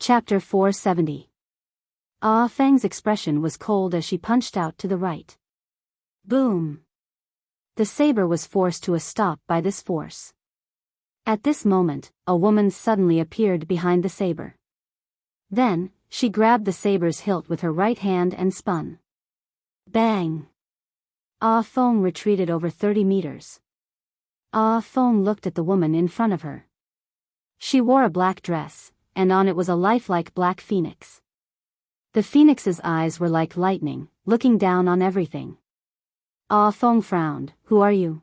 Chapter 470. Ah Feng's expression was cold as she punched out to the right. Boom! The saber was forced to a stop by this force. At this moment, a woman suddenly appeared behind the saber. Then, she grabbed the saber's hilt with her right hand and spun. Bang! Ah Feng retreated over 30 meters. Ah Feng looked at the woman in front of her. She wore a black dress, and on it was a lifelike black phoenix. The phoenix's eyes were like lightning, looking down on everything. Ah Feng frowned. Who are you?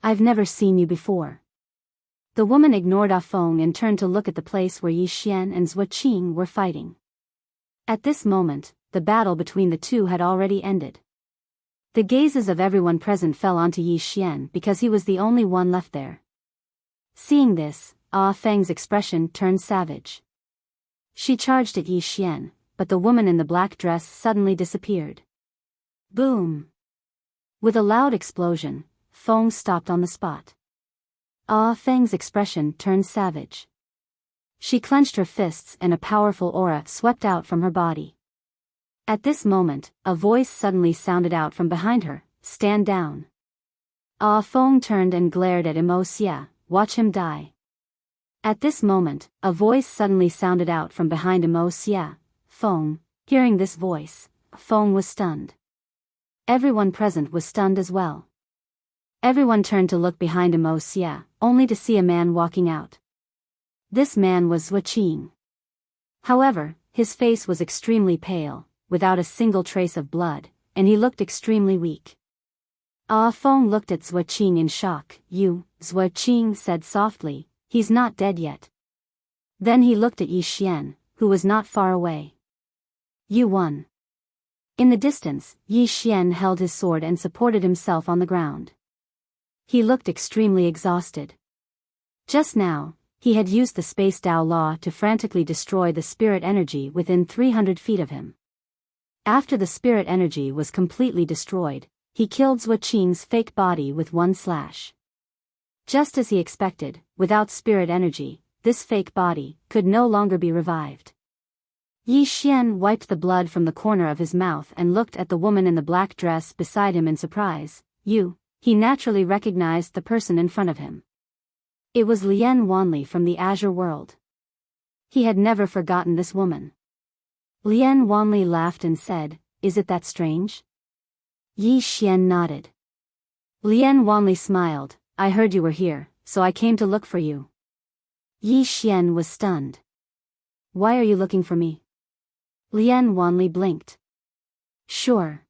I've never seen you before. The woman ignored Ah Feng and turned to look at the place where Yi Xian and Zhou Qing were fighting. At this moment, the battle between the two had already ended. The gazes of everyone present fell onto Yi Xian because he was the only one left there. Seeing this, Ah Feng's expression turned savage. She charged at Yi Xian, but the woman in the black dress suddenly disappeared. Boom! With a loud explosion, Feng stopped on the spot. Ah Feng's expression turned savage. She clenched her fists and a powerful aura swept out from her body. At this moment, a voice suddenly sounded out from behind her, "Stand down." Ah Feng turned and glared at Immerse. "Watch him die." At this moment, a voice suddenly sounded out from behind Immerse. Feng. Hearing this voice, Feng was stunned. Everyone present was stunned as well. Everyone turned to look behind Immerse, only to see a man walking out. This man was Zhou Qing. However, his face was extremely pale, without a single trace of blood, and he looked extremely weak. Ah Feng looked at Zhou Qing in shock. "You," Zhou Qing said softly, "he's not dead yet." Then he looked at Yi Xian, who was not far away. "You won." In the distance, Yi Xian held his sword and supported himself on the ground. He looked extremely exhausted. Just now, he had used the Space Dao Law to frantically destroy the spirit energy within 300 feet of him. After the spirit energy was completely destroyed, he killed Zhou Qing's fake body with one slash. Just as he expected, without spirit energy, this fake body could no longer be revived. Yi Xian wiped the blood from the corner of his mouth and looked at the woman in the black dress beside him in surprise. "You." He naturally recognized the person in front of him. It was Lian Wanli from the Azure world. He had never forgotten this woman. Lian Wanli laughed and said, "Is it that strange?" Yi Xian nodded. Lian Wanli smiled. "I heard you were here, so I came to look for you." Yi Xian was stunned. "Why are you looking for me?" Lian Wanli blinked. "Sure."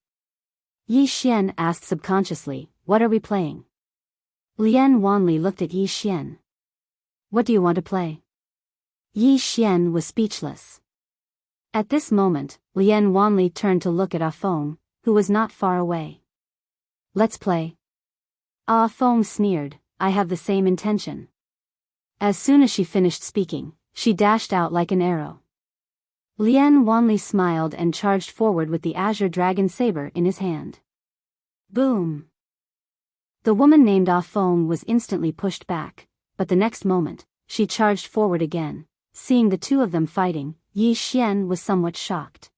Yi Xian asked subconsciously, "What are we playing?" Lian Wanli looked at Yi Xian. "What do you want to play?" Yi Xian was speechless. At this moment, Lian Wanli turned to look at Ah Feng, who was not far away. "Let's play." Ah Feng sneered, "I have the same intention." As soon as she finished speaking, she dashed out like an arrow. Lian Wanli smiled and charged forward with the Azure Dragon Saber in his hand. Boom! The woman named Ah Feng was instantly pushed back, but the next moment, she charged forward again. Seeing the two of them fighting, Yi Xian was somewhat shocked.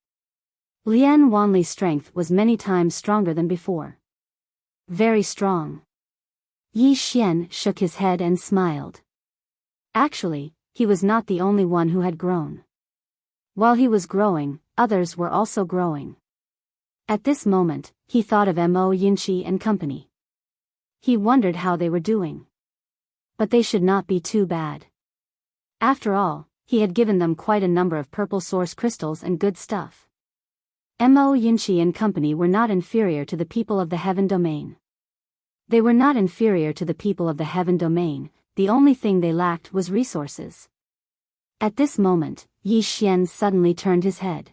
Lian Wanli's strength was many times stronger than before. Very strong. Yi Xian shook his head and smiled. Actually, he was not the only one who had grown. While he was growing, others were also growing. At this moment, he thought of Mo Yinchi and company. He wondered how they were doing. But they should not be too bad. After all, he had given them quite a number of purple source crystals and good stuff. Mo Yinchi and company were not inferior to the people of the Heaven Domain. They were not inferior to the people of the Heaven Domain, the only thing they lacked was resources. At this moment, Yi Xian suddenly turned his head.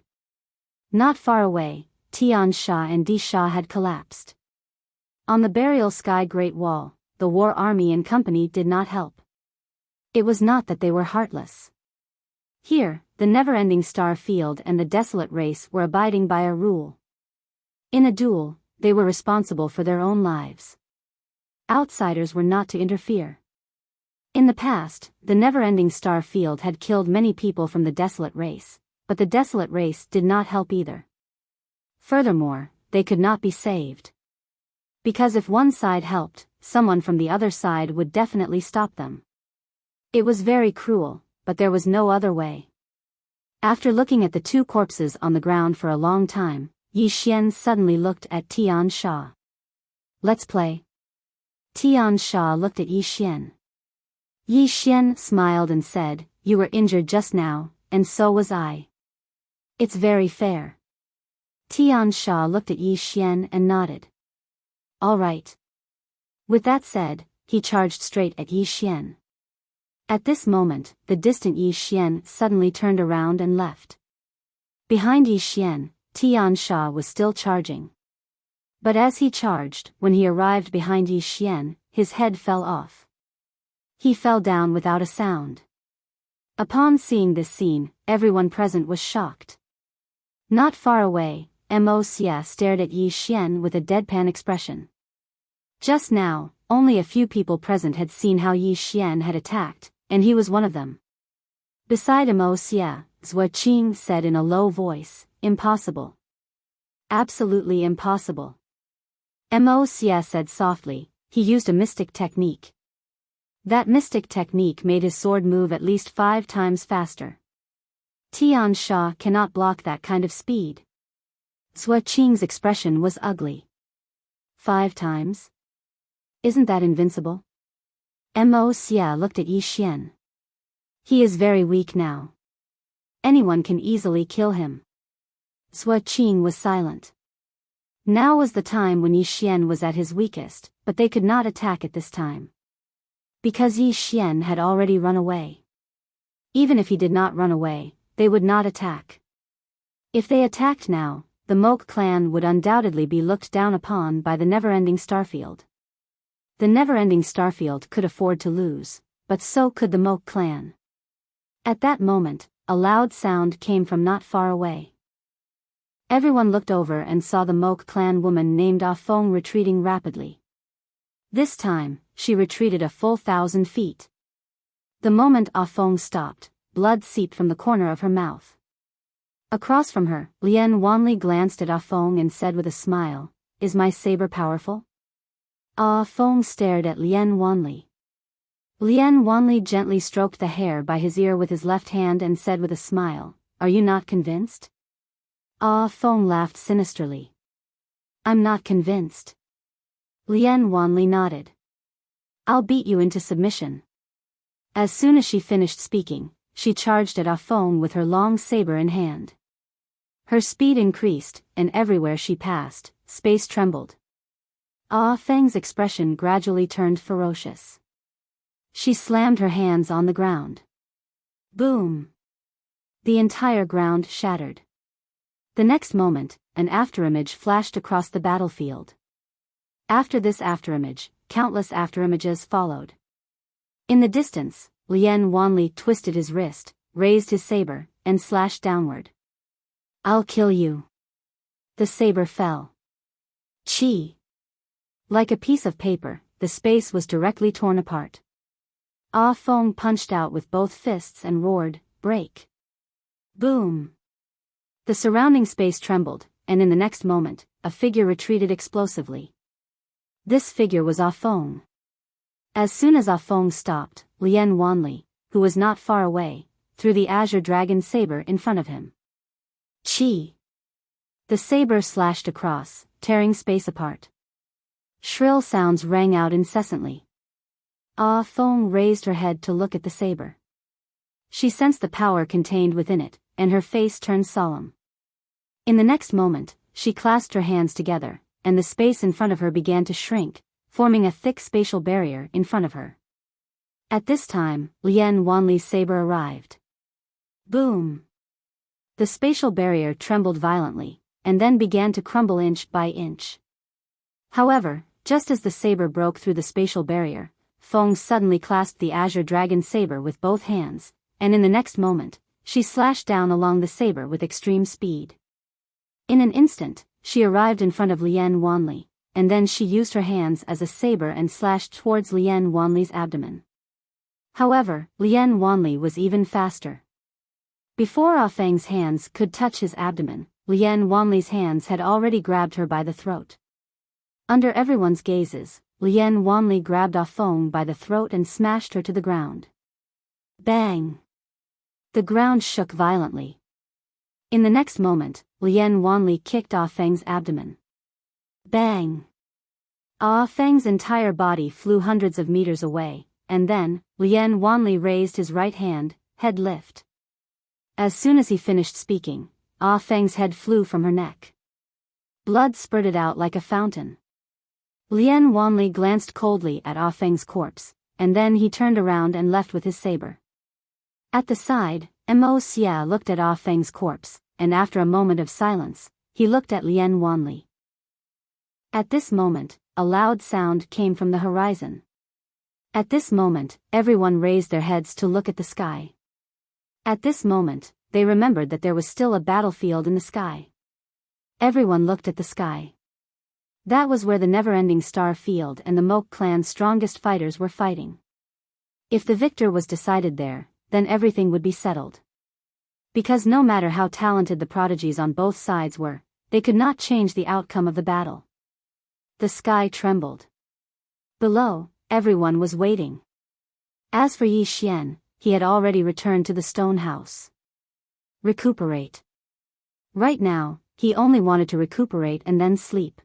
Not far away, Tian Sha and Di Sha had collapsed. On the burial sky Great Wall, the war army and company did not help. It was not that they were heartless. Here, the never-ending star field and the desolate race were abiding by a rule. In a duel, they were responsible for their own lives. Outsiders were not to interfere. In the past, the never-ending star field had killed many people from the desolate race, but the desolate race did not help either. Furthermore, they could not be saved. Because if one side helped, someone from the other side would definitely stop them. It was very cruel, but there was no other way. After looking at the two corpses on the ground for a long time, Yi Xian suddenly looked at Tian Sha. "Let's play." Tian Sha looked at Yi Xian. Yi Xian smiled and said, "You were injured just now, and so was I. It's very fair." Tian Sha looked at Yi Xian and nodded. "All right." With that said, he charged straight at Yi Xian. At this moment, the distant Yi Xian suddenly turned around and left. Behind Yi Xian, Tian Sha was still charging. But as he charged, when he arrived behind Yi Xian, his head fell off. He fell down without a sound. Upon seeing this scene, everyone present was shocked. Not far away, Mo Xia stared at Yi Xian with a deadpan expression. Just now, only a few people present had seen how Yi Xian had attacked, and he was one of them. Beside Mo Xia, Zhua Qing said in a low voice, "Impossible. Absolutely impossible." Mo Xia said softly, "He used a mystic technique. That mystic technique made his sword move at least 5 times faster. Tian Sha cannot block that kind of speed." Zhua Qing's expression was ugly. 5 times? Isn't that invincible? Mo Xia looked at Yi Xian. "He is very weak now. Anyone can easily kill him." Zhua Qing was silent. Now was the time when Yi Xian was at his weakest, but they could not attack at this time. Because Yi Xian had already run away. Even if he did not run away, they would not attack. If they attacked now, the Moke clan would undoubtedly be looked down upon by the never-ending Starfield. The never-ending Starfield could afford to lose, but so could the Moke clan. At that moment, a loud sound came from not far away. Everyone looked over and saw the Moke clan woman named Ah Feng retreating rapidly. This time, she retreated a full 1,000 feet. The moment Ah Feng stopped, blood seeped from the corner of her mouth. Across from her, Lian Wanli glanced at Ah Feng and said with a smile, "Is my saber powerful?" Ah Feng stared at Lian Wanli. Lian Wanli gently stroked the hair by his ear with his left hand and said with a smile, "Are you not convinced?" Ah Feng laughed sinisterly. "I'm not convinced." Lian Wanli nodded. "I'll beat you into submission." As soon as she finished speaking, she charged at Ah Feng with her long saber in hand. Her speed increased, and everywhere she passed, space trembled. Ah Feng's expression gradually turned ferocious. She slammed her hands on the ground. Boom! The entire ground shattered. The next moment, an afterimage flashed across the battlefield. After this afterimage, countless afterimages followed. In the distance, Lian Wanli twisted his wrist, raised his saber, and slashed downward. "I'll kill you." The saber fell. Chi! Like a piece of paper, the space was directly torn apart. Ah Feng punched out with both fists and roared, "Break!" Boom! The surrounding space trembled, and in the next moment, a figure retreated explosively. This figure was Ah Feng. As soon as Ah Feng stopped, Lian Wanli, who was not far away, threw the azure dragon saber in front of him. Chi! The saber slashed across, tearing space apart. Shrill sounds rang out incessantly. Ah Feng raised her head to look at the saber. She sensed the power contained within it, and her face turned solemn. In the next moment, she clasped her hands together, and the space in front of her began to shrink, forming a thick spatial barrier in front of her. At this time, Lian Wanli's saber arrived. Boom! The spatial barrier trembled violently, and then began to crumble inch by inch. However, just as the saber broke through the spatial barrier, Feng suddenly clasped the azure dragon saber with both hands, and in the next moment, she slashed down along the saber with extreme speed. In an instant, she arrived in front of Lian Wanli, and then she used her hands as a saber and slashed towards Lian Wanli's abdomen. However, Lian Wanli was even faster. Before Ah Feng's hands could touch his abdomen, Lian Wanli's hands had already grabbed her by the throat. Under everyone's gazes, Lian Wanli grabbed Ah Feng by the throat and smashed her to the ground. Bang! The ground shook violently. In the next moment, Lian Wanli kicked Ah Feng's abdomen. Bang! Ah Feng's entire body flew hundreds of meters away, and then, Lian Wanli raised his right hand, head lift. As soon as he finished speaking, Ah Feng's head flew from her neck. Blood spurted out like a fountain. Lian Wanli glanced coldly at Ah Feng's corpse, and then he turned around and left with his saber. At the side, Mo Xia looked at Ah Feng's corpse, and after a moment of silence, he looked at Lian Wanli. At this moment, a loud sound came from the horizon. At this moment, everyone raised their heads to look at the sky. At this moment, they remembered that there was still a battlefield in the sky. Everyone looked at the sky. That was where the never-ending star field and the Moke clan's strongest fighters were fighting. If the victor was decided there, then everything would be settled. Because no matter how talented the prodigies on both sides were, they could not change the outcome of the battle. The sky trembled. Below, everyone was waiting. As for Yi Xian, he had already returned to the stone house. Recuperate. Right now, he only wanted to recuperate and then sleep.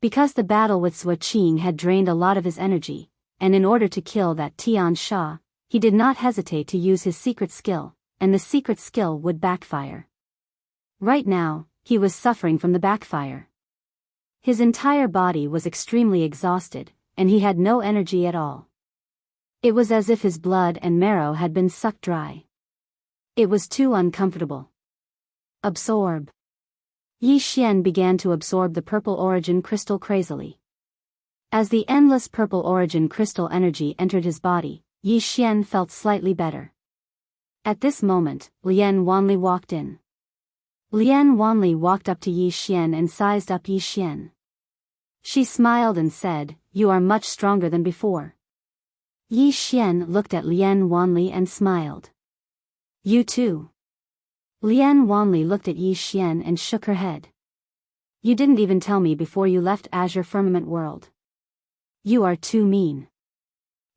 Because the battle with Sua Qing had drained a lot of his energy, and in order to kill that Tian Sha, he did not hesitate to use his secret skill, and the secret skill would backfire. Right now, he was suffering from the backfire. His entire body was extremely exhausted, and he had no energy at all. It was as if his blood and marrow had been sucked dry. It was too uncomfortable. Absorb. Yi Xian began to absorb the purple origin crystal crazily. As the endless purple origin crystal energy entered his body, Yi Xian felt slightly better. At this moment, Lian Wanli walked in. Lian Wanli walked up to Yi Xian and sized up Yi Xian. She smiled and said, "You are much stronger than before." Yi Xian looked at Lian Wanli and smiled. "You too." Lian Wanli looked at Yi Xian and shook her head. "You didn't even tell me before you left Azure Firmament World. You are too mean."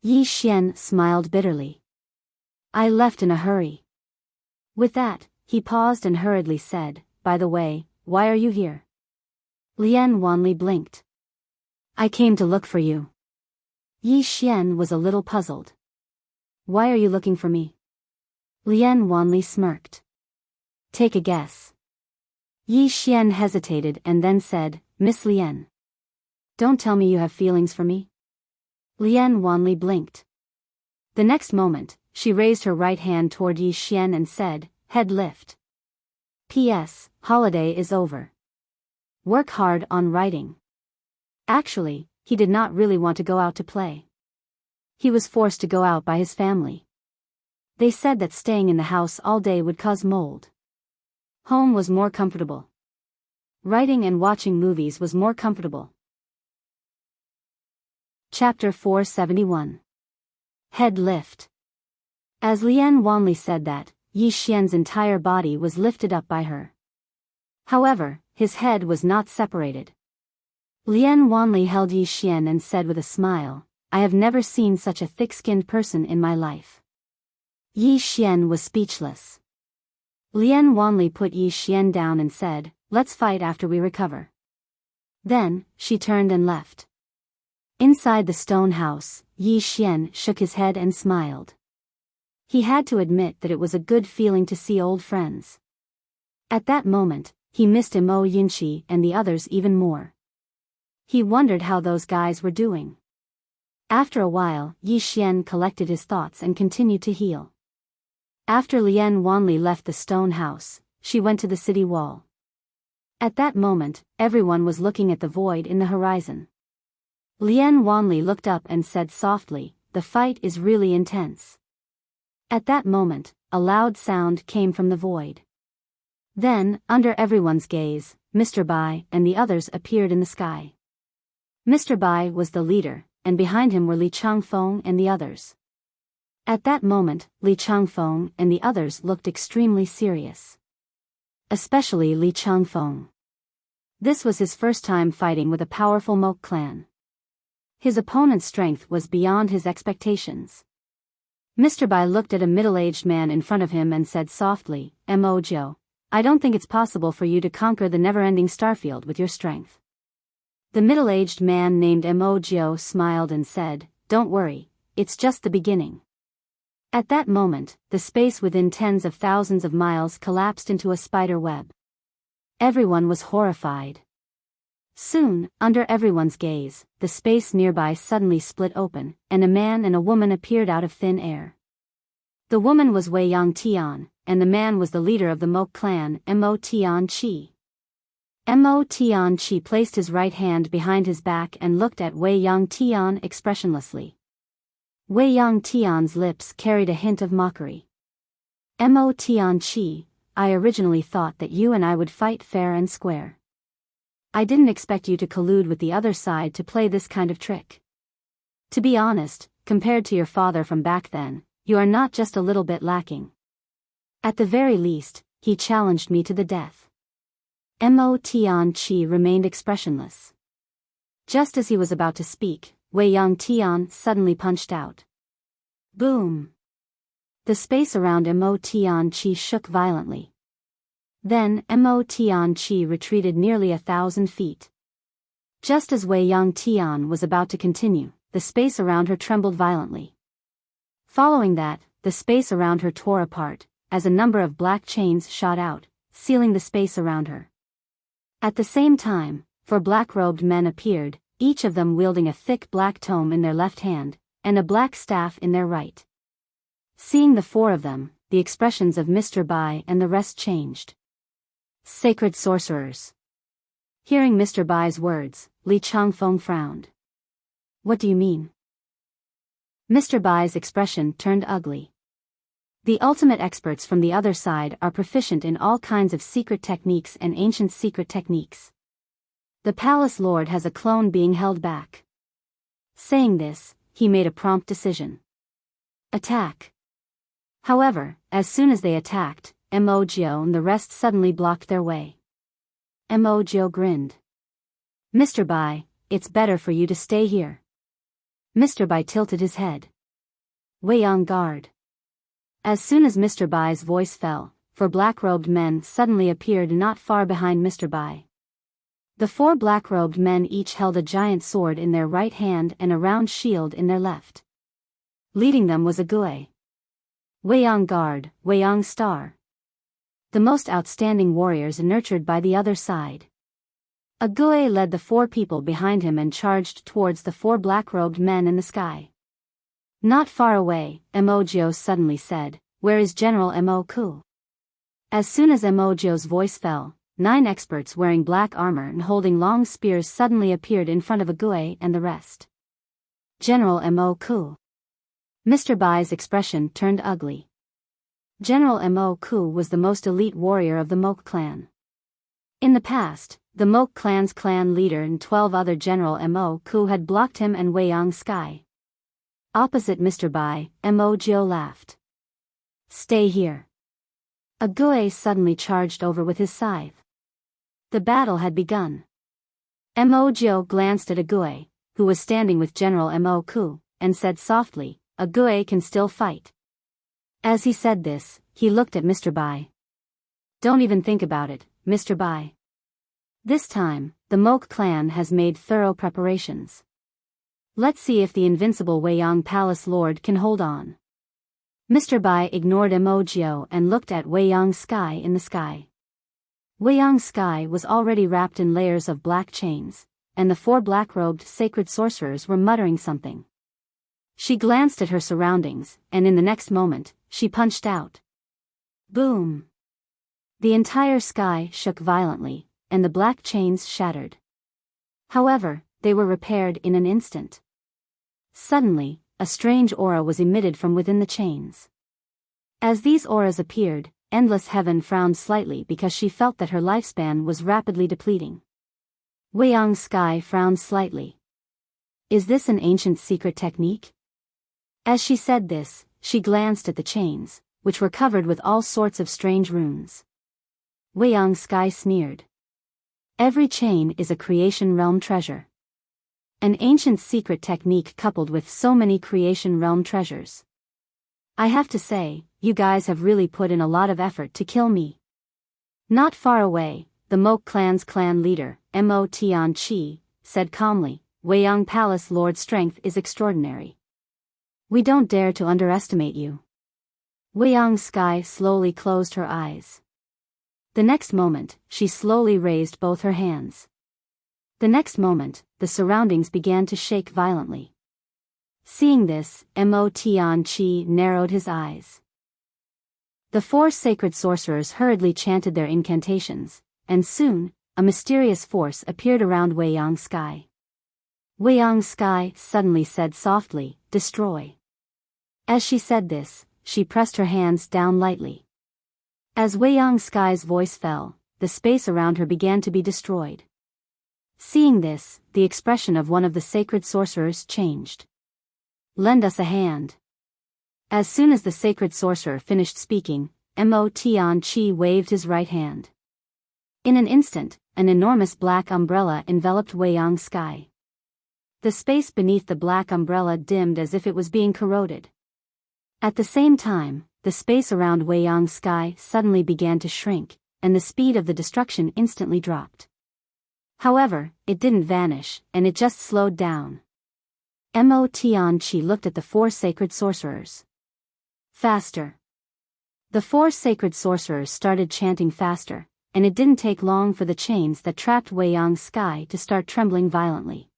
Yi Xian smiled bitterly. "I left in a hurry." With that, he paused and hurriedly said, "By the way, why are you here?" Lian Wanli blinked. "I came to look for you." Yi Xian was a little puzzled. "Why are you looking for me?" Lian Wanli smirked. "Take a guess." Yi Xian hesitated and then said, "Miss Lian. Don't tell me you have feelings for me." Lian Wanli blinked. The next moment, she raised her right hand toward Yi Xian and said, "Head lift. P.S. Holiday is over. Work hard on writing." Actually, he did not really want to go out to play. He was forced to go out by his family. They said that staying in the house all day would cause mold. Home was more comfortable. Writing and watching movies was more comfortable. Chapter 471. Head lift. As Lian Wanli said that, Yi Xian's entire body was lifted up by her. However, his head was not separated. Lian Wanli held Yi Xian and said with a smile, "I have never seen such a thick-skinned person in my life." Yi Xian was speechless. Lian Wanli put Yi Xian down and said, "Let's fight after we recover." Then, she turned and left. Inside the stone house, Yi Xian shook his head and smiled. He had to admit that it was a good feeling to see old friends. At that moment, he missed Mo Yinchi and the others even more. He wondered how those guys were doing. After a while, Yi Xian collected his thoughts and continued to heal. After Lian Wanli left the stone house, she went to the city wall. At that moment, everyone was looking at the void in the horizon. Lian Wanli looked up and said softly, "The fight is really intense." At that moment, a loud sound came from the void. Then, under everyone's gaze, Mr. Bai and the others appeared in the sky. Mr. Bai was the leader, and behind him were Li Changfeng and the others. At that moment, Li Changfeng and the others looked extremely serious. Especially Li Changfeng. This was his first time fighting with a powerful Moke clan. His opponent's strength was beyond his expectations. Mr. Bai looked at a middle-aged man in front of him and said softly, "Mo Jiu, I don't think it's possible for you to conquer the never-ending starfield with your strength." The middle-aged man named Mo Jiu smiled and said, "Don't worry, it's just the beginning." At that moment, the space within tens of thousands of miles collapsed into a spider web. Everyone was horrified. Soon, under everyone's gaze, the space nearby suddenly split open, and a man and a woman appeared out of thin air. The woman was Wei Yang Tian, and the man was the leader of the Moke clan, Mo Tian Chi. Mo Tian Chi placed his right hand behind his back and looked at Wei Yang Tian expressionlessly. Wei Yang Tian's lips carried a hint of mockery. Mo Tian Chi, I originally thought that you and I would fight fair and square. I didn't expect you to collude with the other side to play this kind of trick. To be honest, compared to your father from back then, you are not just a little bit lacking. At the very least, he challenged me to the death. Mo Tian Chi remained expressionless. Just as he was about to speak, Wei Yang Tian suddenly punched out. Boom! The space around Mo Tian Chi shook violently. Then, Mo Tian Chi retreated nearly 1,000 feet. Just as Wei Yang Tian was about to continue, the space around her trembled violently. Following that, the space around her tore apart, as a number of black chains shot out, sealing the space around her. At the same time, 4 black-robed men appeared, each of them wielding a thick black tome in their left hand, and a black staff in their right. Seeing the 4 of them, the expressions of Mr. Bai and the rest changed. Sacred sorcerers. Hearing Mr. Bai's words, Li Changfeng frowned. What do you mean? Mr. Bai's expression turned ugly. The ultimate experts from the other side are proficient in all kinds of secret techniques and ancient secret techniques. The palace lord has a clone being held back. Saying this, he made a prompt decision. Attack. However, as soon as they attacked, Mo Jiu and the rest suddenly blocked their way. Mo Jiu grinned. Mr. Bai, it's better for you to stay here. Mr. Bai tilted his head. Wei on guard. As soon as Mr. Bai's voice fell, 4 black-robed men suddenly appeared not far behind Mr. Bai. The 4 black-robed men each held a giant sword in their right hand and a round shield in their left. Leading them was a Gui. Wei on guard, Wei on star. The most outstanding warriors nurtured by the other side. A Gui led the 4 people behind him and charged towards the 4 black-robed men in the sky. Not far away, Mo Jiu suddenly said, "Where is General Mo Ku?" As soon as Mo Jiu's voice fell, 9 experts wearing black armor and holding long spears suddenly appeared in front of a Gui and the rest. General Mo Ku. Mr. Bai's expression turned ugly. General Mo Ku was the most elite warrior of the Moke clan. In the past, the Moke clan's clan leader and 12 other General Mo Ku had blocked him and Wei Yang Sky. Opposite Mr. Bai, Mo Jiu laughed. Stay here. A Gui suddenly charged over with his scythe. The battle had begun. Mo Jiu glanced at a Gui, who was standing with General Mo Ku, and said softly, "A Gui can still fight." As he said this, he looked at Mr. Bai. Don't even think about it, Mr. Bai. This time, the Moke clan has made thorough preparations. Let's see if the invincible Wei Yang Palace Lord can hold on. Mr. Bai ignored Mo Jiu and looked at Wei Yang Sky in the sky. Wei Yang Sky was already wrapped in layers of black chains, and the 4 black-robed sacred sorcerers were muttering something. She glanced at her surroundings, and in the next moment, she punched out. Boom! The entire sky shook violently, and the black chains shattered. However, they were repaired in an instant. Suddenly, a strange aura was emitted from within the chains. As these auras appeared, Endless Heaven frowned slightly because she felt that her lifespan was rapidly depleting. Wei Yang Sky frowned slightly. Is this an ancient secret technique? As she said this, she glanced at the chains, which were covered with all sorts of strange runes. Wei Yang Sky sneered. Every chain is a creation realm treasure. An ancient secret technique coupled with so many creation realm treasures. I have to say, you guys have really put in a lot of effort to kill me. Not far away, the Moke clan's clan leader, Mo Tian Chi, said calmly, Wei Yang Palace Lord's strength is extraordinary. We don't dare to underestimate you. Wei Yang Sky slowly closed her eyes. The next moment, she slowly raised both her hands. The next moment, the surroundings began to shake violently. Seeing this, Mo Tian Chi narrowed his eyes. The four sacred sorcerers hurriedly chanted their incantations, and soon, a mysterious force appeared around Wei Yang Sky. Wei Yang Sky suddenly said softly, "Destroy." As she said this, she pressed her hands down lightly. As Wei Yang Sky's voice fell, the space around her began to be destroyed. Seeing this, the expression of one of the sacred sorcerers changed. "Lend us a hand." As soon as the sacred sorcerer finished speaking, Mo Tian Chi waved his right hand. In an instant, an enormous black umbrella enveloped Wei Yang Sky. The space beneath the black umbrella dimmed as if it was being corroded. At the same time, the space around Wei Yang Sky suddenly began to shrink, and the speed of the destruction instantly dropped. However, it didn't vanish, and it just slowed down. Mo Tian Chi looked at the four sacred sorcerers. Faster. The four sacred sorcerers started chanting faster, and it didn't take long for the chains that trapped Wei Yang Sky to start trembling violently.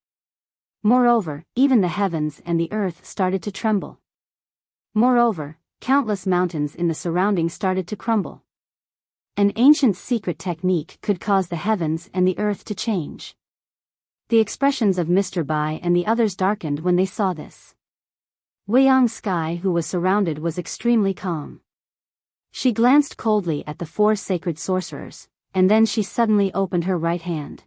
Moreover, even the heavens and the earth started to tremble. Moreover, countless mountains in the surroundings started to crumble. An ancient secret technique could cause the heavens and the earth to change. The expressions of Mr. Bai and the others darkened when they saw this. Wei Yang Sky, who was surrounded, was extremely calm. She glanced coldly at the four sacred sorcerers, and then she suddenly opened her right hand.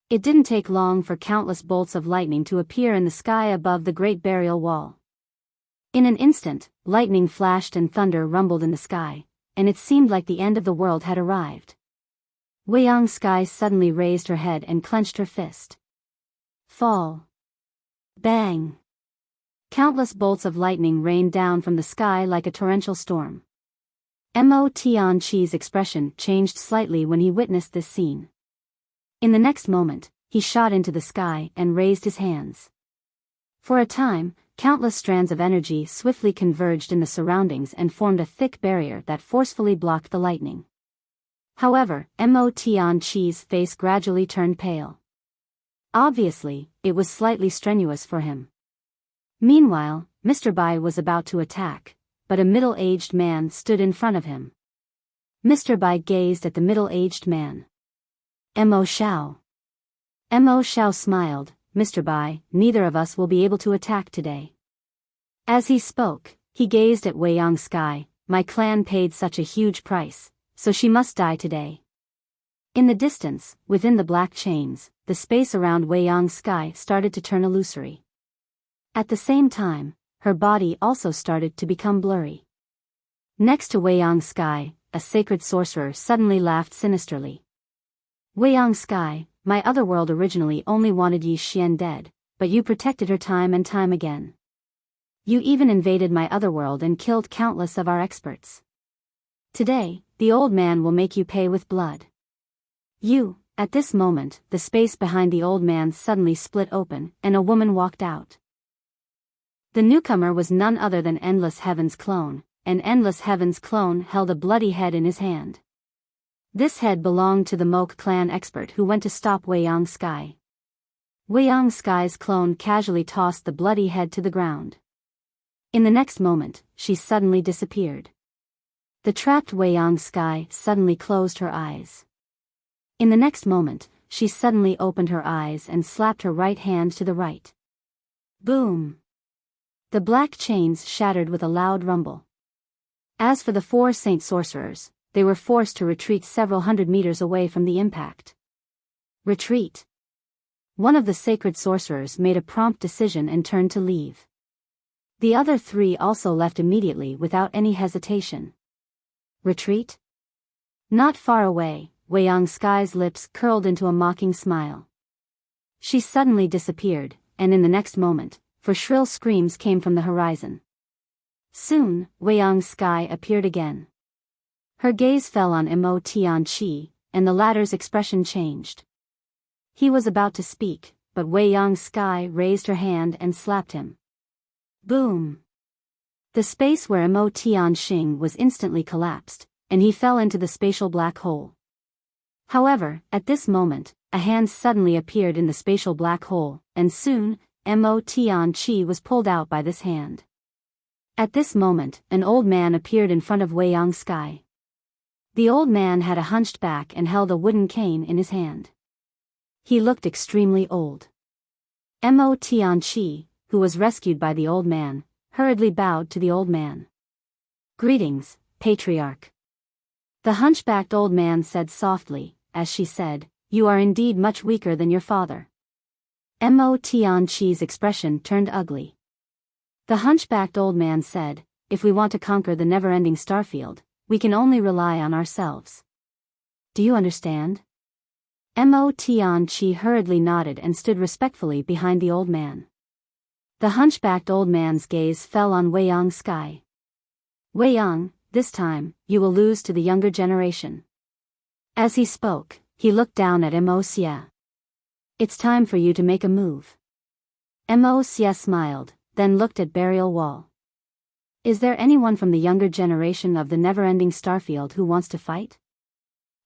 It didn't take long for countless bolts of lightning to appear in the sky above the great burial wall. In an instant, lightning flashed and thunder rumbled in the sky, and it seemed like the end of the world had arrived. Wei Yang Sky suddenly raised her head and clenched her fist. Fall. Bang. Countless bolts of lightning rained down from the sky like a torrential storm. Mo Tian Chi's expression changed slightly when he witnessed this scene. In the next moment, he shot into the sky and raised his hands. For a time, countless strands of energy swiftly converged in the surroundings and formed a thick barrier that forcefully blocked the lightning. However, Mo Tian Chi's face gradually turned pale. Obviously, it was slightly strenuous for him. Meanwhile, Mr. Bai was about to attack, but a middle-aged man stood in front of him. Mr. Bai gazed at the middle-aged man. Mo Xiao. Mo Xiao smiled, "Mr. Bai, neither of us will be able to attack today." As he spoke, he gazed at Wei Yang Sky. "My clan paid such a huge price, so she must die today." In the distance, within the black chains, the space around Wei Yang Sky started to turn illusory. At the same time, her body also started to become blurry. Next to Wei Yang Sky, a sacred sorcerer suddenly laughed sinisterly. "Wei Yang Sky, my otherworld originally only wanted Yi Xian dead, but you protected her time and time again. You even invaded my otherworld and killed countless of our experts. Today, the old man will make you pay with blood." You, at this moment, the space behind the old man suddenly split open, and a woman walked out. The newcomer was none other than Endless Heaven's clone, and Endless Heaven's clone held a bloody head in his hand. This head belonged to the Moke clan expert who went to stop Wei Yang Sky. Wei Yang Sky's clone casually tossed the bloody head to the ground. In the next moment, she suddenly disappeared. The trapped Wei Yang Sky suddenly closed her eyes. In the next moment, she suddenly opened her eyes and slapped her right hand to the right. Boom! The black chains shattered with a loud rumble. As for the four saint sorcerers, they were forced to retreat several hundred meters away from the impact. Retreat. One of the sacred sorcerers made a prompt decision and turned to leave. The other three also left immediately without any hesitation. Retreat? Not far away, Wei Yang Sky's lips curled into a mocking smile. She suddenly disappeared, and in the next moment, for shrill screams came from the horizon. Soon, Wei Yang Sky appeared again. Her gaze fell on Mo Tianqi, and the latter's expression changed. He was about to speak, but Wei Yang Sky raised her hand and slapped him. Boom! The space where Mo Tianxing was instantly collapsed, and he fell into the spatial black hole. However, at this moment, a hand suddenly appeared in the spatial black hole, and soon, Mo Tianqi was pulled out by this hand. At this moment, an old man appeared in front of Wei Yang Sky. The old man had a hunched back and held a wooden cane in his hand. He looked extremely old. Mo Tianqi, who was rescued by the old man, hurriedly bowed to the old man. Greetings, Patriarch. The hunchbacked old man said softly, as she said, You are indeed much weaker than your father. Mo Tianqi's expression turned ugly. The hunchbacked old man said, If we want to conquer the never-ending starfield, we can only rely on ourselves. Do you understand? Mo Tianqi hurriedly nodded and stood respectfully behind the old man. The hunchbacked old man's gaze fell on Wei Yang Sky. Wei Yang, this time, you will lose to the younger generation. As he spoke, he looked down at Mo Xie. It's time for you to make a move. Mo Xie smiled, then looked at Burial Wall. Is there anyone from the younger generation of the never-ending starfield who wants to fight?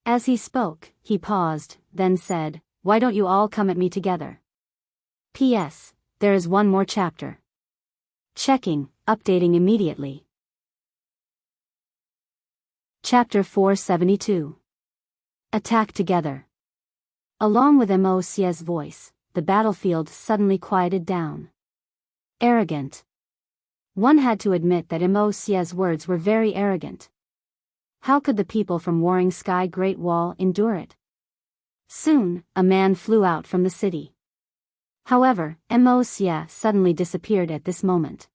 As he spoke, he paused, then said, Why don't you all come at me together? P.S. There is one more chapter. Checking, updating immediately. Chapter 472. Attack together. Along with Mo Xie's voice, the battlefield suddenly quieted down. Arrogant. One had to admit that Mo Xie's words were very arrogant. How could the people from Warring Sky Great Wall endure it? Soon, a man flew out from the city. However, Mo Xie suddenly disappeared at this moment.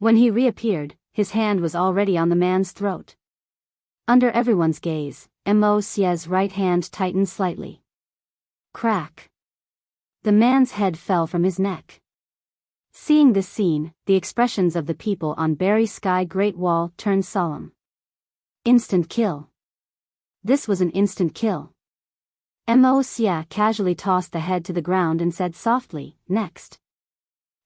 When he reappeared, his hand was already on the man's throat. Under everyone's gaze, Mo Xie's right hand tightened slightly. Crack. The man's head fell from his neck. Seeing this scene, the expressions of the people on Barry Sky Great Wall turned solemn. Instant kill. This was an instant kill. Mo Xie casually tossed the head to the ground and said softly, Next.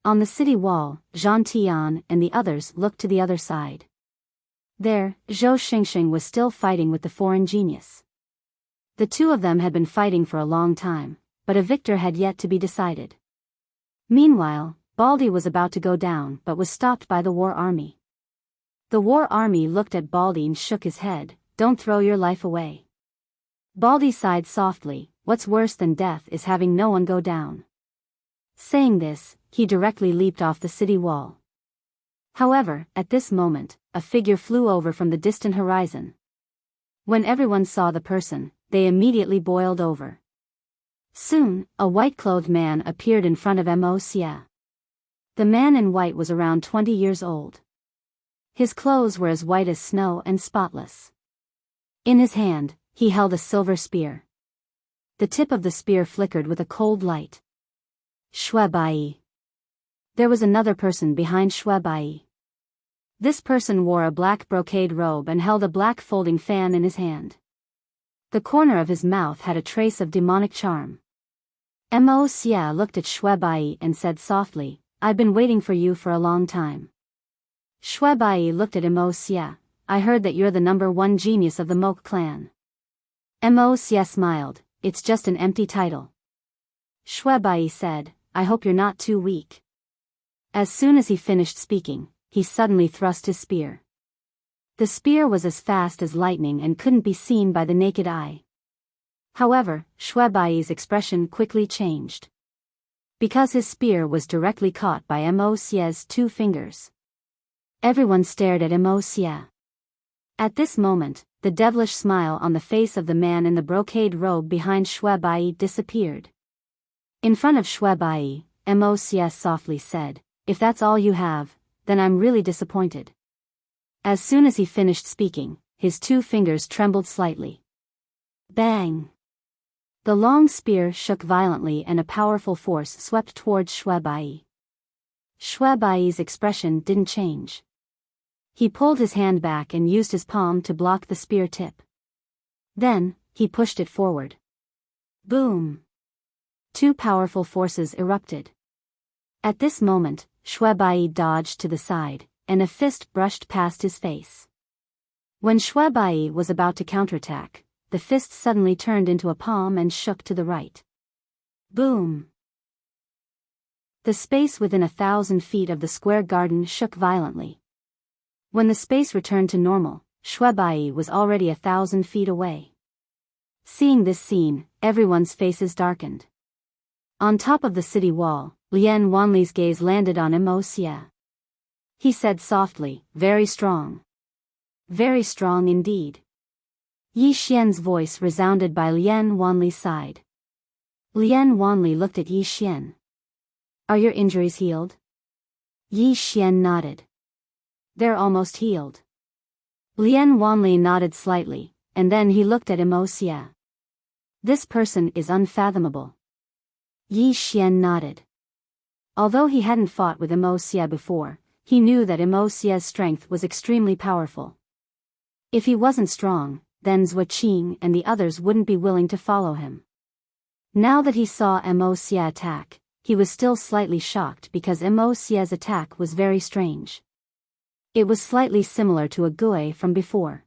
On the city wall, Zhang Tian and the others looked to the other side. There, Zhou Xingxing was still fighting with the foreign genius. The two of them had been fighting for a long time, but a victor had yet to be decided. Meanwhile, Baldy was about to go down but was stopped by the war army. The war army looked at Baldy and shook his head, Don't throw your life away. Baldy sighed softly, What's worse than death is having no one go down. Saying this, he directly leaped off the city wall. However, at this moment, a figure flew over from the distant horizon. When everyone saw the person, they immediately boiled over. Soon, a white-clothed man appeared in front of Mo Xie. The man in white was around 20 years old. His clothes were as white as snow and spotless. In his hand, he held a silver spear. The tip of the spear flickered with a cold light. Xue Bai. There was another person behind Xue Bai. This person wore a black brocade robe and held a black folding fan in his hand. The corner of his mouth had a trace of demonic charm. Mo Xie looked at Xue Bai and said softly, I've been waiting for you for a long time. Xue Bai looked at Mo Xie. I heard that you're the #1 genius of the Moke clan. Mo Xie smiled, It's just an empty title. Xue Bai said, I hope you're not too weak. As soon as he finished speaking, he suddenly thrust his spear. The spear was as fast as lightning and couldn't be seen by the naked eye. However, Xue Bai's expression quickly changed. Because his spear was directly caught by Mo Xie's 2 fingers. Everyone stared at Mo Xie. At this moment, the devilish smile on the face of the man in the brocade robe behind Xue Bai disappeared. In front of Xue Bai, Mo Xie softly said, If that's all you have, then I'm really disappointed. As soon as he finished speaking, his 2 fingers trembled slightly. Bang! The long spear shook violently and a powerful force swept towards Shuebai. Shuebai's expression didn't change. He pulled his hand back and used his palm to block the spear tip. Then, he pushed it forward. Boom! 2 powerful forces erupted. At this moment, Shuebai dodged to the side, and a fist brushed past his face. When Shuebai was about to counterattack, the fist suddenly turned into a palm and shook to the right. Boom! The space within 1,000 feet of the square garden shook violently. When the space returned to normal, Shuebai was already 1,000 feet away. Seeing this scene, everyone's faces darkened. On top of the city wall, Lian Wanli's gaze landed on Immerse. He said softly, "Very strong. Very strong indeed." Yi Xian's voice resounded by Lian Wanli's side. Lian Wanli looked at Yi Xian. "Are your injuries healed?" Yi Xian nodded. "They're almost healed." Lian Wanli nodded slightly, and then he looked at Immerse. "This person is unfathomable." Yi Xian nodded. Although he hadn't fought with Immerse before, he knew that Immerse's strength was extremely powerful. If he wasn't strong, then Zhou Qing and the others wouldn't be willing to follow him. Now that he saw Immerse attack, he was still slightly shocked because Immerse's attack was very strange. It was slightly similar to a Gui from before.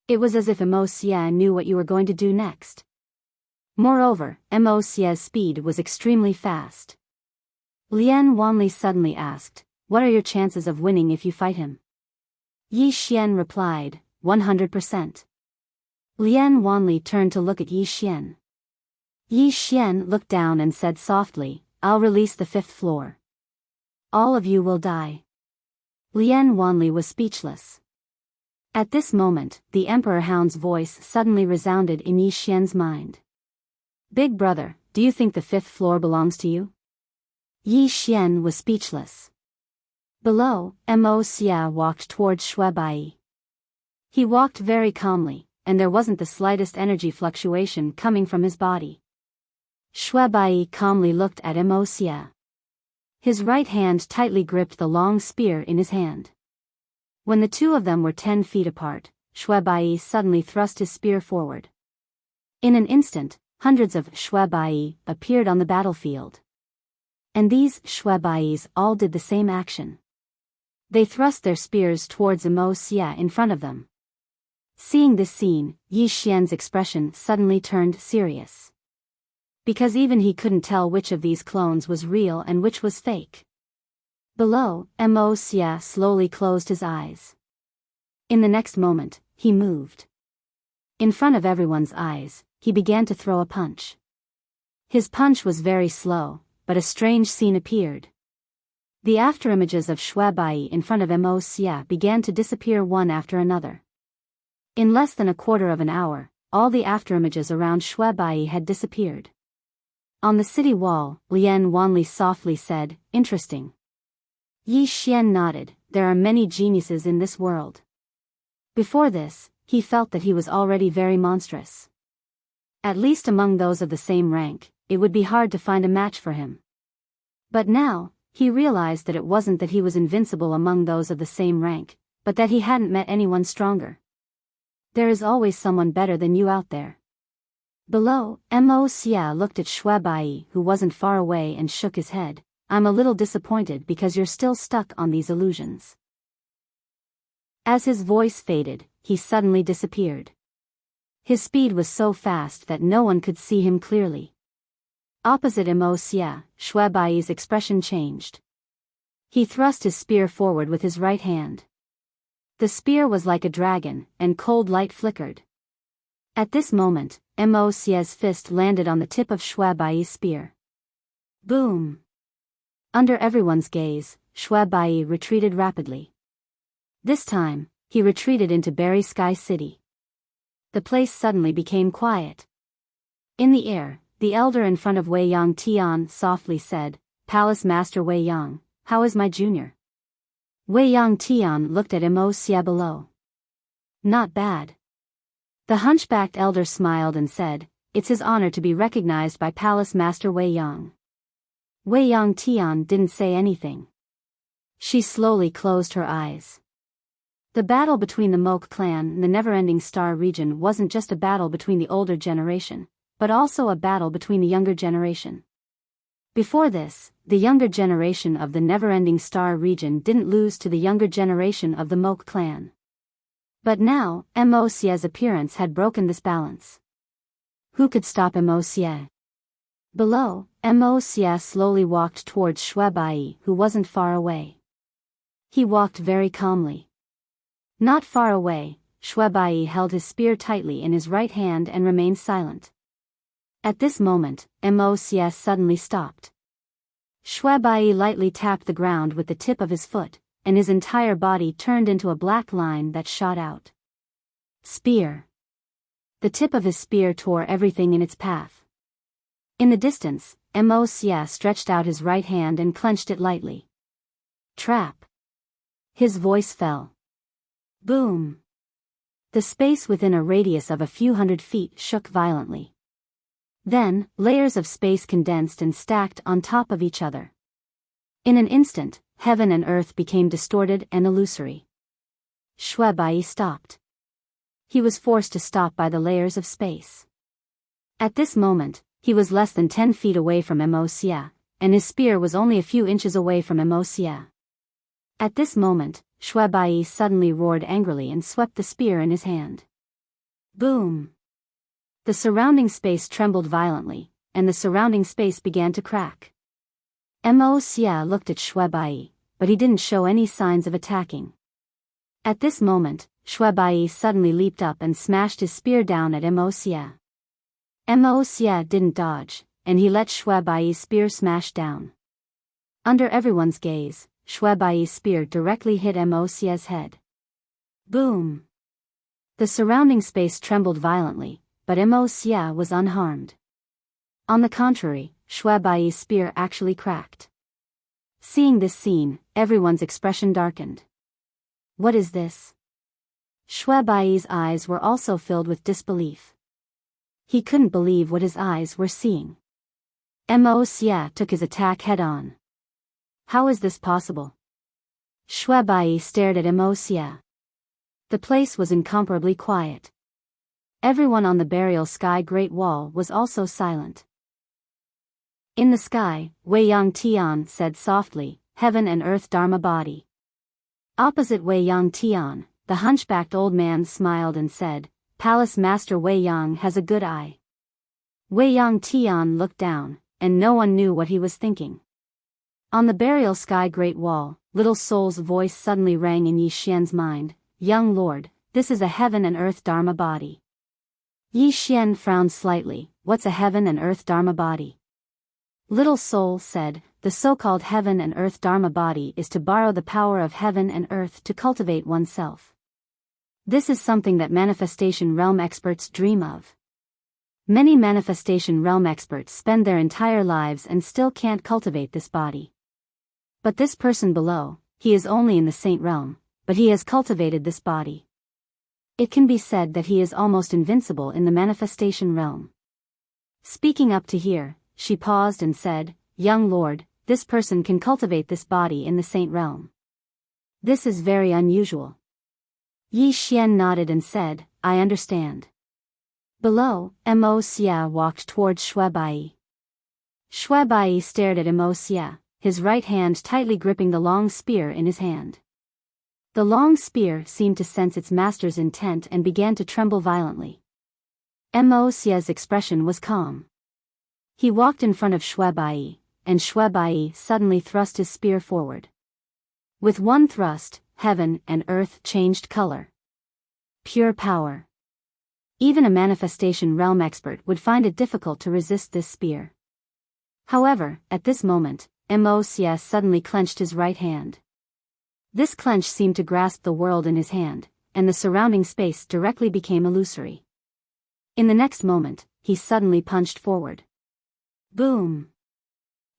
It was as if Immerse knew what you were going to do next. Moreover, Immerse's speed was extremely fast. Lian Wanli suddenly asked, "What are your chances of winning if you fight him?" Yi Xian replied, 100%. Lian Wanli turned to look at Yi Xian. Yi Xian looked down and said softly, "I'll release the 5th floor. All of you will die." Lian Wanli was speechless. At this moment, the Emperor Hound's voice suddenly resounded in Yi Xian's mind. "Big brother, do you think the 5th floor belongs to you?" Yi Xian was speechless. Below, Immerse walked towards Shuebai. He walked very calmly, and there wasn't the slightest energy fluctuation coming from his body. Shuebai calmly looked at Immerse. His right hand tightly gripped the long spear in his hand. When the 2 of them were 10 feet apart, Shuebai suddenly thrust his spear forward. In an instant, hundreds of Shuebai appeared on the battlefield. And these Shuebais all did the same action. They thrust their spears towards Immerse in front of them. Seeing this scene, Yi Xian's expression suddenly turned serious. Because even he couldn't tell which of these clones was real and which was fake. Below, Immerse slowly closed his eyes. In the next moment, he moved. In front of everyone's eyes, he began to throw a punch. His punch was very slow, but a strange scene appeared. The afterimages of Shuebai in front of Immerse began to disappear one after another. In less than a quarter of an hour, all the afterimages around Shuebai had disappeared. On the city wall, Lian Wanli softly said, "Interesting." Yi Xian nodded, "There are many geniuses in this world." Before this, he felt that he was already very monstrous. At least among those of the same rank, it would be hard to find a match for him. But now, he realized that it wasn't that he was invincible among those of the same rank, but that he hadn't met anyone stronger. There is always someone better than you out there. Below, Immerse looked at Shuebai, who wasn't far away, and shook his head. "I'm a little disappointed because you're still stuck on these illusions." As his voice faded, he suddenly disappeared. His speed was so fast that no one could see him clearly. Opposite Immerse, Shuebai's expression changed. He thrust his spear forward with his right hand. The spear was like a dragon, and cold light flickered. At this moment, Immerse's fist landed on the tip of Shuebai's spear. Boom! Under everyone's gaze, Shuebai retreated rapidly. This time, he retreated into Berry Sky City. The place suddenly became quiet. In the air, the elder in front of Wei Yang Tian softly said, "Palace Master Wei Yang, how is my junior?" Wei Yang Tian looked at Immerse below. Not bad. The hunchbacked elder smiled and said, "It's his honor to be recognized by Palace Master Wei Yang." Wei Yang Tian didn't say anything. She slowly closed her eyes. The battle between the Moke clan and the Never-Ending Star region wasn't just a battle between the older generation, but also a battle between the younger generation. Before this, the younger generation of the Never-Ending Star region didn't lose to the younger generation of the Moke clan. But now, Immerse's appearance had broken this balance. Who could stop Immerse? Below, Immerse slowly walked towards Shuebai, who wasn't far away. He walked very calmly. Not far away, Shuebai held his spear tightly in his right hand and remained silent. At this moment, Immerse suddenly stopped. Shuebai lightly tapped the ground with the tip of his foot, and his entire body turned into a black line that shot out. Spear. The tip of his spear tore everything in its path. In the distance, Immerse stretched out his right hand and clenched it lightly. Trap. His voice fell. Boom. The space within a radius of a few hundred feet shook violently. Then, layers of space condensed and stacked on top of each other. In an instant, heaven and earth became distorted and illusory. Shuebai stopped. He was forced to stop by the layers of space. At this moment, he was less than 10 feet away from Immerse, and his spear was only a few inches away from Immerse. At this moment, Shuebai suddenly roared angrily and swept the spear in his hand. Boom! The surrounding space trembled violently, and the surrounding space began to crack. Immerse looked at Shuebai, but he didn't show any signs of attacking. At this moment, Shuebai suddenly leaped up and smashed his spear down at Immerse. Immerse didn't dodge, and he let Shuebai's spear smash down. Under everyone's gaze, Shuebai's spear directly hit Immerse's head. Boom! The surrounding space trembled violently, but Immerse was unharmed. On the contrary, Shuebai's spear actually cracked. Seeing this scene, everyone's expression darkened. What is this? Shuebai's eyes were also filled with disbelief. He couldn't believe what his eyes were seeing. Immerse took his attack head-on. How is this possible? Shuebai stared at Immerse. The place was incomparably quiet. Everyone on the burial sky Great Wall was also silent. In the sky, Wei Yang Tian said softly, "Heaven and Earth Dharma Body." Opposite Wei Yang Tian, the hunchbacked old man smiled and said, "Palace Master Wei Yang has a good eye." Wei Yang Tian looked down, and no one knew what he was thinking. On the burial sky Great Wall, Little Soul's voice suddenly rang in Yi Xian's mind, "Young lord, this is a heaven and earth dharma body." Yi Xian frowned slightly. "What's a heaven and earth dharma body?" Little Soul said, "The so-called heaven and earth dharma body is to borrow the power of heaven and earth to cultivate oneself. This is something that manifestation realm experts dream of. Many manifestation realm experts spend their entire lives and still can't cultivate this body. But this person below, he is only in the saint realm, but he has cultivated this body. It can be said that he is almost invincible in the manifestation realm." Speaking up to here, she paused and said, "Young lord, this person can cultivate this body in the saint realm. This is very unusual." Yi Xian nodded and said, "I understand." Below, Immerse walked towards Shuebai. Shuebai stared at Immerse, his right hand tightly gripping the long spear in his hand. The long spear seemed to sense its master's intent and began to tremble violently. Immerse's expression was calm. He walked in front of Shuebai, and Shuebai suddenly thrust his spear forward. With one thrust, heaven and earth changed color. Pure power. Even a manifestation realm expert would find it difficult to resist this spear. However, at this moment, Immerse suddenly clenched his right hand. This clench seemed to grasp the world in his hand, and the surrounding space directly became illusory. In the next moment, he suddenly punched forward. Boom!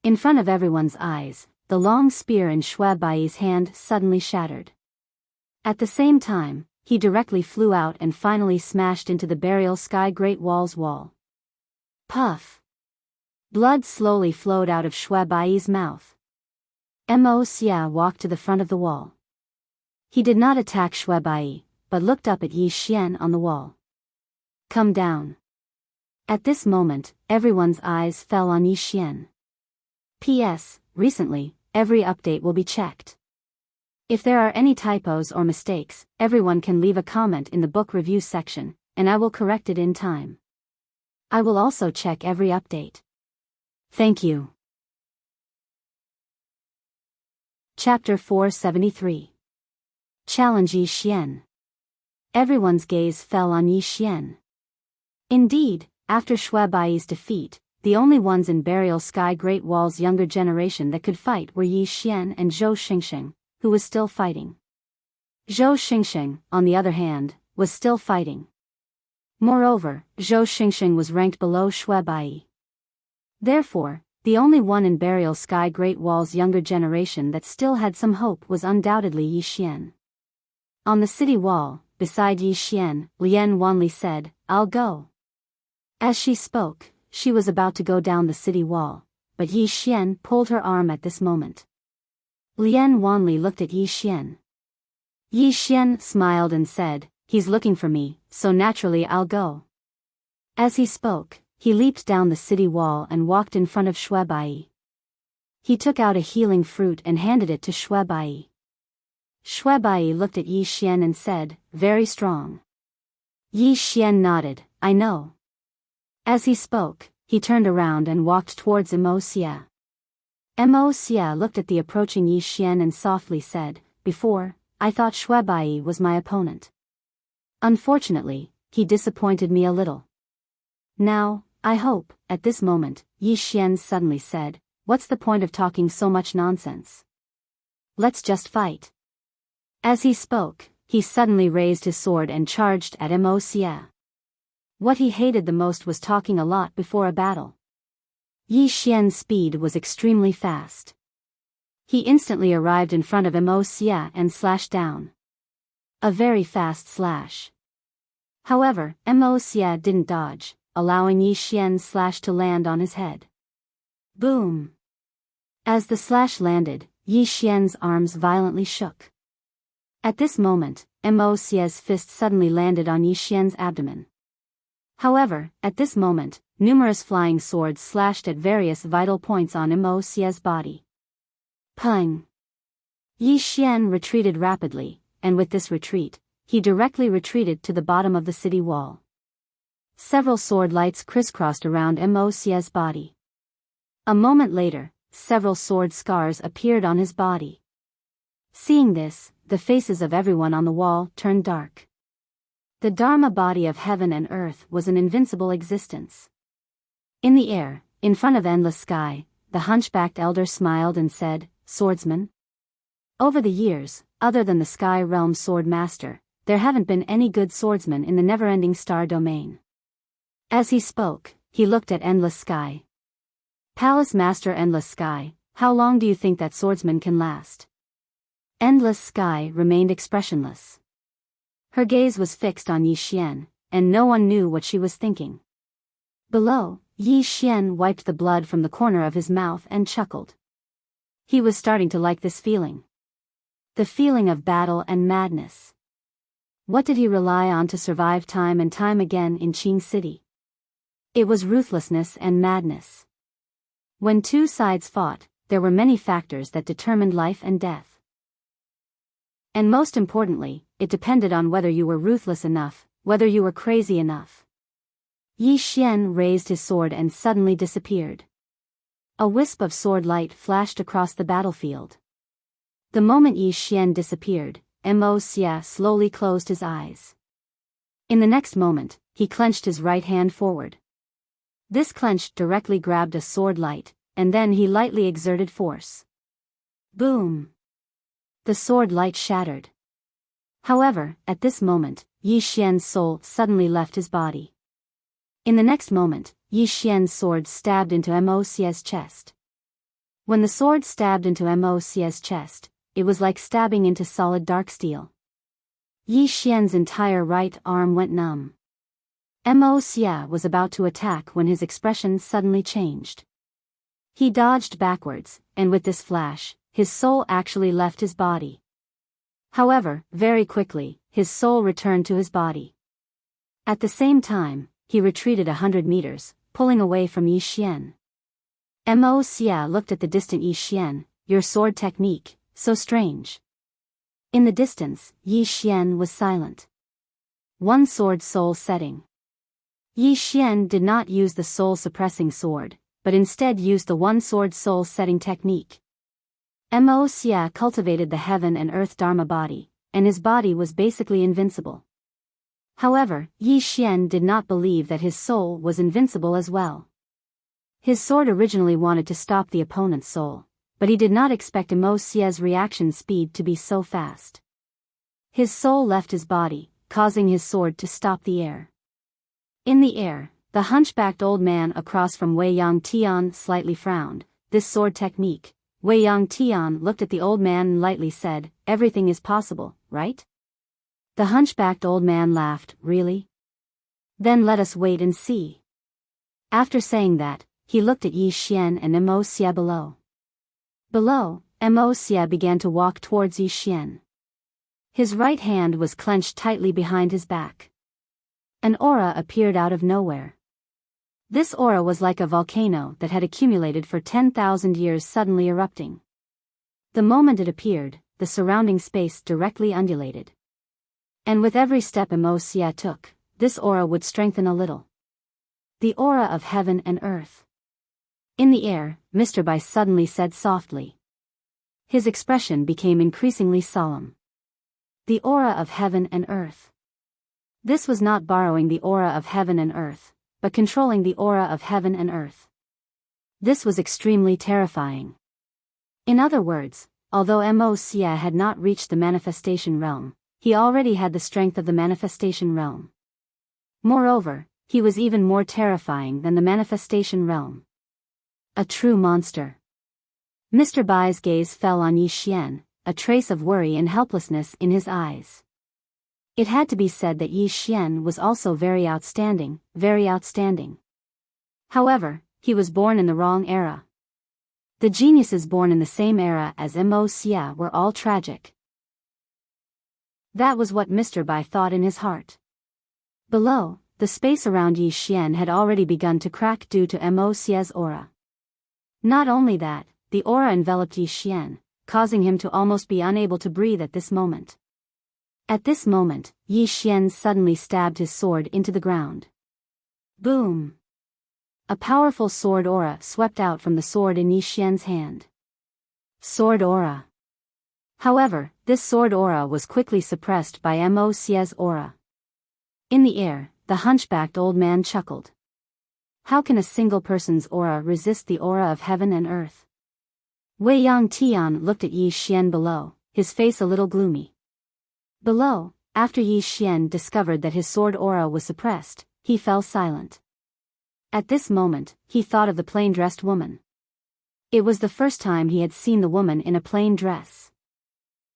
In front of everyone's eyes, the long spear in Shui Bai's hand suddenly shattered. At the same time, he directly flew out and finally smashed into the burial sky Great Wall's wall. Puff! Blood slowly flowed out of Shui Bai's mouth. Mo Xia walked to the front of the wall. He did not attack Shui Bai, but looked up at Yi Xian on the wall. Come down. At this moment, everyone's eyes fell on Yi Xian. P.S. Recently, every update will be checked. If there are any typos or mistakes, everyone can leave a comment in the book review section, and I will correct it in time. I will also check every update. Thank you. Chapter 473. Challenge Yi Xian. Everyone's gaze fell on Yi Xian. Indeed, after Shui Bai's defeat, the only ones in Burial Sky Great Wall's younger generation that could fight were Yi Xian and Zhou Xingxing, who was still fighting. Zhou Xingxing, on the other hand, was still fighting. Moreover, Zhou Xingxing was ranked below Shui Bai. Therefore, the only one in Burial Sky Great Wall's younger generation that still had some hope was undoubtedly Yi Xian. On the city wall, beside Yi Xian, Lian Wanli said, "I'll go." As she spoke, she was about to go down the city wall, but Yi Xian pulled her arm at this moment. Lian Wanli looked at Yi Xian. Yi Xian smiled and said, "He's looking for me, so naturally I'll go." As he spoke, he leaped down the city wall and walked in front of Shui Bai. He took out a healing fruit and handed it to Shui Bai. Shui Bai looked at Yi Xian and said, "Very strong." Yi Xian nodded, "I know." As he spoke, he turned around and walked towards Mo Xia. Mo Xia looked at the approaching Yi Xian and softly said, "Before, I thought Shui Bai was my opponent. Unfortunately, he disappointed me a little. Now, I hope." At this moment, Yi Xian suddenly said, "What's the point of talking so much nonsense? Let's just fight." As he spoke, he suddenly raised his sword and charged at Mo Xia. What he hated the most was talking a lot before a battle. Yi Xian's speed was extremely fast. He instantly arrived in front of Mo Xia and slashed down. A very fast slash. However, Mo Xia didn't dodge, allowing Yi Xian's slash to land on his head. Boom! As the slash landed, Yi Xian's arms violently shook. At this moment, Mo Xia's fist suddenly landed on Yi Xian's abdomen. However, at this moment, numerous flying swords slashed at various vital points on Mo Xia's body. Pung! Yi Xian retreated rapidly, and with this retreat, he directly retreated to the bottom of the city wall. Several sword lights crisscrossed around Mo Xia's body. A moment later, several sword scars appeared on his body. Seeing this, the faces of everyone on the wall turned dark. The Dharma body of heaven and earth was an invincible existence. In the air, in front of endless sky, the hunchbacked elder smiled and said, "Swordsman? Over the years, other than the Sky Realm Sword Master, there haven't been any good swordsmen in the never-ending star domain." As he spoke, he looked at endless sky. "Palace Master Endless Sky, how long do you think that swordsman can last?" Endless Sky remained expressionless. Her gaze was fixed on Yi Xian, and no one knew what she was thinking. Below, Yi Xian wiped the blood from the corner of his mouth and chuckled. He was starting to like this feeling. The feeling of battle and madness. What did he rely on to survive time and time again in Qing City? It was ruthlessness and madness. When two sides fought, there were many factors that determined life and death. And most importantly, it depended on whether you were ruthless enough, whether you were crazy enough. Yi Xian raised his sword and suddenly disappeared. A wisp of sword light flashed across the battlefield. The moment Yi Xian disappeared, Mo Xia slowly closed his eyes. In the next moment, he clenched his right hand forward. This clench directly grabbed a sword light, and then he lightly exerted force. Boom! The sword light shattered. However, at this moment, Yi Xian's soul suddenly left his body. In the next moment, Yi Xian's sword stabbed into Mo Xia's chest. When the sword stabbed into Mo's chest, it was like stabbing into solid dark steel. Yi Xian's entire right arm went numb. Mo was about to attack when his expression suddenly changed. He dodged backwards, and with this flash, his soul actually left his body. However, very quickly, his soul returned to his body. At the same time, he retreated 100 meters, pulling away from Yi Xian. Mo looked at the distant Yi Xian. Your sword technique, so strange. In the distance, Yi Xian was silent. One sword soul setting. Yi Xian did not use the soul-suppressing sword, but instead used the one-sword soul-setting technique. Mo cultivated the heaven and earth Dharma body, and his body was basically invincible. However, Yi Xian did not believe that his soul was invincible as well. His sword originally wanted to stop the opponent's soul, but he did not expect Mo's reaction speed to be so fast. His soul left his body, causing his sword to stop the air. In the air, the hunchbacked old man across from Wei Yang Tian slightly frowned. This sword technique. Wei Yang Tian looked at the old man and lightly said, "Everything is possible, right?" The hunchbacked old man laughed. "Really? Then let us wait and see." After saying that, he looked at Yi Xian and Mo below. Below, Mo began to walk towards Yi Xian. His right hand was clenched tightly behind his back. An aura appeared out of nowhere. This aura was like a volcano that had accumulated for 10,000 years suddenly erupting. The moment it appeared, the surrounding space directly undulated. And with every step Mo took, this aura would strengthen a little. The aura of heaven and earth. In the air, Mr. Bai suddenly said softly. His expression became increasingly solemn. The aura of heaven and earth. This was not borrowing the aura of heaven and earth, but controlling the aura of heaven and earth. This was extremely terrifying. In other words, although Mo had not reached the manifestation realm, he already had the strength of the manifestation realm. Moreover, he was even more terrifying than the manifestation realm. A true monster. Mr. Bai's gaze fell on Yi Xian, a trace of worry and helplessness in his eyes. It had to be said that Yi Xian was also very outstanding, very outstanding. However, he was born in the wrong era. The geniuses born in the same era as Mo were all tragic. That was what Mr. Bai thought in his heart. Below, the space around Yi Xian had already begun to crack due to Mo's aura. Not only that, the aura enveloped Yi Xian, causing him to almost be unable to breathe at this moment. At this moment, Yi Xian suddenly stabbed his sword into the ground. Boom! A powerful sword aura swept out from the sword in Yi Xian's hand. Sword aura. However, this sword aura was quickly suppressed by Mo's aura. In the air, the hunchbacked old man chuckled. How can a single person's aura resist the aura of heaven and earth? Wei Yang Tian looked at Yi Xian below, his face a little gloomy. Below, after Yi Xian discovered that his sword aura was suppressed, he fell silent. At this moment, he thought of the plain-dressed woman. It was the first time he had seen the woman in a plain dress.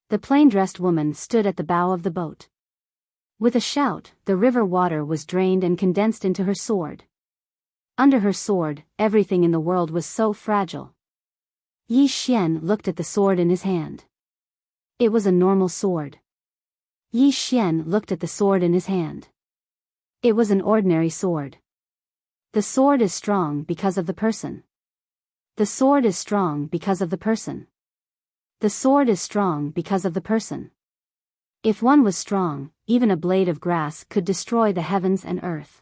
The plain-dressed woman stood at the bow of the boat. With a shout, the river water was drained and condensed into her sword. Under her sword, everything in the world was so fragile. Yi Xian looked at the sword in his hand. It was a normal sword. Yi Xian looked at the sword in his hand. It was an ordinary sword. The sword is strong because of the person. The sword is strong because of the person. The sword is strong because of the person. If one was strong, even a blade of grass could destroy the heavens and earth.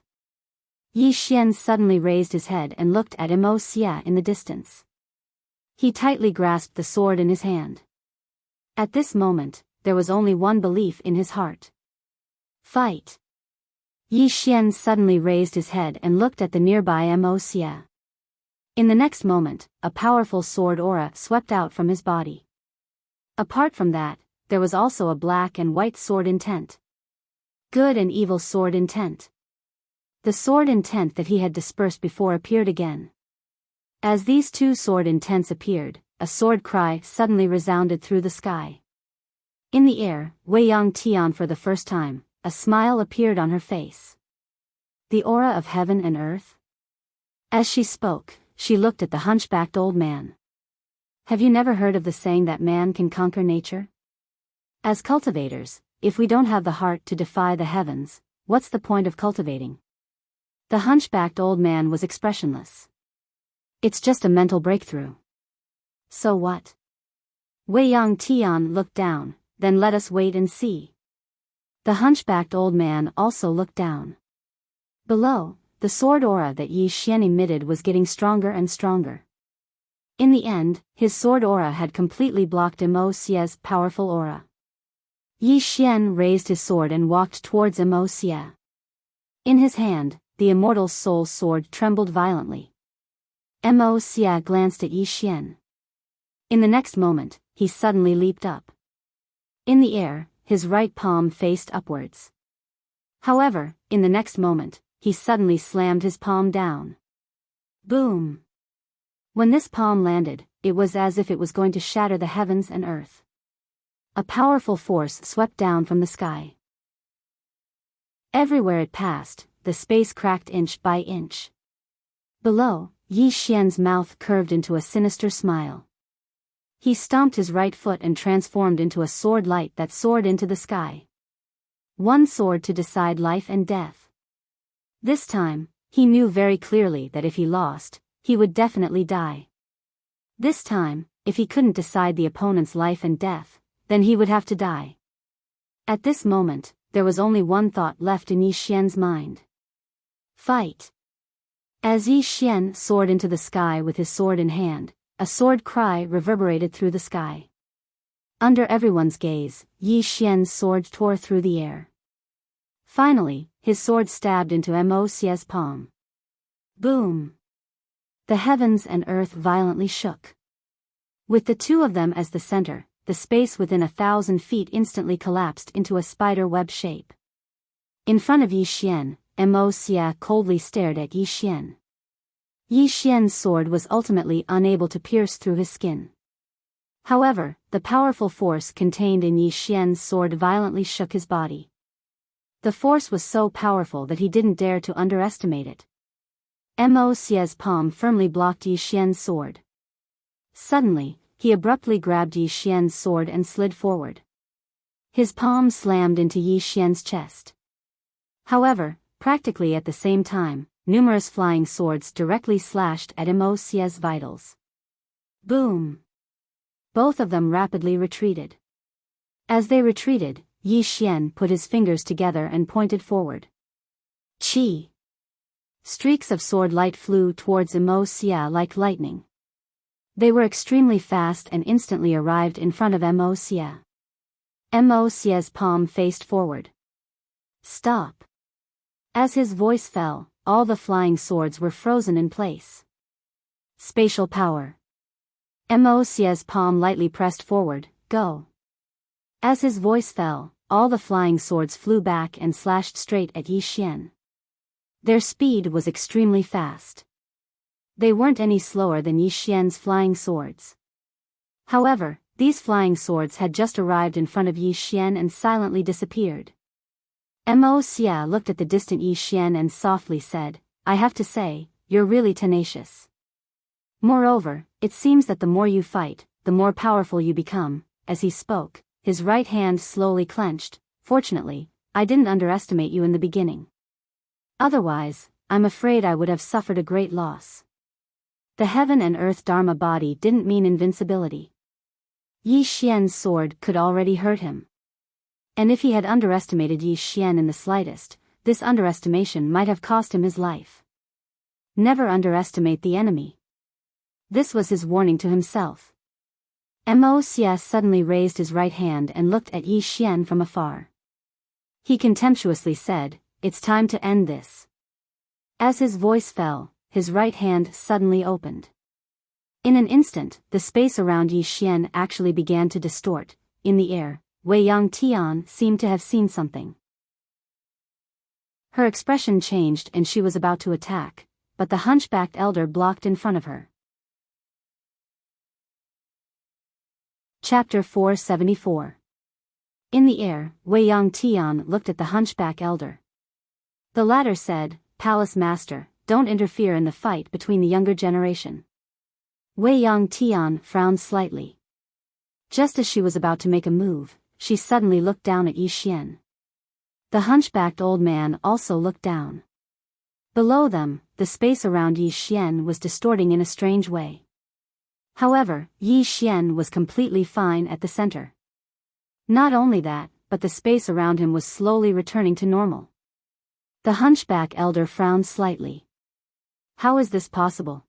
Yi Xian suddenly raised his head and looked at Mo in the distance. He tightly grasped the sword in his hand. At this moment, there was only one belief in his heart. Fight! Yi Xian suddenly raised his head and looked at the nearby Mo. In the next moment, a powerful sword aura swept out from his body. Apart from that, there was also a black and white sword intent. Good and evil sword intent. The sword intent that he had dispersed before appeared again. As these two sword intents appeared, a sword cry suddenly resounded through the sky. In the air, Wei Yang Tian for the first time, a smile appeared on her face. The aura of heaven and earth? As she spoke, she looked at the hunchbacked old man. Have you never heard of the saying that man can conquer nature? As cultivators, if we don't have the heart to defy the heavens, what's the point of cultivating? The hunchbacked old man was expressionless. It's just a mental breakthrough. So what? Wei Yang Tian looked down, then let us wait and see. The hunchbacked old man also looked down. Below, the sword aura that Yi Xian emitted was getting stronger and stronger. In the end, his sword aura had completely blocked Immerse's powerful aura. Yi Xian raised his sword and walked towards Immerse. In his hand, the immortal soul sword trembled violently. Immerse glanced at Yi Xian. In the next moment, he suddenly leaped up. In the air, his right palm faced upwards. However, in the next moment, he suddenly slammed his palm down. Boom! When this palm landed, it was as if it was going to shatter the heavens and earth. A powerful force swept down from the sky. Everywhere it passed, the space cracked inch by inch. Below, Yi Xian's mouth curved into a sinister smile. He stomped his right foot and transformed into a sword light that soared into the sky. One sword to decide life and death. This time, he knew very clearly that if he lost, he would definitely die. This time, if he couldn't decide the opponent's life and death, then he would have to die. At this moment, there was only one thought left in Yi Xian's mind. Fight! As Yi Xian soared into the sky with his sword in hand, a sword cry reverberated through the sky. Under everyone's gaze, Yi Xian's sword tore through the air. Finally, his sword stabbed into Immerse's palm. Boom! The heavens and earth violently shook. With the two of them as the center, the space within 1,000 feet instantly collapsed into a spider web shape. In front of Yi Xian, Immerse coldly stared at Yi Xian. Yi Xian's sword was ultimately unable to pierce through his skin. However, the powerful force contained in Yi Xian's sword violently shook his body. The force was so powerful that he didn't dare to underestimate it. Immerse's palm firmly blocked Yi Xian's sword. Suddenly, he abruptly grabbed Yi Xian's sword and slid forward. His palm slammed into Yi Xian's chest. However, practically at the same time, numerous flying swords directly slashed at Immerse's vitals. Boom! Both of them rapidly retreated. As they retreated, Yi Xian put his fingers together and pointed forward. Chi! Streaks of sword light flew towards Immerse like lightning. They were extremely fast and instantly arrived in front of Immerse. Immerse's palm faced forward. Stop! As his voice fell, all the flying swords were frozen in place. Spatial power. Immerse's palm lightly pressed forward, go. As his voice fell, all the flying swords flew back and slashed straight at Yi Xian. Their speed was extremely fast. They weren't any slower than Yi Xian's flying swords. However, these flying swords had just arrived in front of Yi Xian and silently disappeared. Immerse looked at the distant Yi Xian and softly said, I have to say, you're really tenacious. Moreover, it seems that the more you fight, the more powerful you become. As he spoke, his right hand slowly clenched. Fortunately, I didn't underestimate you in the beginning. Otherwise, I'm afraid I would have suffered a great loss. The heaven and earth Dharma body didn't mean invincibility. Yi Xian's sword could already hurt him. And if he had underestimated Yi Xian in the slightest, this underestimation might have cost him his life. Never underestimate the enemy. This was his warning to himself. Immerse suddenly raised his right hand and looked at Yi Xian from afar. He contemptuously said, It's time to end this. As his voice fell, his right hand suddenly opened. In an instant, the space around Yi Xian actually began to distort. In the air, Wei Yang Tian seemed to have seen something. Her expression changed and she was about to attack, but the hunchbacked elder blocked in front of her. Chapter 474. In the air, Wei Yang Tian looked at the hunchback elder. The latter said, "Palace master, don't interfere in the fight between the younger generation." Wei Yang Tian frowned slightly. Just as she was about to make a move, she suddenly looked down at Yi Xian. The hunchbacked old man also looked down. Below them, the space around Yi Xian was distorting in a strange way. However, Yi Xian was completely fine at the center. Not only that, but the space around him was slowly returning to normal. The hunchback elder frowned slightly. How is this possible?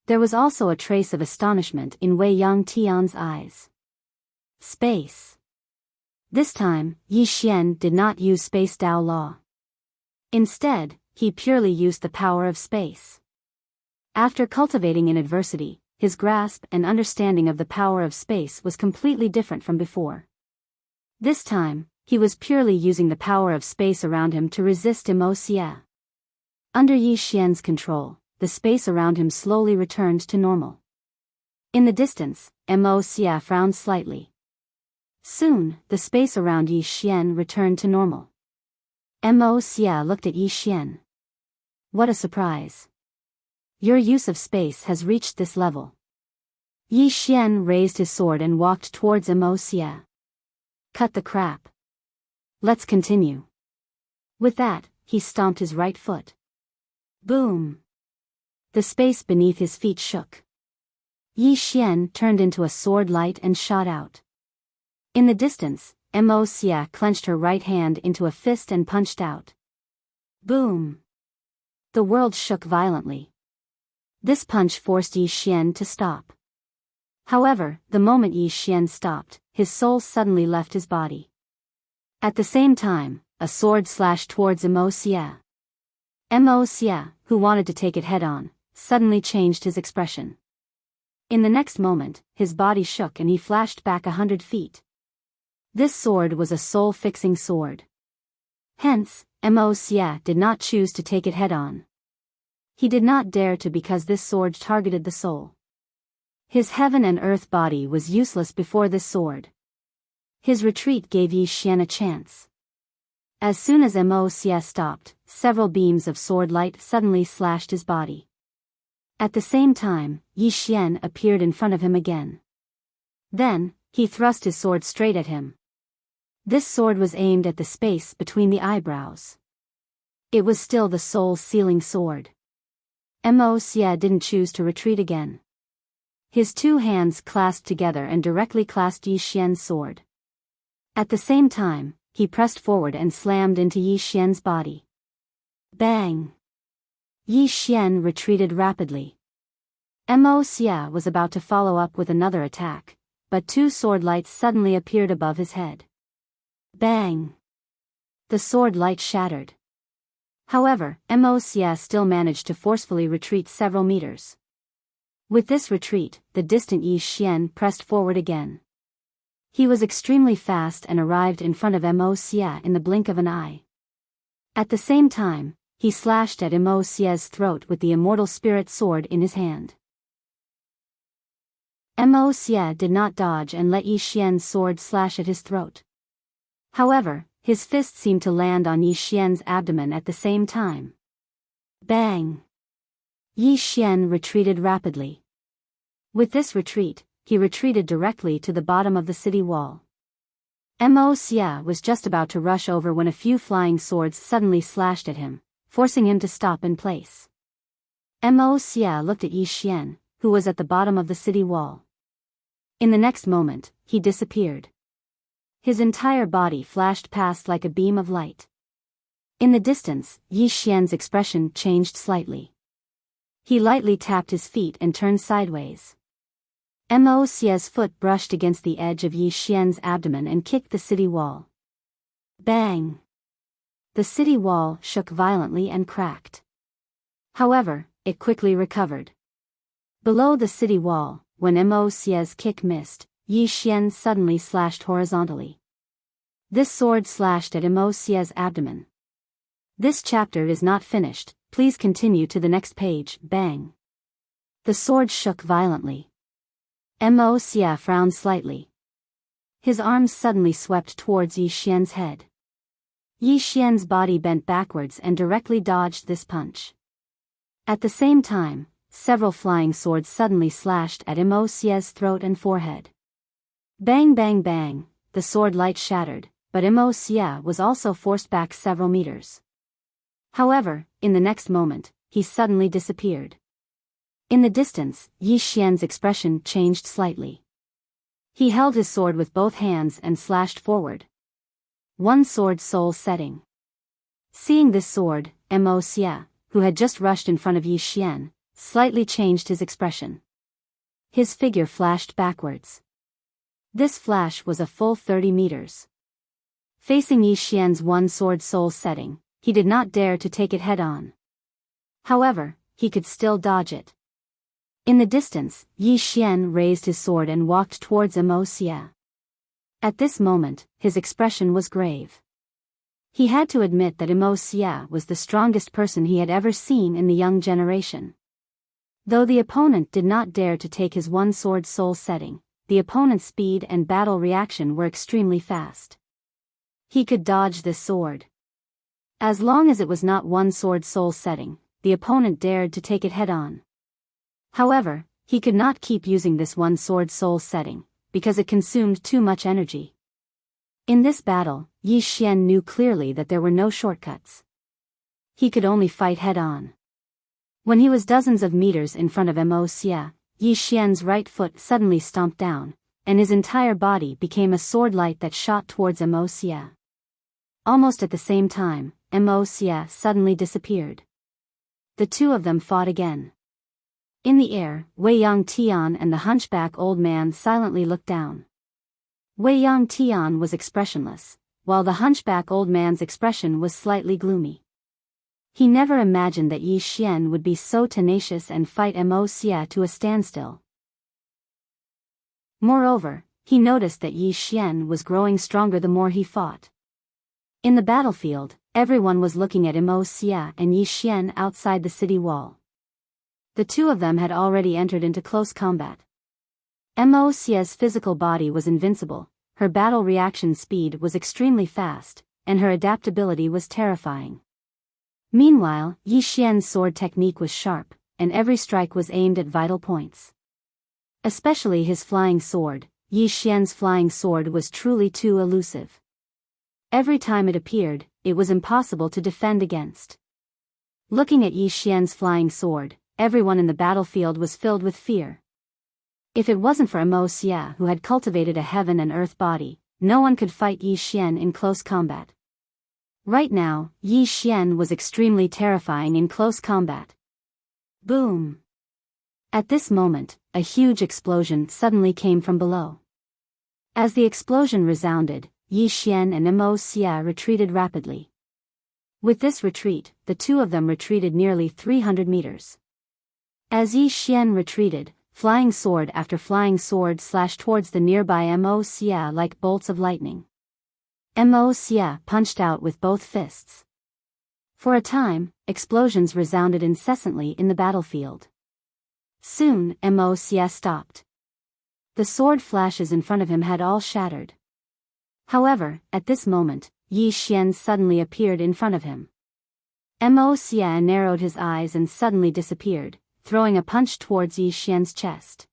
There was also a trace of astonishment in Wei Yang Tian's eyes. Space. This time, Yi Xian did not use Space Dao Law. Instead, he purely used the power of space. After cultivating in adversity, his grasp and understanding of the power of space was completely different from before. This time, he was purely using the power of space around him to resist Immerse. Under Yi Xian's control, the space around him slowly returned to normal. In the distance, Immerse frowned slightly. Soon, the space around Yi Xian returned to normal. Immerse looked at Yi Xian. What a surprise. Your use of space has reached this level. Yi Xian raised his sword and walked towards Immerse. Cut the crap. Let's continue. With that, he stomped his right foot. Boom. The space beneath his feet shook. Yi Xian turned into a sword light and shot out. In the distance, Immerse clenched her right hand into a fist and punched out. Boom. The world shook violently. This punch forced Yi Xian to stop. However, the moment Yi Xian stopped, his soul suddenly left his body. At the same time, a sword slashed towards Immerse. Immerse, who wanted to take it head-on, suddenly changed his expression. In the next moment, his body shook and he flashed back 100 feet. This sword was a soul-fixing sword. Hence, Immerse did not choose to take it head-on. He did not dare to because this sword targeted the soul. His heaven and earth body was useless before this sword. His retreat gave Yi Xian a chance. As soon as Immerse stopped, several beams of sword light suddenly slashed his body. At the same time, Yi Xian appeared in front of him again. Then, he thrust his sword straight at him. This sword was aimed at the space between the eyebrows. It was still the soul-sealing sword. Immerse didn't choose to retreat again. His two hands clasped together and directly clasped Yi Xian's sword. At the same time, he pressed forward and slammed into Yi Xian's body. Bang! Yi Xian retreated rapidly. Immerse was about to follow up with another attack, but two sword lights suddenly appeared above his head. Bang! The sword light shattered. However, Immerse still managed to forcefully retreat several meters. With this retreat, the distant Yi Xian pressed forward again. He was extremely fast and arrived in front of Immerse in the blink of an eye. At the same time, he slashed at Immerse's throat with the immortal spirit sword in his hand. Immerse did not dodge and let Yi Xian's sword slash at his throat. However, his fist seemed to land on Yi Xian's abdomen at the same time. Bang! Yi Xian retreated rapidly. With this retreat, he retreated directly to the bottom of the city wall. Immerse was just about to rush over when a few flying swords suddenly slashed at him, forcing him to stop in place. Immerse looked at Yi Xian, who was at the bottom of the city wall. In the next moment, he disappeared. His entire body flashed past like a beam of light. In the distance, Yi Xian's expression changed slightly. He lightly tapped his feet and turned sideways. Immerse's foot brushed against the edge of Yi Xian's abdomen and kicked the city wall. Bang! The city wall shook violently and cracked. However, it quickly recovered. Below the city wall, when Immerse's kick missed, Yi Xian suddenly slashed horizontally. This sword slashed at Immerse's abdomen. This chapter is not finished, please continue to the next page. Bang! The sword shook violently. Mo Xia frowned slightly. His arms suddenly swept towards Yi Xian's head. Yi Xian's body bent backwards and directly dodged this punch. At the same time, several flying swords suddenly slashed at Mo Xia's throat and forehead. Bang bang bang, the sword light shattered, but Mo Xia was also forced back several meters. However, in the next moment, he suddenly disappeared. In the distance, Yi Xian's expression changed slightly. He held his sword with both hands and slashed forward. One sword soul setting. Seeing this sword, Mo Xia, who had just rushed in front of Yi Xian, slightly changed his expression. His figure flashed backwards. This flash was a full 30 meters. Facing Yi Xian's one sword soul setting, he did not dare to take it head-on. However, he could still dodge it. In the distance, Yi Xian raised his sword and walked towards Mo Xia. At this moment, his expression was grave. He had to admit that Mo Xia was the strongest person he had ever seen in the young generation. Though the opponent did not dare to take his one sword soul setting, the opponent's speed and battle reaction were extremely fast. He could dodge this sword. As long as it was not one sword soul setting, the opponent dared to take it head-on. However, he could not keep using this one sword soul setting, because it consumed too much energy. In this battle, Yi Xian knew clearly that there were no shortcuts. He could only fight head-on. When he was dozens of meters in front of Mo Xia, Yi Xian's right foot suddenly stomped down, and his entire body became a sword light that shot towards Mo Xia. Almost at the same time, Mo Xia suddenly disappeared. The two of them fought again. In the air, Wei Yang Tian and the hunchback old man silently looked down. Wei Yang Tian was expressionless, while the hunchback old man's expression was slightly gloomy. He never imagined that Yi Xian would be so tenacious and fight Mo Xia to a standstill. Moreover, he noticed that Yi Xian was growing stronger the more he fought. In the battlefield, everyone was looking at Mo Xia and Yi Xian outside the city wall. The two of them had already entered into close combat. Mo Xia's physical body was invincible, her battle reaction speed was extremely fast, and her adaptability was terrifying. Meanwhile, Yi Xian's sword technique was sharp, and every strike was aimed at vital points. Especially his flying sword, Yi Xian's flying sword was truly too elusive. Every time it appeared, it was impossible to defend against. Looking at Yi Xian's flying sword, everyone in the battlefield was filled with fear. If it wasn't for Mo Xia who had cultivated a heaven and earth body, no one could fight Yi Xian in close combat. Right now, Yi Xian was extremely terrifying in close combat. Boom! At this moment, a huge explosion suddenly came from below. As the explosion resounded, Yi Xian and Mo Xia retreated rapidly. With this retreat, the two of them retreated nearly 300 meters. As Yi Xian retreated, flying sword after flying sword slashed towards the nearby Mo Xia like bolts of lightning. Mo Xia punched out with both fists. For a time, explosions resounded incessantly in the battlefield. Soon, Mo Xia stopped. The sword flashes in front of him had all shattered. However, at this moment, Yi Xian suddenly appeared in front of him. Mo Xia narrowed his eyes and suddenly disappeared, throwing a punch towards Yi Xian's chest.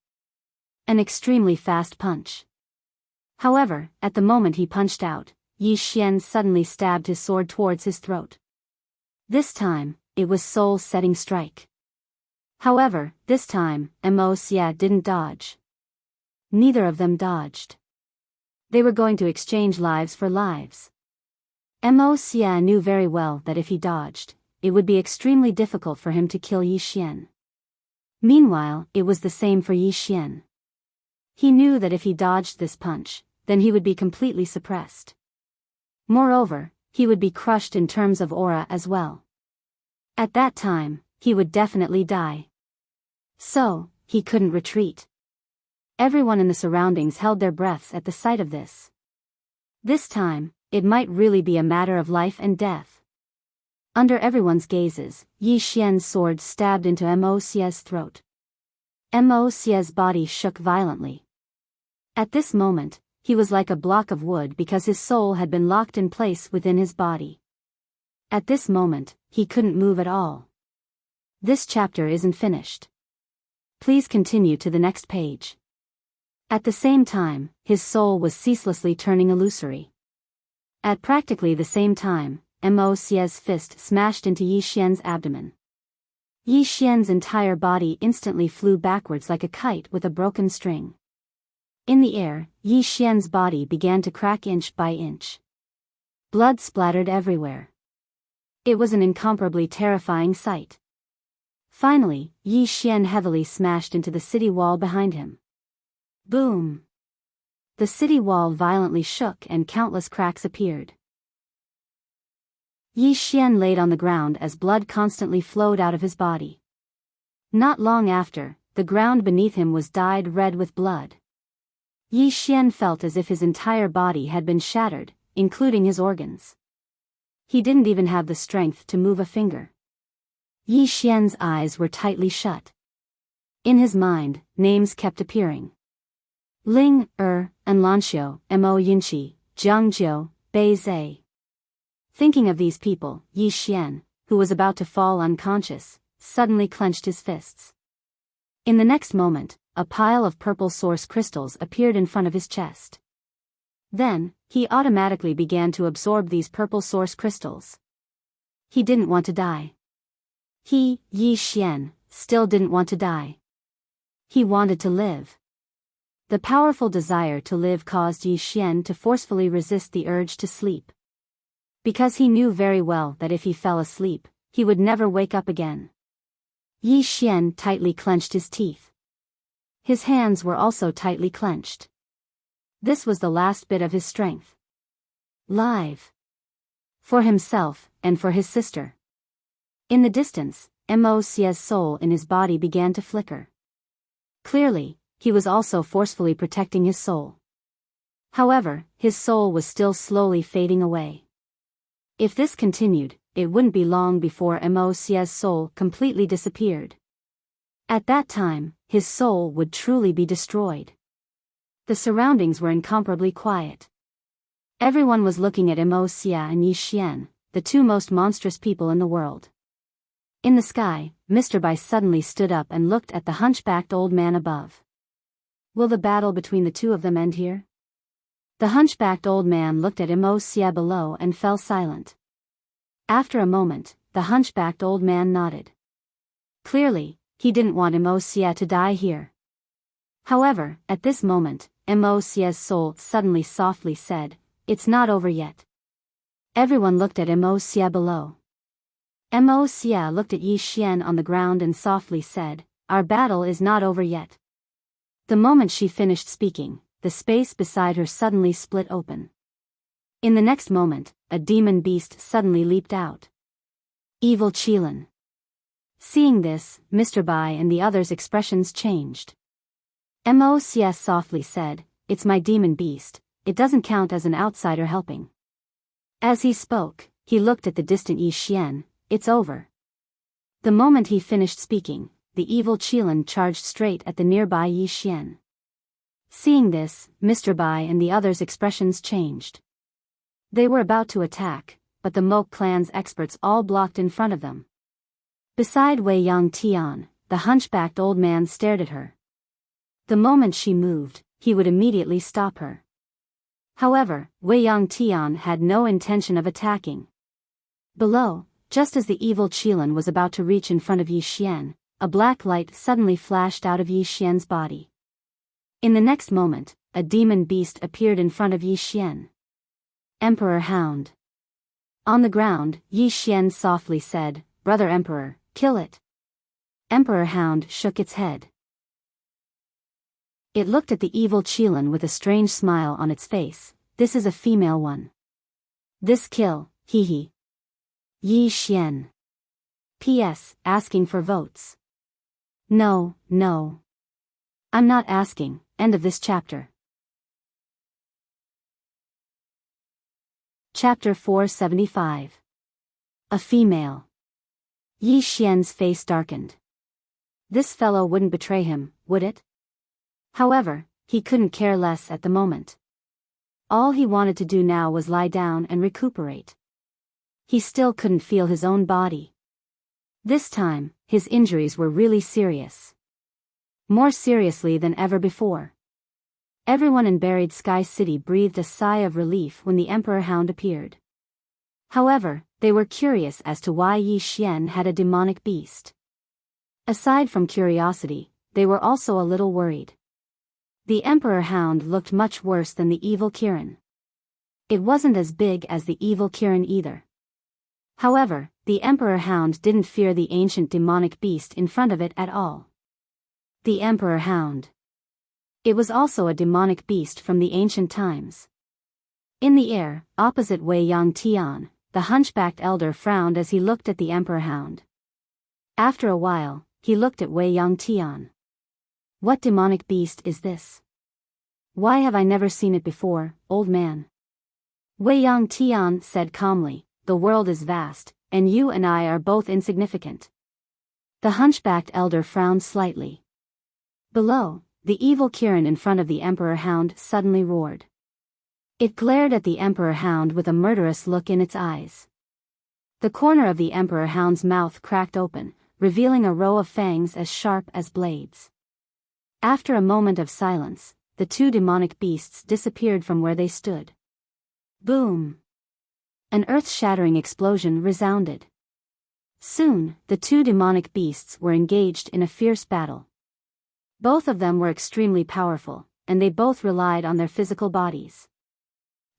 An extremely fast punch. However, at the moment he punched out, Yi Xian suddenly stabbed his sword towards his throat. This time, it was soul-setting strike. However, this time, Mo Xia didn't dodge. Neither of them dodged. They were going to exchange lives for lives. Mo Xia knew very well that if he dodged, it would be extremely difficult for him to kill Yi Xian. Meanwhile, it was the same for Yi Xian. He knew that if he dodged this punch, then he would be completely suppressed. Moreover, he would be crushed in terms of aura as well. At that time, he would definitely die. So, he couldn't retreat. Everyone in the surroundings held their breaths at the sight of this. This time, it might really be a matter of life and death. Under everyone's gazes, Yi Xian's sword stabbed into Mo Xia's throat. Mo Xie's body shook violently. At this moment, he was like a block of wood because his soul had been locked in place within his body. At this moment, he couldn't move at all. This chapter isn't finished. Please continue to the next page. At the same time, his soul was ceaselessly turning illusory. At practically the same time, Mo Xie's fist smashed into Yi Xian's abdomen. Yi Xian's entire body instantly flew backwards like a kite with a broken string. In the air, Yi Xian's body began to crack inch by inch. Blood splattered everywhere. It was an incomparably terrifying sight. Finally, Yi Xian heavily smashed into the city wall behind him. Boom! The city wall violently shook and countless cracks appeared. Yi Xian laid on the ground as blood constantly flowed out of his body. Not long after, the ground beneath him was dyed red with blood. Yi Xian felt as if his entire body had been shattered, including his organs. He didn't even have the strength to move a finger. Yi Xian's eyes were tightly shut. In his mind, names kept appearing. Ling, and Lanxiu, Mo Yinqi, Jiang Jiu, Bei Zai. Thinking of these people, Yi Xian, who was about to fall unconscious, suddenly clenched his fists. In the next moment, a pile of purple source crystals appeared in front of his chest. Then, he automatically began to absorb these purple source crystals. He didn't want to die. He, Yi Xian, still didn't want to die. He wanted to live. The powerful desire to live caused Yi Xian to forcefully resist the urge to sleep. Because he knew very well that if he fell asleep, he would never wake up again. Yi Xian tightly clenched his teeth. His hands were also tightly clenched. This was the last bit of his strength. Live. For himself, and for his sister. In the distance, Mo Xie's soul in his body began to flicker. Clearly, he was also forcefully protecting his soul. However, his soul was still slowly fading away. If this continued, it wouldn't be long before Mo Xie's soul completely disappeared. At that time, his soul would truly be destroyed. The surroundings were incomparably quiet. Everyone was looking at Mo Xie and Yi Xian, the two most monstrous people in the world. In the sky, Mr. Bai suddenly stood up and looked at the hunchbacked old man above. Will the battle between the two of them end here? The hunchbacked old man looked at Mo Xie below and fell silent. After a moment, the hunchbacked old man nodded. Clearly, he didn't want Mo Xie to die here. However, at this moment, Mo Xie's soul suddenly softly said, "It's not over yet." Everyone looked at Mo Xie below. Mo Xie looked at Yi Xian on the ground and softly said, "Our battle is not over yet." The moment she finished speaking, the space beside her suddenly split open. In the next moment, a demon beast suddenly leaped out. Evil Qilin. Seeing this, Mr. Bai and the others' expressions changed. Mo Xie softly said, "It's my demon beast, it doesn't count as an outsider helping." As he spoke, he looked at the distant Yi Xian. "It's over." The moment he finished speaking, the evil Qilin charged straight at the nearby Yi Xian. Seeing this, Mr. Bai and the others' expressions changed. They were about to attack, but the Moke clan's experts all blocked in front of them. Beside Wei Yang Tian, the hunchbacked old man stared at her. The moment she moved, he would immediately stop her. However, Wei Yang Tian had no intention of attacking. Below, just as the evil Qilin was about to reach in front of Yi Xian, a black light suddenly flashed out of Yi Xian's body. In the next moment, a demon beast appeared in front of Yi Xian. Emperor Hound. On the ground, Yi Xian softly said, "Brother Emperor, kill it." Emperor Hound shook its head. It looked at the evil Qilin with a strange smile on its face. "This is a female one. This kill, hee. Yi Xian. P.S. Asking for votes. No. I'm not asking. End of this chapter. Chapter 475. A female. Yi Xian's face darkened. This fellow wouldn't betray him, would it? However, he couldn't care less at the moment. All he wanted to do now was lie down and recuperate. He still couldn't feel his own body. This time, his injuries were really serious. More seriously than ever before. Everyone in Buried Sky City breathed a sigh of relief when the Emperor Hound appeared. However, they were curious as to why Yi Xian had a demonic beast. Aside from curiosity, they were also a little worried. The Emperor Hound looked much worse than the evil Kirin. It wasn't as big as the evil Kirin either. However, the Emperor Hound didn't fear the ancient demonic beast in front of it at all. The Emperor Hound. It was also a demonic beast from the ancient times. In the air, opposite Wei Yang Tian, the hunchbacked elder frowned as he looked at the Emperor Hound. After a while, he looked at Wei Yang Tian. What demonic beast is this? Why have I never seen it before, old man? Wei Yang Tian said calmly, the world is vast, and you and I are both insignificant. The hunchbacked elder frowned slightly. Below, the evil Kirin in front of the Emperor Hound suddenly roared. It glared at the Emperor Hound with a murderous look in its eyes. The corner of the Emperor Hound's mouth cracked open, revealing a row of fangs as sharp as blades. After a moment of silence, the two demonic beasts disappeared from where they stood. Boom! An earth-shattering explosion resounded. Soon, the two demonic beasts were engaged in a fierce battle. Both of them were extremely powerful, and they both relied on their physical bodies.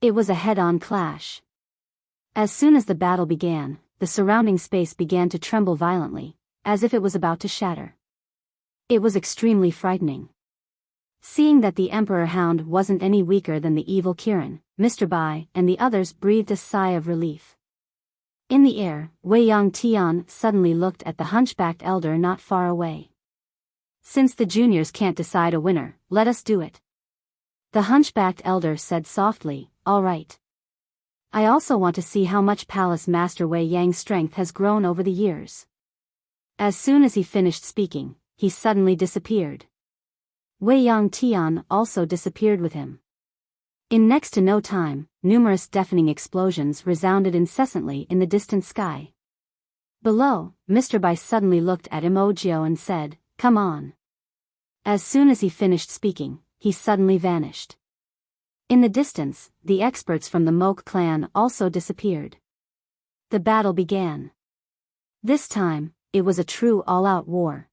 It was a head-on clash. As soon as the battle began, the surrounding space began to tremble violently, as if it was about to shatter. It was extremely frightening. Seeing that the Emperor Hound wasn't any weaker than the evil Kirin, Mr. Bai and the others breathed a sigh of relief. In the air, Wei Yang Tian suddenly looked at the hunchbacked elder not far away. Since the juniors can't decide a winner, let us do it. The hunchbacked elder said softly, all right. I also want to see how much Palace Master Wei Yang's strength has grown over the years. As soon as he finished speaking, he suddenly disappeared. Wei Yang Tian also disappeared with him. In next to no time, numerous deafening explosions resounded incessantly in the distant sky. Below, Mr. Bai suddenly looked at Emojio and said, come on. As soon as he finished speaking, he suddenly vanished. In the distance, the experts from the Moke clan also disappeared. The battle began. This time, it was a true all-out war.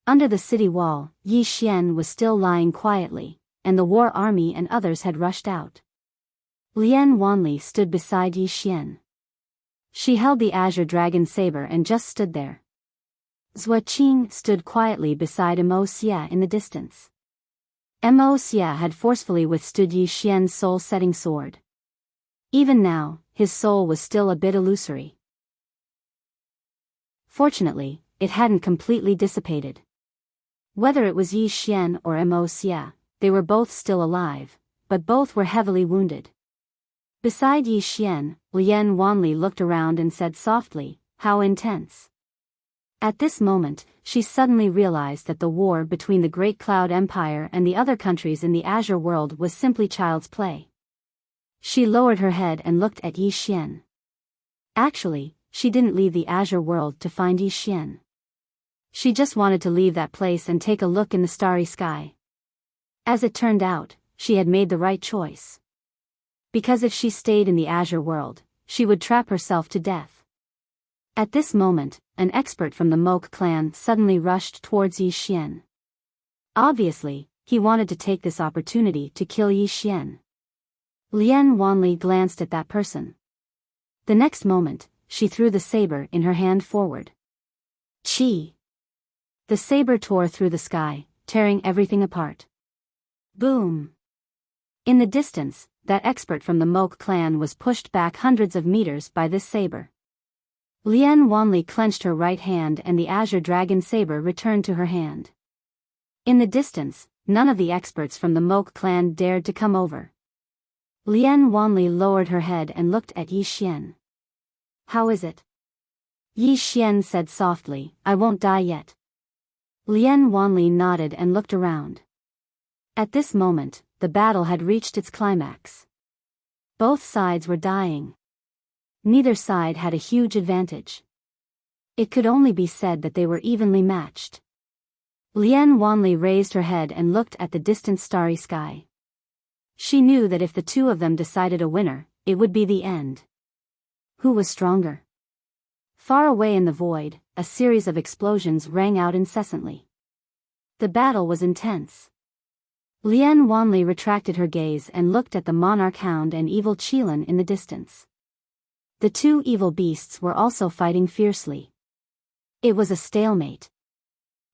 Under the city wall, Yi Xian was still lying quietly, and the war army and others had rushed out. Lian Wanli stood beside Yi Xian. She held the azure dragon saber and just stood there. Zhua Qing stood quietly beside Mo Xia in the distance. Mo Xia had forcefully withstood Yi Xian's soul-setting sword. Even now, his soul was still a bit illusory. Fortunately, it hadn't completely dissipated. Whether it was Yi Xian or Mo Xia, they were both still alive, but both were heavily wounded. Beside Yi Xian, Lian Wanli looked around and said softly, how intense. At this moment, she suddenly realized that the war between the Great Cloud Empire and the other countries in the Azure world was simply child's play. She lowered her head and looked at Yi Xian. Actually, she didn't leave the Azure world to find Yi Xian. She just wanted to leave that place and take a look in the starry sky. As it turned out, she had made the right choice. Because if she stayed in the Azure world, she would trap herself to death. At this moment, an expert from the Moke clan suddenly rushed towards Yi Xian. Obviously, he wanted to take this opportunity to kill Yi Xian. Lian Wanli glanced at that person. The next moment, she threw the saber in her hand forward. Chi! The saber tore through the sky, tearing everything apart. Boom! In the distance, that expert from the Moke clan was pushed back hundreds of meters by this saber. Lian Wanli clenched her right hand and the azure dragon saber returned to her hand. In the distance, none of the experts from the Moke clan dared to come over. Lian Wanli lowered her head and looked at Yi Xian. How is it? Yi Xian said softly, I won't die yet. Lien Wanli nodded and looked around. At this moment, the battle had reached its climax. Both sides were dying. Neither side had a huge advantage. It could only be said that they were evenly matched. Lien Wanli raised her head and looked at the distant starry sky. She knew that if the two of them decided a winner, it would be the end. Who was stronger? Far away in the void, a series of explosions rang out incessantly. The battle was intense. Lien Wanli retracted her gaze and looked at the monarch hound and evil Qilin in the distance. The two evil beasts were also fighting fiercely. It was a stalemate.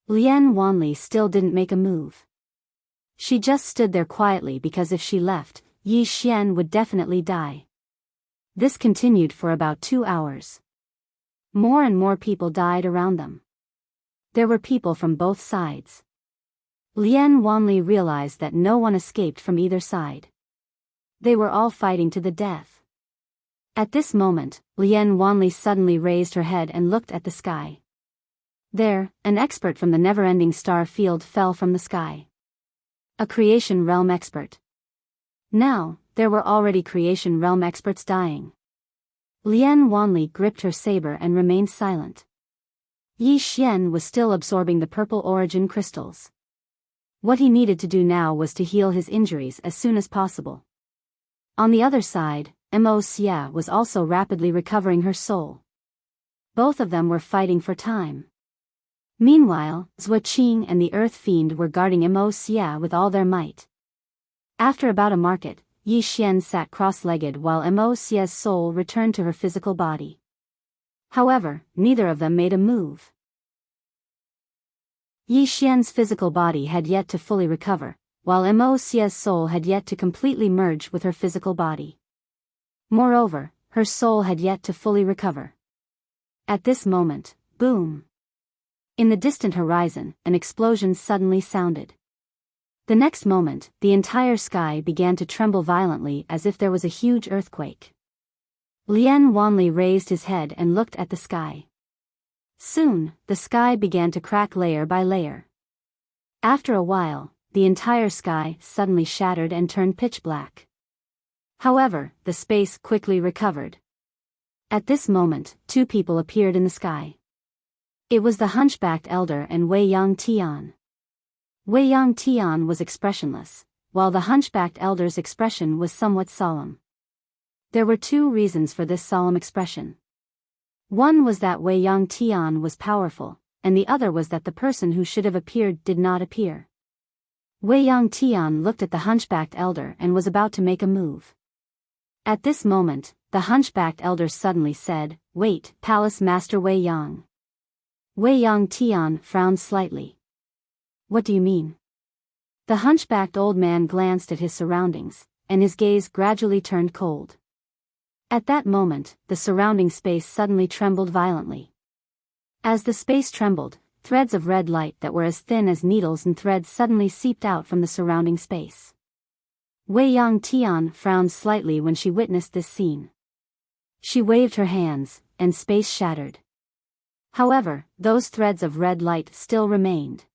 Lien Wanli still didn't make a move. She just stood there quietly because if she left, Yi Xian would definitely die. This continued for about 2 hours. More and more people died around them. There were people from both sides. Lien Wanli realized that no one escaped from either side. They were all fighting to the death. At this moment, Lien Wanli suddenly raised her head and looked at the sky. There, an expert from the never-ending star field fell from the sky. A creation realm expert. Now, there were already creation realm experts dying. Lien Wanli gripped her saber and remained silent. Yi Xian was still absorbing the purple origin crystals. What he needed to do now was to heal his injuries as soon as possible. On the other side, Immerse was also rapidly recovering her soul. Both of them were fighting for time. Meanwhile, Zhuqing and the Earth Fiend were guarding Immerse with all their might. After about a market, Yi Xian sat cross-legged while Immerse's soul returned to her physical body. However, neither of them made a move. Yi Xian's physical body had yet to fully recover, while Immerse's soul had yet to completely merge with her physical body. Moreover, her soul had yet to fully recover. At this moment, boom! In the distant horizon, an explosion suddenly sounded. The next moment, the entire sky began to tremble violently as if there was a huge earthquake. Lien Wanli raised his head and looked at the sky. Soon, the sky began to crack layer by layer. After a while, the entire sky suddenly shattered and turned pitch black. However, the space quickly recovered. At this moment, two people appeared in the sky. It was the hunchbacked elder and Wei Yang Tian. Wei Yang Tian was expressionless, while the hunchbacked elder's expression was somewhat solemn. There were two reasons for this solemn expression. One was that Wei Yang Tian was powerful, and the other was that the person who should have appeared did not appear. Wei Yang Tian looked at the hunchbacked elder and was about to make a move. At this moment, the hunchbacked elder suddenly said, "Wait, Palace Master Wei Yang." Wei Yang Tian frowned slightly. "What do you mean?" The hunchbacked old man glanced at his surroundings, and his gaze gradually turned cold. At that moment, the surrounding space suddenly trembled violently. As the space trembled, threads of red light that were as thin as needles and threads suddenly seeped out from the surrounding space. Wei Yang Tian frowned slightly when she witnessed this scene. She waved her hands, and space shattered. However, those threads of red light still remained.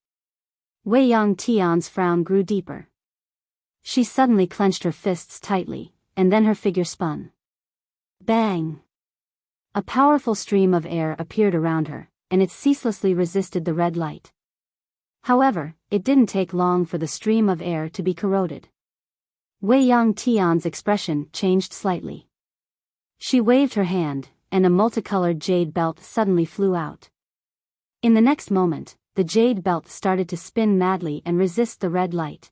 Wei Yang Tian's frown grew deeper. She suddenly clenched her fists tightly, and then her figure spun. Bang! A powerful stream of air appeared around her, and it ceaselessly resisted the red light. However, it didn't take long for the stream of air to be corroded. Wei Yang Tian's expression changed slightly. She waved her hand, and a multicolored jade belt suddenly flew out. In the next moment, the jade belt started to spin madly and resist the red light.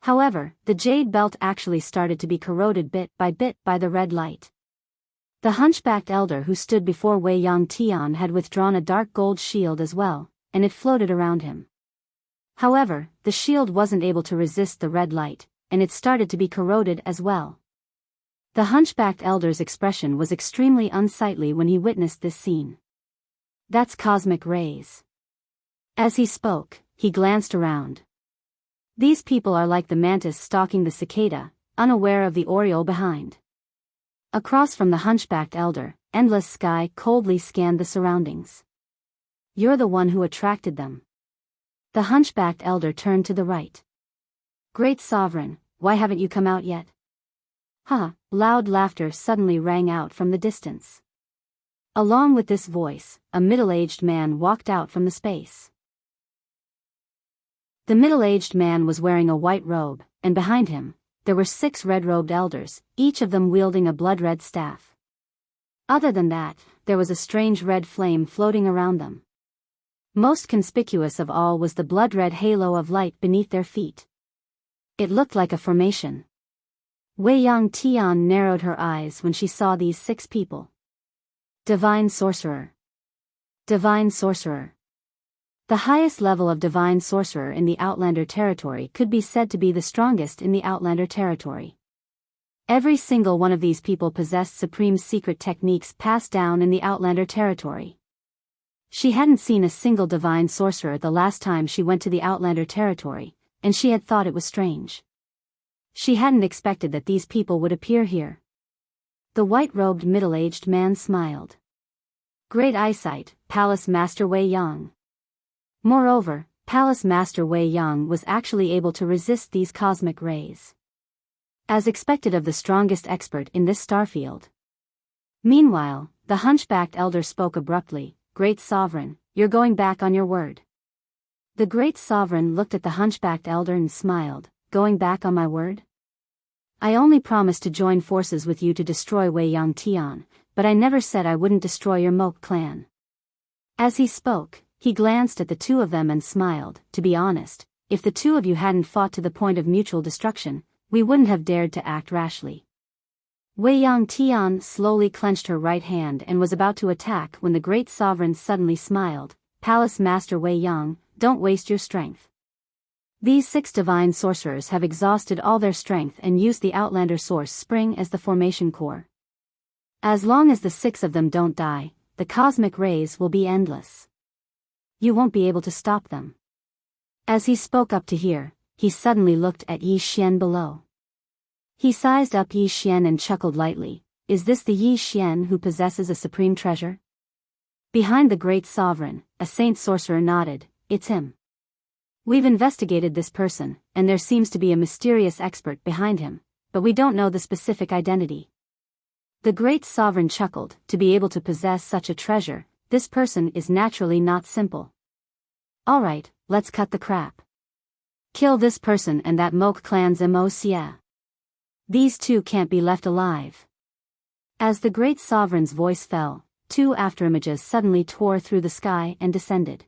However, the jade belt actually started to be corroded bit by the red light. The hunchbacked elder who stood before Wei Yang Tian had withdrawn a dark gold shield as well, and it floated around him. However, the shield wasn't able to resist the red light, and it started to be corroded as well. The hunchbacked elder's expression was extremely unsightly when he witnessed this scene. "That's cosmic rays." As he spoke, he glanced around. These people are like the mantis stalking the cicada, unaware of the oriole behind. Across from the hunchbacked elder, endless sky coldly scanned the surroundings. "You're the one who attracted them." The hunchbacked elder turned to the right. Great sovereign, why haven't you come out yet? Ha! Loud laughter suddenly rang out from the distance. Along with this voice, a middle-aged man walked out from the space. The middle-aged man was wearing a white robe, and behind him, there were 6 red-robed elders, each of them wielding a blood-red staff. Other than that, there was a strange red flame floating around them. Most conspicuous of all was the blood-red halo of light beneath their feet. It looked like a formation. Wei Yang Tian narrowed her eyes when she saw these 6 people. Divine Sorcerer. Divine Sorcerer. The highest level of Divine Sorcerer in the Outlander territory could be said to be the strongest in the Outlander territory. Every single one of these people possessed supreme secret techniques passed down in the Outlander territory. She hadn't seen a single Divine Sorcerer the last time she went to the Outlander territory, and she had thought it was strange. She hadn't expected that these people would appear here. The white-robed middle-aged man smiled. Great eyesight, Palace Master Wei Yang. Moreover, Palace Master Wei Yang was actually able to resist these cosmic rays. As expected of the strongest expert in this starfield. Meanwhile, the hunchbacked elder spoke abruptly, Great Sovereign, you're going back on your word. The Great Sovereign looked at the hunchbacked elder and smiled, going back on my word? I only promised to join forces with you to destroy Wei Yang Tian, but I never said I wouldn't destroy your Moke clan. As he spoke, he glanced at the 2 of them and smiled. To be honest, if the 2 of you hadn't fought to the point of mutual destruction, we wouldn't have dared to act rashly. Wei Yang Tian slowly clenched her right hand and was about to attack when the Great Sovereign suddenly smiled, Palace Master Wei Yang, don't waste your strength. These 6 divine sorcerers have exhausted all their strength and used the Outlander Source Spring as the formation core. As long as the 6 of them don't die, the cosmic rays will be endless. You won't be able to stop them. As he spoke up to here, he suddenly looked at Yi Xian below. He sized up Yi Xian and chuckled lightly, is this the Yi Xian who possesses a supreme treasure? Behind the Great Sovereign, a saint sorcerer nodded, it's him. We've investigated this person, and there seems to be a mysterious expert behind him, but we don't know the specific identity. The Great Sovereign chuckled, to be able to possess such a treasure, this person is naturally not simple. Alright, let's cut the crap. Kill this person and that Moke clan's Immerse. These 2 can't be left alive. As the Great Sovereign's voice fell, 2 afterimages suddenly tore through the sky and descended.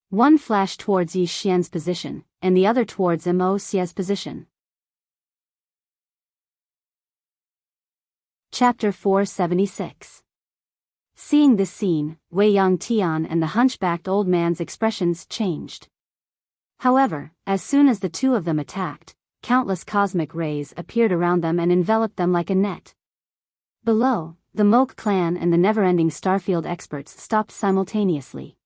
One flashed towards Yi Xian's position, and the other towards Immerse's position. Chapter 476. Seeing this scene, Wei Yang Tian and the hunchbacked old man's expressions changed. However, as soon as the 2 of them attacked, countless cosmic rays appeared around them and enveloped them like a net. Below, the Moke clan and the never-ending Starfield experts stopped simultaneously.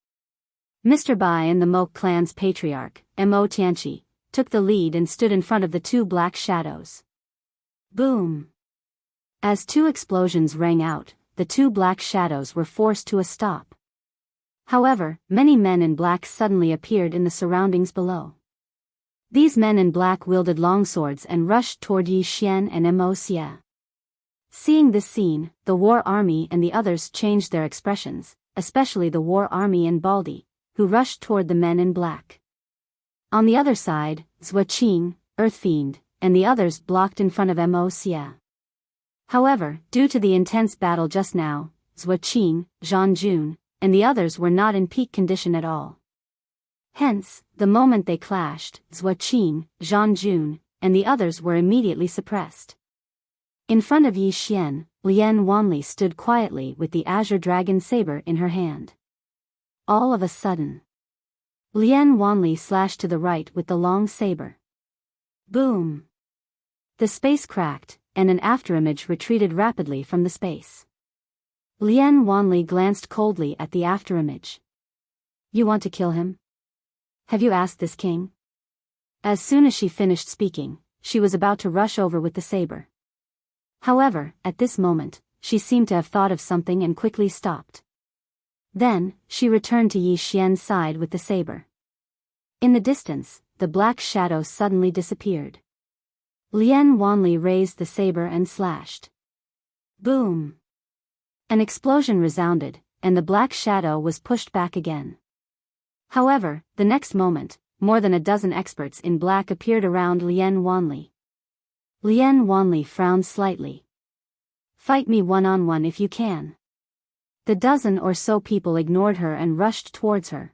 Mr. Bai and the Moke clan's patriarch, Mo Tianqi, took the lead and stood in front of the 2 black shadows. Boom! As 2 explosions rang out, the 2 black shadows were forced to a stop. However, many men in black suddenly appeared in the surroundings below. These men in black wielded longswords and rushed toward Yi Xian and Immerse. Seeing this scene, the war army and the others changed their expressions, especially the war army and Baldi, who rushed toward the men in black. On the other side, Zhuaqing, Earthfiend, and the others blocked in front of Immerse. However, due to the intense battle just now, Zhuaqing, Zhanjun, and the others were not in peak condition at all. Hence, the moment they clashed, Zhuaqing, Zhanjun, and the others were immediately suppressed. In front of Yi Xian, Lian Wanli stood quietly with the Azure Dragon Saber in her hand. All of a sudden, Lian Wanli slashed to the right with the long saber. Boom! The space cracked, and an afterimage retreated rapidly from the space. Lian Wanli glanced coldly at the afterimage. You want to kill him? Have you asked this king? As soon as she finished speaking, she was about to rush over with the saber. However, at this moment, she seemed to have thought of something and quickly stopped. Then, she returned to Yi Xian's side with the saber. In the distance, the black shadow suddenly disappeared. Lien Wanli raised the saber and slashed. Boom! An explosion resounded, and the black shadow was pushed back again. However, the next moment, more than a dozen experts in black appeared around Lien Wanli. Lien Wanli frowned slightly. Fight me one-on-one if you can. The dozen or so people ignored her and rushed towards her.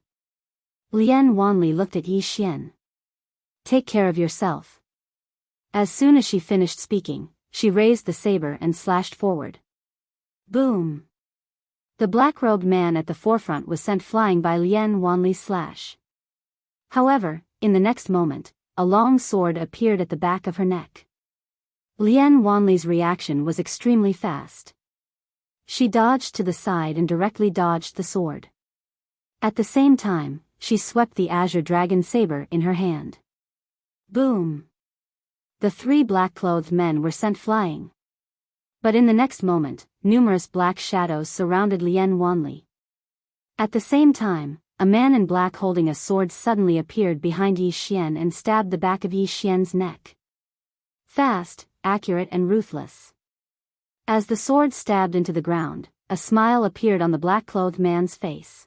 Lien Wanli looked at Yi Xian. Take care of yourself. As soon as she finished speaking, she raised the saber and slashed forward. Boom! The black-robed man at the forefront was sent flying by Lien Wanli's slash. However, in the next moment, a long sword appeared at the back of her neck. Lien Wanli's reaction was extremely fast. She dodged to the side and directly dodged the sword. At the same time, she swept the azure dragon saber in her hand. Boom! The three black-clothed men were sent flying. But in the next moment, numerous black shadows surrounded Lien Wanli. At the same time, a man in black holding a sword suddenly appeared behind Yi Xian and stabbed the back of Yi Xian's neck. Fast, accurate and ruthless. As the sword stabbed into the ground, a smile appeared on the black-clothed man's face.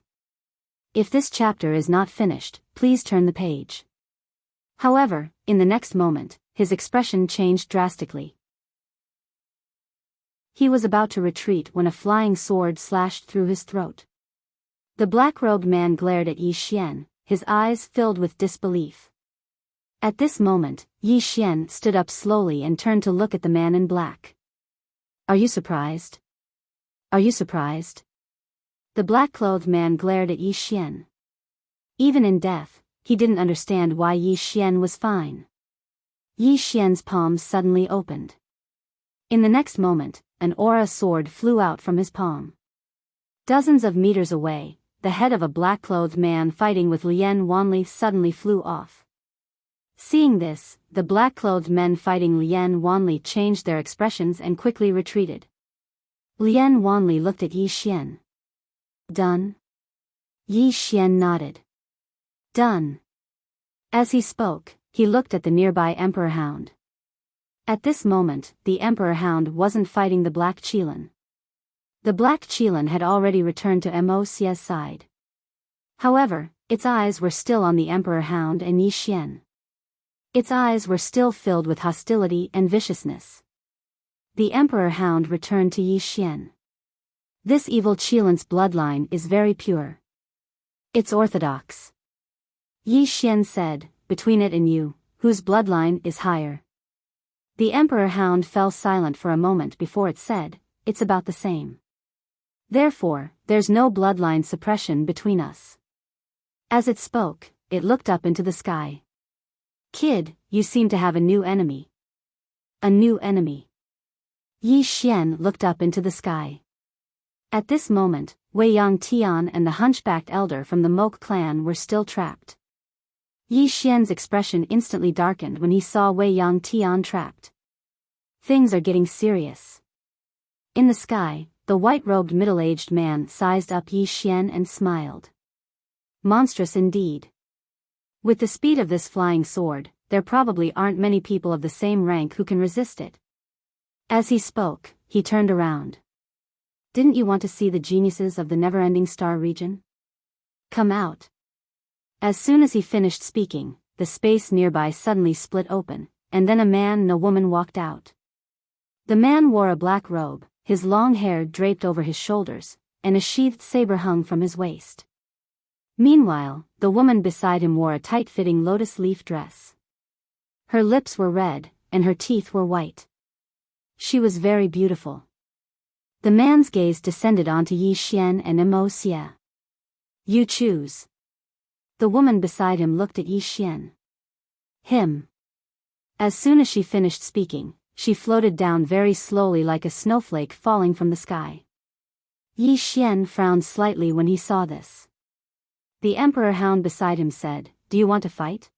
If this chapter is not finished, please turn the page. However, in the next moment, his expression changed drastically. He was about to retreat when a flying sword slashed through his throat. The black-robed man glared at Yi Xian, his eyes filled with disbelief. At this moment, Yi Xian stood up slowly and turned to look at the man in black. Are you surprised? Are you surprised? The black-clothed man glared at Yi Xian. Even in death, he didn't understand why Yi Xian was fine. Yi Xian's palms suddenly opened. In the next moment, an aura sword flew out from his palm. Dozens of meters away, the head of a black-clothed man fighting with Lien Wanli suddenly flew off. Seeing this, the black-clothed men fighting Lien Wanli changed their expressions and quickly retreated. Lien Wanli looked at Yi Xian. Done? Yi Xian nodded. Done. As he spoke, he looked at the nearby Emperor Hound. At this moment, the Emperor Hound wasn't fighting the Black Qilin. The Black Qilin had already returned to Immerse's side. However, its eyes were still on the Emperor Hound and Yi Xian. Its eyes were still filled with hostility and viciousness. The Emperor Hound returned to Yi Xian. This evil Qilin's bloodline is very pure. It's orthodox. Yi Xian said, between it and you, whose bloodline is higher? The Emperor Hound fell silent for a moment before it said, it's about the same. Therefore, there's no bloodline suppression between us. As it spoke, it looked up into the sky. Kid, you seem to have a new enemy. A new enemy. Yi Xian looked up into the sky. At this moment, Wei Yang Tian and the hunchbacked elder from the Moke clan were still trapped. Yi Xian's expression instantly darkened when he saw Wei Yang Tian trapped. Things are getting serious. In the sky, the white-robed middle-aged man sized up Yi Xian and smiled. Monstrous indeed. With the speed of this flying sword, there probably aren't many people of the same rank who can resist it. As he spoke, he turned around. Didn't you want to see the geniuses of the never-ending star region? Come out. As soon as he finished speaking, the space nearby suddenly split open, and then a man and a woman walked out. The man wore a black robe, his long hair draped over his shoulders, and a sheathed saber hung from his waist. Meanwhile, the woman beside him wore a tight-fitting lotus leaf dress. Her lips were red, and her teeth were white. She was very beautiful. The man's gaze descended onto Yi Xian and Immerse. You choose. The woman beside him looked at Yi Xian. Him. As soon as she finished speaking, she floated down very slowly like a snowflake falling from the sky. Yi Xian frowned slightly when he saw this. The Emperor Hound beside him said, Do you want to fight?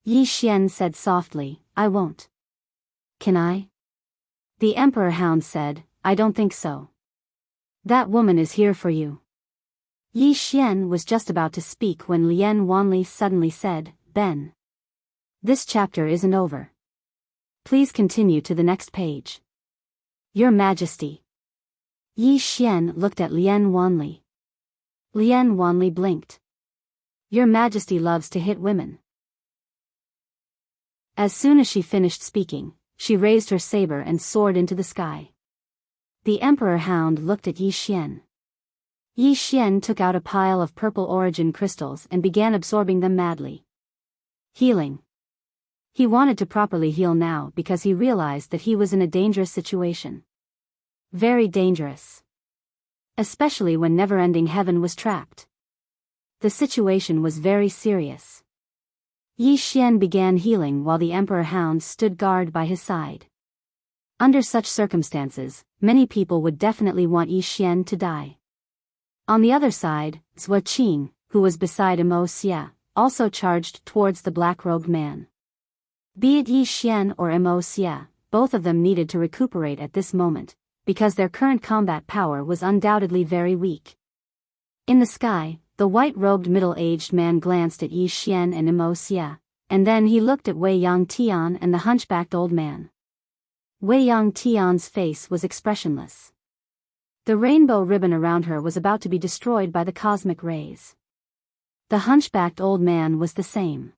Yi Xian said softly, I won't. Can I? The Emperor Hound said, I don't think so. That woman is here for you. Yi Xian was just about to speak when Lien Wanli suddenly said, "Ben. This chapter isn't over. Please continue to the next page." "Your Majesty." Yi Xian looked at Lien Wanli. Lien Wanli blinked. "Your Majesty loves to hit women." As soon as she finished speaking, she raised her saber and soared into the sky. The Emperor Hound looked at Yi Xian. Yi Xian took out a pile of purple origin crystals and began absorbing them madly. Healing. He wanted to properly heal now because he realized that he was in a dangerous situation. Very dangerous. Especially when never-ending heaven was trapped. The situation was very serious. Yi Xian began healing while the Emperor Hound stood guard by his side. Under such circumstances, many people would definitely want Yi Xian to die. On the other side, Zhua Qing, who was beside Immerse, also charged towards the black-robed man. Be it Yi Xian or Immerse, both of them needed to recuperate at this moment, because their current combat power was undoubtedly very weak. In the sky, the white-robed middle-aged man glanced at Yi Xian and Immerse, and then he looked at Wei Yang Tian and the hunchbacked old man. Wei Yang Tian's face was expressionless. The rainbow ribbon around her was about to be destroyed by the cosmic rays. The hunchbacked old man was the same.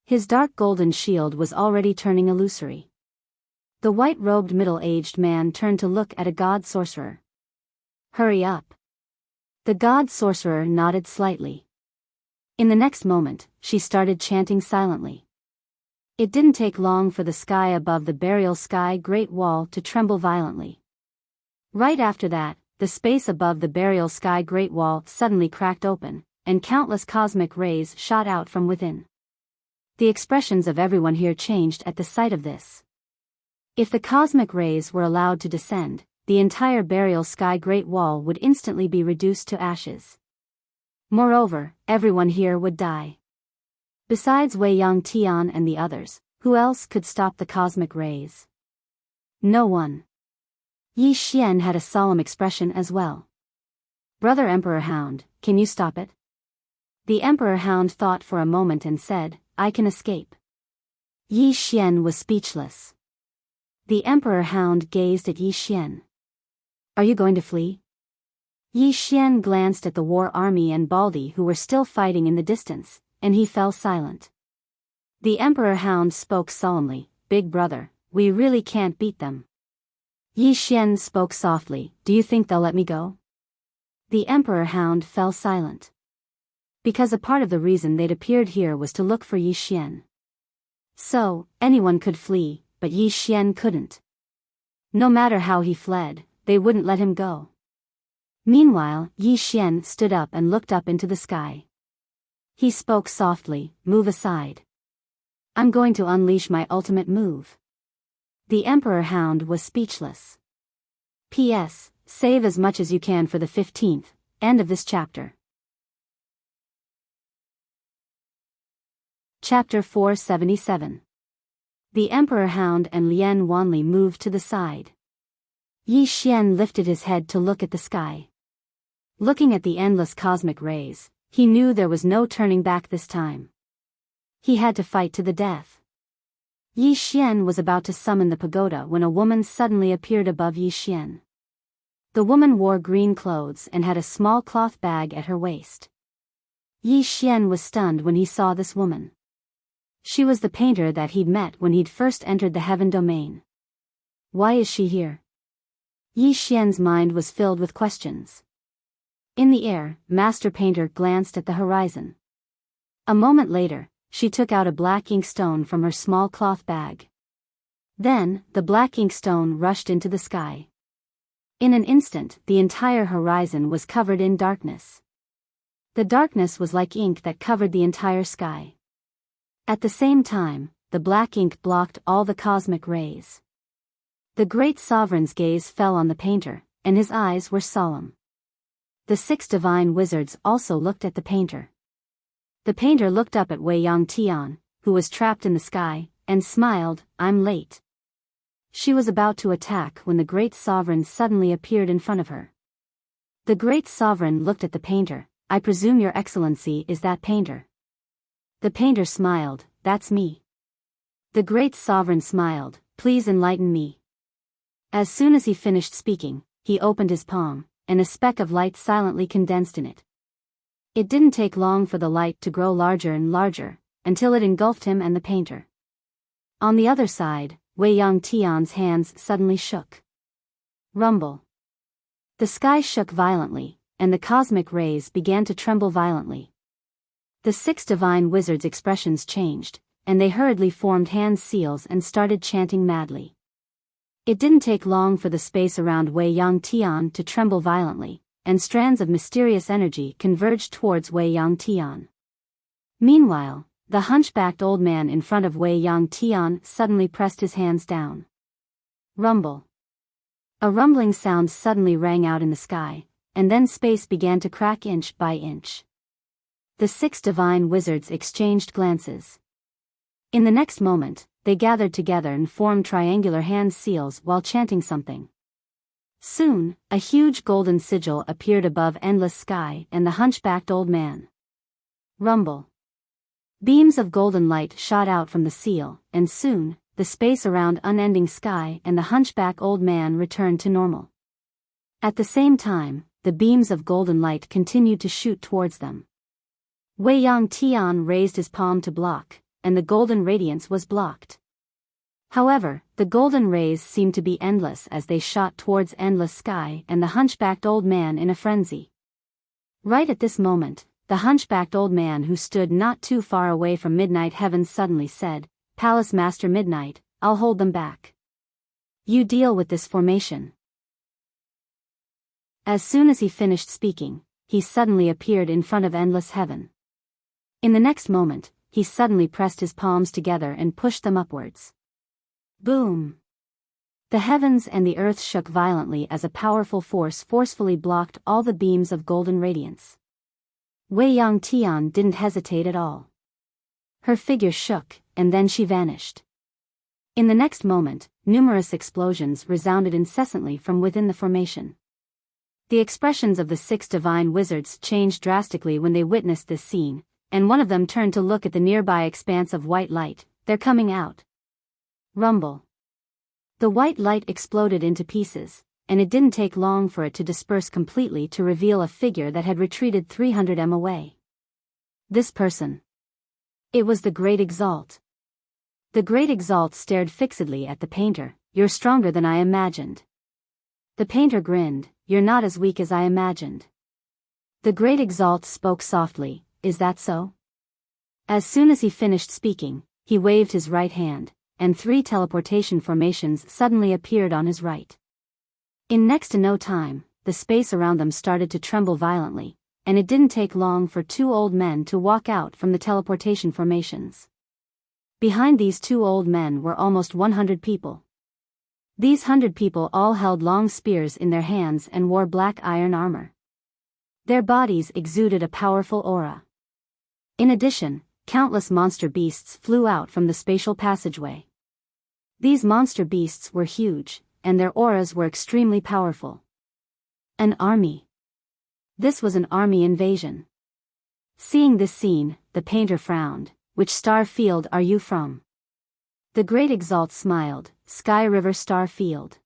His dark golden shield was already turning illusory. The white-robed middle-aged man turned to look at a god sorcerer. "Hurry up." The god sorcerer nodded slightly. In the next moment, she started chanting silently. It didn't take long for the sky above the burial sky Great Wall to tremble violently. Right after that, the space above the burial sky Great Wall suddenly cracked open, and countless cosmic rays shot out from within. The expressions of everyone here changed at the sight of this. If the cosmic rays were allowed to descend, the entire burial sky Great Wall would instantly be reduced to ashes. Moreover, everyone here would die. Besides Wei Yang Tian and the others, who else could stop the cosmic rays? No one. Yi Xian had a solemn expression as well. "Brother Emperor Hound, can you stop it?" The Emperor Hound thought for a moment and said, "I can escape." Yi Xian was speechless. The Emperor Hound gazed at Yi Xian. "Are you going to flee?" Yi Xian glanced at the war army and Baldi who were still fighting in the distance, and he fell silent. The Emperor Hound spoke solemnly, "Big brother, we really can't beat them." Yi Xian spoke softly, "Do you think they'll let me go?" The Emperor Hound fell silent. Because a part of the reason they'd appeared here was to look for Yi Xian. So, anyone could flee, but Yi Xian couldn't. No matter how he fled, they wouldn't let him go. Meanwhile, Yi Xian stood up and looked up into the sky. He spoke softly, "Move aside. I'm going to unleash my ultimate move." The Emperor Hound was speechless. P.S. Save as much as you can for the 15th, end of this chapter. Chapter 477. The Emperor Hound and Lien Wanli moved to the side. Yi Xian lifted his head to look at the sky. Looking at the endless cosmic rays, he knew there was no turning back this time. He had to fight to the death. Yi Xian was about to summon the pagoda when a woman suddenly appeared above Yi Xian. The woman wore green clothes and had a small cloth bag at her waist. Yi Xian was stunned when he saw this woman. She was the painter that he'd met when he'd first entered the heaven domain. Why is she here? Yi Xian's mind was filled with questions. In the air, Master Painter glanced at the horizon. A moment later, she took out a black inkstone from her small cloth bag. Then, the black inkstone rushed into the sky. In an instant, the entire horizon was covered in darkness. The darkness was like ink that covered the entire sky. At the same time, the black ink blocked all the cosmic rays. The great sovereign's gaze fell on the painter, and his eyes were solemn. The 6 divine wizards also looked at the painter. The painter looked up at Wei Yang Tian, who was trapped in the sky, and smiled, "I'm late." She was about to attack when the great sovereign suddenly appeared in front of her. The great sovereign looked at the painter. I presume your excellency is that painter. The painter smiled. That's me. The great sovereign smiled. Please enlighten me. As soon as he finished speaking, he opened his palm, and a speck of light silently condensed in it. It didn't take long for the light to grow larger and larger, until it engulfed him and the painter. On the other side, Wei Yang Tian's hands suddenly shook. Rumble. The sky shook violently, and the cosmic rays began to tremble violently. The 6 divine wizards' expressions changed, and they hurriedly formed hand seals and started chanting madly. It didn't take long for the space around Wei Yang Tian to tremble violently, and strands of mysterious energy converged towards Wei Yang Tian. Meanwhile, the hunchbacked old man in front of Wei Yang Tian suddenly pressed his hands down. Rumble. A rumbling sound suddenly rang out in the sky, and then space began to crack inch by inch. The 6 divine wizards exchanged glances. In the next moment, they gathered together and formed triangular hand seals while chanting something. Soon, a huge golden sigil appeared above endless sky and the hunchbacked old man. Rumble. Beams of golden light shot out from the seal, and soon, the space around unending sky and the hunchback old man returned to normal. At the same time, the beams of golden light continued to shoot towards them. Wei Yang Tian raised his palm to block, and the golden radiance was blocked. However, the golden rays seemed to be endless as they shot towards endless sky and the hunchbacked old man in a frenzy. Right at this moment, the hunchbacked old man who stood not too far away from Midnight Heavens suddenly said, "Palace Master Midnight, I'll hold them back. You deal with this formation." As soon as he finished speaking, he suddenly appeared in front of endless heaven. In the next moment, he suddenly pressed his palms together and pushed them upwards. Boom! The heavens and the earth shook violently as a powerful force forcefully blocked all the beams of golden radiance. Wei Yang Tian didn't hesitate at all. Her figure shook, and then she vanished. In the next moment, numerous explosions resounded incessantly from within the formation. The expressions of the 6 divine wizards changed drastically when they witnessed this scene, and one of them turned to look at the nearby expanse of white light. "They're coming out." Rumble. The white light exploded into pieces, and it didn't take long for it to disperse completely to reveal a figure that had retreated 300 m away. This person. It was the Great Exalt. The Great Exalt stared fixedly at the painter. "You're stronger than I imagined." The painter grinned. "You're not as weak as I imagined." The Great Exalt spoke softly. "Is that so?" As soon as he finished speaking, he waved his right hand, and 3 teleportation formations suddenly appeared on his right. In next to no time, the space around them started to tremble violently, and it didn't take long for 2 old men to walk out from the teleportation formations. Behind these 2 old men were almost 100 people. These 100 people all held long spears in their hands and wore black iron armor. Their bodies exuded a powerful aura. In addition, countless monster beasts flew out from the spatial passageway. These monster beasts were huge, and their auras were extremely powerful. An army. This was an army invasion. Seeing this scene, the painter frowned. "Which star field are you from?" The Great Exalt smiled. "Sky River Star Field."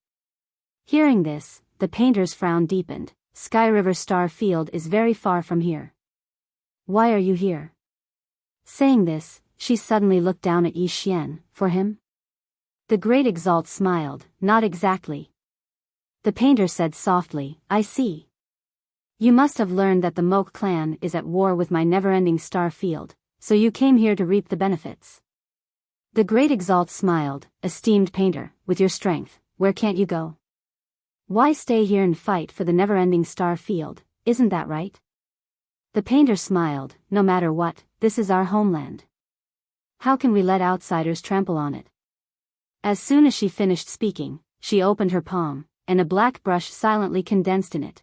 Hearing this, the painter's frown deepened. "Sky River Star Field is very far from here. Why are you here?" Saying this, she suddenly looked down at Yi Xian. "For him?" The Great Exalt smiled. "Not exactly." The painter said softly, "I see. You must have learned that the Moke clan is at war with my never-ending star field, so you came here to reap the benefits." The Great Exalt smiled. "Esteemed painter, with your strength, where can't you go? Why stay here and fight for the never-ending star field, isn't that right?" The painter smiled. "No matter what, this is our homeland. How can we let outsiders trample on it?" As soon as she finished speaking, she opened her palm, and a black brush silently condensed in it.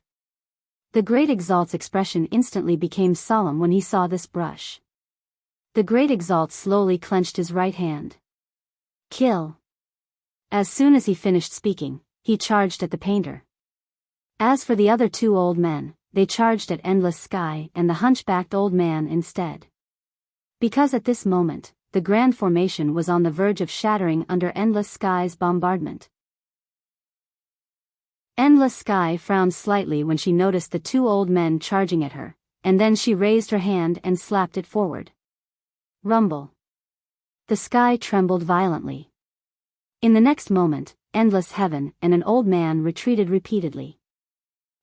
The Great Exalt's expression instantly became solemn when he saw this brush. The Great Exalt slowly clenched his right hand. "Kill." As soon as he finished speaking, he charged at the painter. As for the other two old men, they charged at Endless Sky and the hunchbacked old man instead. Because at this moment, the grand formation was on the verge of shattering under Endless Sky's bombardment. Endless Sky frowned slightly when she noticed the two old men charging at her, and then she raised her hand and slapped it forward. Rumble. The sky trembled violently. In the next moment, Endless Heaven and an old man retreated repeatedly.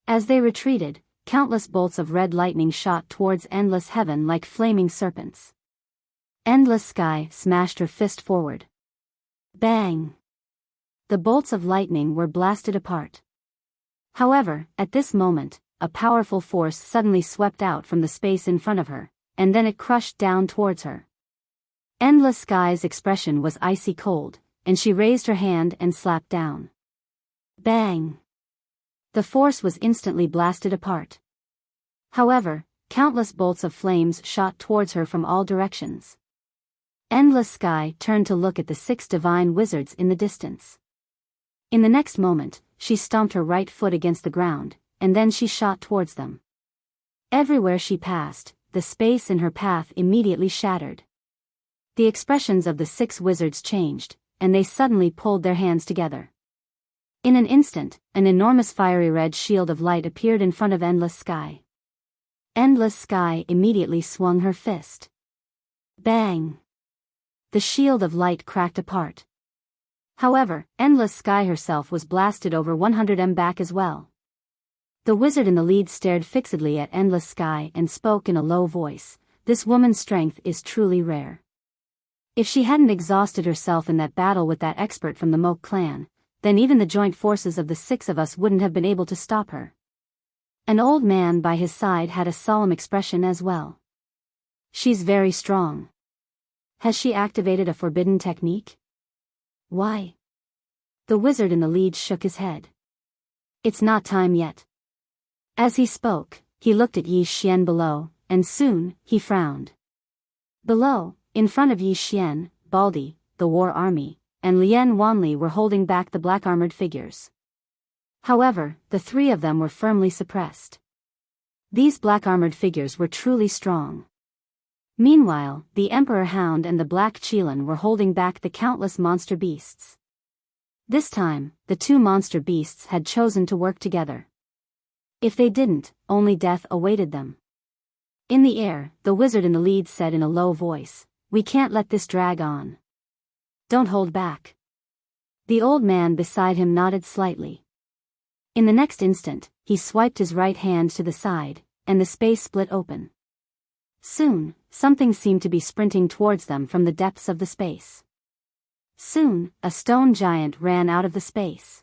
As they retreated, countless bolts of red lightning shot towards Endless Heaven like flaming serpents. Endless Sky smashed her fist forward. Bang! The bolts of lightning were blasted apart. However, at this moment, a powerful force suddenly swept out from the space in front of her, and then it crushed down towards her. Endless Sky's expression was icy cold, and she raised her hand and slapped down. Bang! The force was instantly blasted apart. However, countless bolts of flames shot towards her from all directions. Endless Sky turned to look at the 6 divine wizards in the distance. In the next moment, she stomped her right foot against the ground, and then she shot towards them. Everywhere she passed, the space in her path immediately shattered. The expressions of the 6 wizards changed, and they suddenly pulled their hands together. In an instant, an enormous fiery red shield of light appeared in front of Endless Sky. Endless Sky immediately swung her fist. Bang! The shield of light cracked apart. However, Endless Sky herself was blasted over 100 m back as well. The wizard in the lead stared fixedly at Endless Sky and spoke in a low voice, "This woman's strength is truly rare. If she hadn't exhausted herself in that battle with that expert from the Moke clan, then even the joint forces of the 6 of us wouldn't have been able to stop her." An old man by his side had a solemn expression as well. "She's very strong. Has she activated a forbidden technique?" "Why?" The wizard in the lead shook his head. "It's not time yet." As he spoke, he looked at Yi Xian below, and soon, he frowned. Below, in front of Yi Xian, Baldi, the war army, and Lien Wanli were holding back the black-armored figures. However, the 3 of them were firmly suppressed. These black-armored figures were truly strong. Meanwhile, the Emperor Hound and the Black Qilin were holding back the countless monster beasts. This time, the 2 monster beasts had chosen to work together. If they didn't, only death awaited them. In the air, the wizard in the lead said in a low voice, "We can't let this drag on. Don't hold back." The old man beside him nodded slightly. In the next instant, he swiped his right hand to the side, and the space split open. Soon, something seemed to be sprinting towards them from the depths of the space. Soon, a stone giant ran out of the space.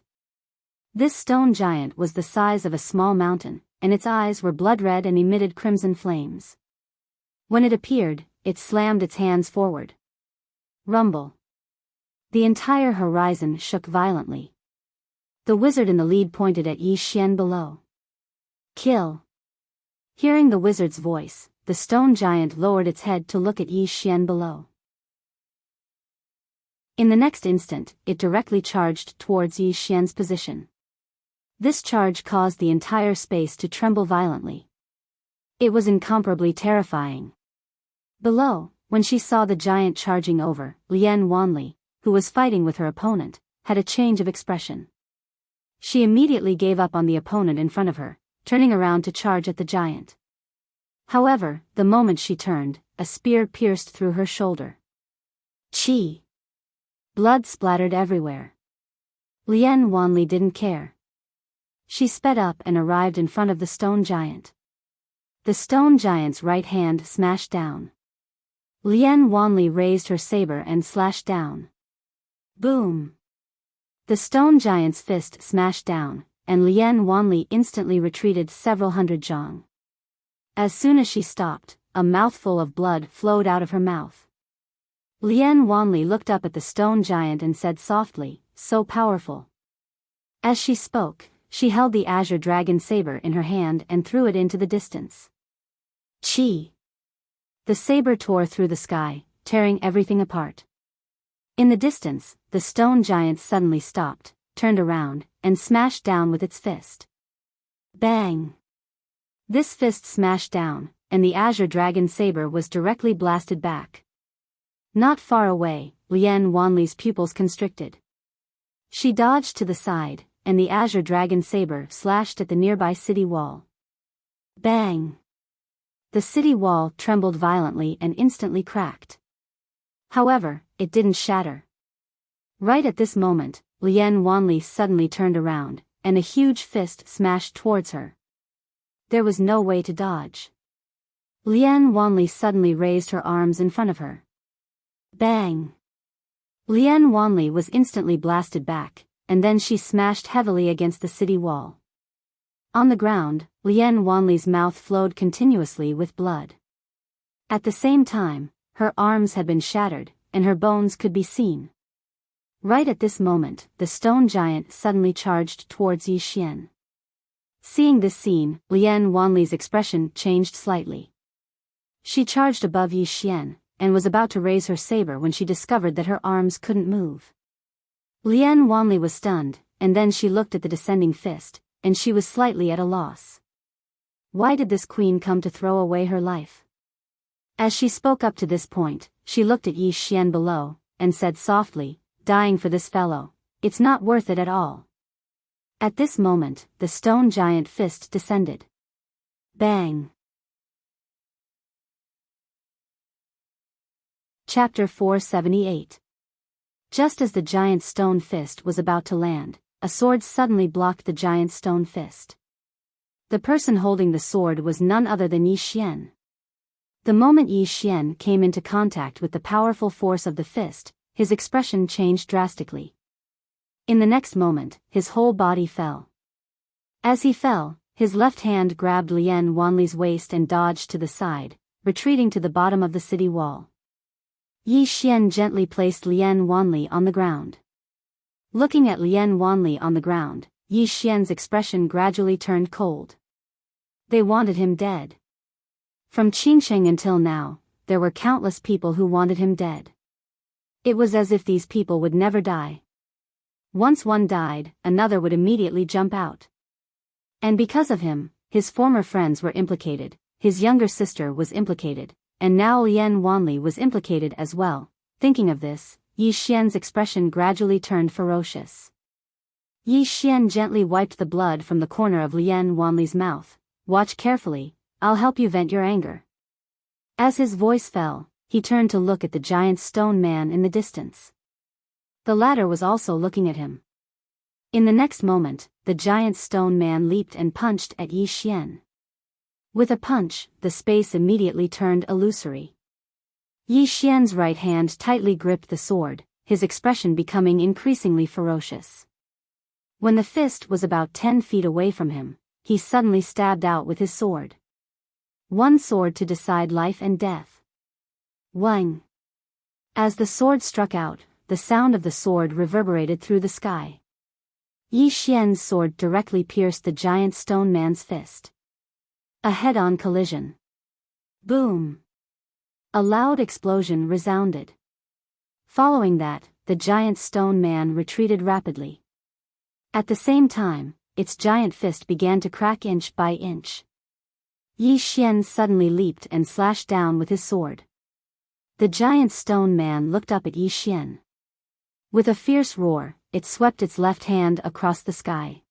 This stone giant was the size of a small mountain, and its eyes were blood-red and emitted crimson flames. When it appeared, it slammed its hands forward. Rumble. The entire horizon shook violently. The wizard in the lead pointed at Yi Xian below. "Kill." Hearing the wizard's voice, the stone giant lowered its head to look at Yi Xian below. In the next instant, it directly charged towards Yi Xian's position. This charge caused the entire space to tremble violently. It was incomparably terrifying. Below, when she saw the giant charging over, Lien Wanli, who was fighting with her opponent, had a change of expression. She immediately gave up on the opponent in front of her, turning around to charge at the giant. However, the moment she turned, a spear pierced through her shoulder. Chi! Blood splattered everywhere. Lien Wanli didn't care. She sped up and arrived in front of the stone giant. The stone giant's right hand smashed down. Lien Wanli raised her saber and slashed down. Boom! The stone giant's fist smashed down, and Lien Wanli instantly retreated several hundred zhang. As soon as she stopped, a mouthful of blood flowed out of her mouth. Lien Wanli looked up at the stone giant and said softly, "So powerful." As she spoke, she held the azure dragon saber in her hand and threw it into the distance. Chi! The saber tore through the sky, tearing everything apart. In the distance, the stone giant suddenly stopped, turned around, and smashed down with its fist. Bang! This fist smashed down, and the azure dragon saber was directly blasted back. Not far away, Lian Wanli's pupils constricted. She dodged to the side, and the azure dragon saber slashed at the nearby city wall. Bang! The city wall trembled violently and instantly cracked. However, it didn't shatter. Right at this moment, Lian Wanli suddenly turned around, and a huge fist smashed towards her. There was no way to dodge. Lian Wanli suddenly raised her arms in front of her. Bang! Lian Wanli was instantly blasted back, and then she smashed heavily against the city wall. On the ground, Lian Wanli's mouth flowed continuously with blood. At the same time, her arms had been shattered, and her bones could be seen. Right at this moment, the stone giant suddenly charged towards Yi Xian. Seeing this scene, Lian Wanli's expression changed slightly. She charged above Yi Xian, and was about to raise her saber when she discovered that her arms couldn't move. Lian Wanli was stunned, and then she looked at the descending fist, and she was slightly at a loss. Why did this queen come to throw away her life? As she spoke up to this point, she looked at Yi Xian below, and said softly, "Dying for this fellow, it's not worth it at all." At this moment, the stone giant fist descended. Bang! Chapter 478. Just as the giant stone fist was about to land, a sword suddenly blocked the giant stone fist. The person holding the sword was none other than Yi Xian. The moment Yi Xian came into contact with the powerful force of the fist, his expression changed drastically. In the next moment, his whole body fell. As he fell, his left hand grabbed Lian Wanli's waist and dodged to the side, retreating to the bottom of the city wall. Yi Xian gently placed Lian Wanli on the ground. Looking at Lian Wanli on the ground, Yi Xian's expression gradually turned cold. They wanted him dead. From Qingsheng until now, there were countless people who wanted him dead. It was as if these people would never die. Once one died, another would immediately jump out. And because of him, his former friends were implicated, his younger sister was implicated, and now Lian Wanli was implicated as well. Thinking of this, Yi Xian's expression gradually turned ferocious. Yi Xian gently wiped the blood from the corner of Lian Wanli's mouth. "Watch carefully, I'll help you vent your anger." As his voice fell, he turned to look at the giant stone man in the distance. The latter was also looking at him. In the next moment, the giant stone man leaped and punched at Yi Xian. With a punch, the space immediately turned illusory. Yi Xian's right hand tightly gripped the sword, his expression becoming increasingly ferocious. When the fist was about 10 feet away from him, he suddenly stabbed out with his sword. One sword to decide life and death. Whang! As the sword struck out, the sound of the sword reverberated through the sky. Yi Xian's sword directly pierced the giant stone man's fist. A head-on collision. Boom! A loud explosion resounded. Following that, the giant stone man retreated rapidly. At the same time, its giant fist began to crack inch by inch. Yi Xian suddenly leaped and slashed down with his sword. The giant stone man looked up at Yi Xian. With a fierce roar, it swept its left hand across the sky.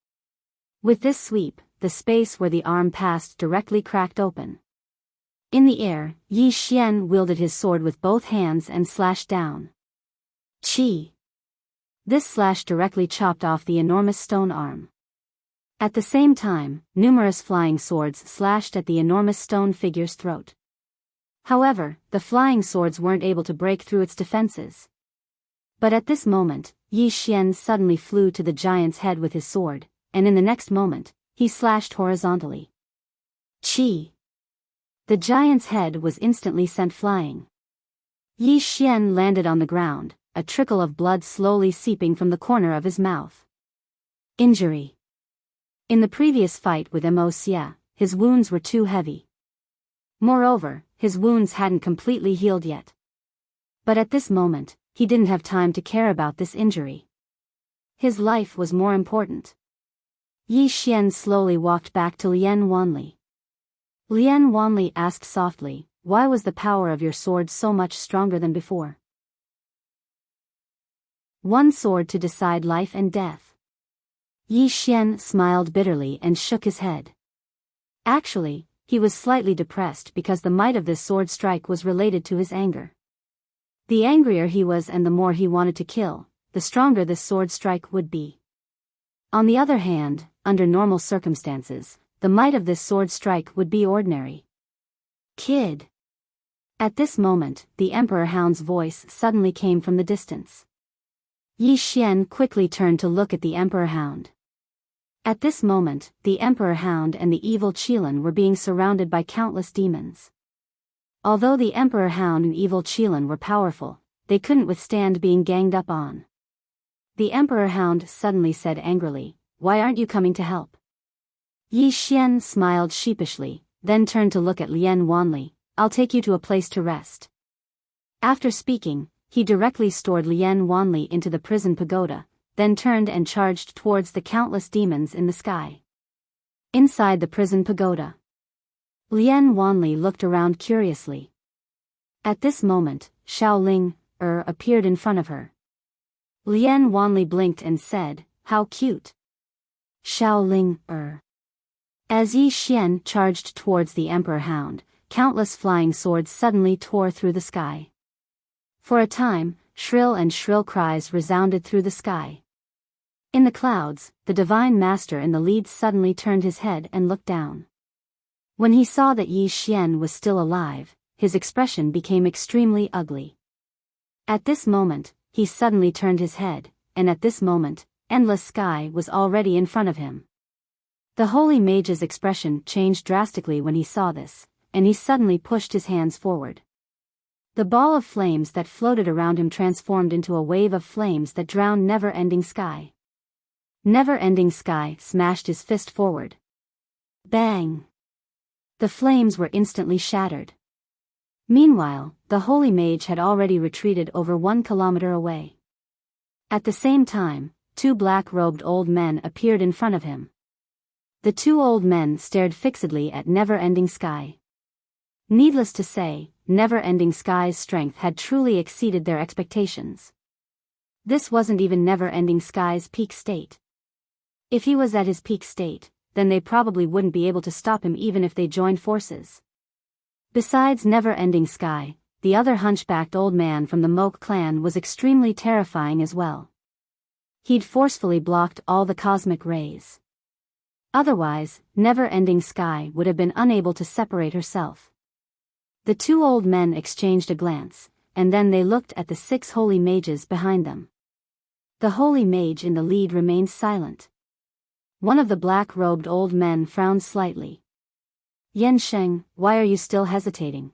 With this sweep, the space where the arm passed directly cracked open. In the air, Yi Xian wielded his sword with both hands and slashed down. Chi! This slash directly chopped off the enormous stone arm. At the same time, numerous flying swords slashed at the enormous stone figure's throat. However, the flying swords weren't able to break through its defenses. But at this moment, Yi Xian suddenly flew to the giant's head with his sword, and in the next moment, he slashed horizontally. Chi! The giant's head was instantly sent flying. Yi Xian landed on the ground, a trickle of blood slowly seeping from the corner of his mouth. Injury. In the previous fight with Immerse, his wounds were too heavy. Moreover, his wounds hadn't completely healed yet. But at this moment, he didn't have time to care about this injury. His life was more important. Yi Xian slowly walked back to Lian Wanli. Lian Wanli asked softly, "Why was the power of your sword so much stronger than before?" "One sword to decide life and death." Yi Xian smiled bitterly and shook his head. Actually, he was slightly depressed because the might of this sword strike was related to his anger. The angrier he was and the more he wanted to kill, the stronger this sword strike would be. On the other hand, under normal circumstances, the might of this sword strike would be ordinary. "Kid." At this moment, the Emperor Hound's voice suddenly came from the distance. Yi Xian quickly turned to look at the Emperor Hound. At this moment, the Emperor Hound and the evil Qilin were being surrounded by countless demons. Although the Emperor Hound and evil Qilin were powerful, they couldn't withstand being ganged up on. The Emperor Hound suddenly said angrily, "Why aren't you coming to help?" Yi Xian smiled sheepishly, then turned to look at Lian Wanli. "I'll take you to a place to rest." After speaking, he directly stored Lian Wanli into the prison pagoda, then turned and charged towards the countless demons in the sky. Inside the prison pagoda, Lian Wanli looked around curiously. At this moment, Xiaoling appeared in front of her. Lian Wanli blinked and said, "How cute." Xiaoling As Yi Xian charged towards the Emperor Hound, countless flying swords suddenly tore through the sky. For a time, shrill cries resounded through the sky. In the clouds, the Divine Master in the lead suddenly turned his head and looked down. When he saw that Yi Xian was still alive, his expression became extremely ugly. At this moment, he suddenly turned his head, and at this moment, endless sky was already in front of him. The holy mage's expression changed drastically when he saw this, and he suddenly pushed his hands forward. The ball of flames that floated around him transformed into a wave of flames that drowned never-ending sky. Never-ending sky smashed his fist forward. Bang! The flames were instantly shattered. Meanwhile, the holy mage had already retreated over 1 kilometer away. At the same time, 2 black-robed old men appeared in front of him. The 2 old men stared fixedly at never-ending sky. Needless to say, never-ending sky's strength had truly exceeded their expectations. This wasn't even never-ending sky's peak state. If he was at his peak state, then they probably wouldn't be able to stop him even if they joined forces. Besides never-ending sky, the other hunchbacked old man from the Moke clan was extremely terrifying as well. He'd forcefully blocked all the cosmic rays. Otherwise, never-ending sky would have been unable to separate herself. The 2 old men exchanged a glance, and then they looked at the 6 holy mages behind them. The holy mage in the lead remained silent. One of the black-robed old men frowned slightly. "Yansheng, why are you still hesitating?"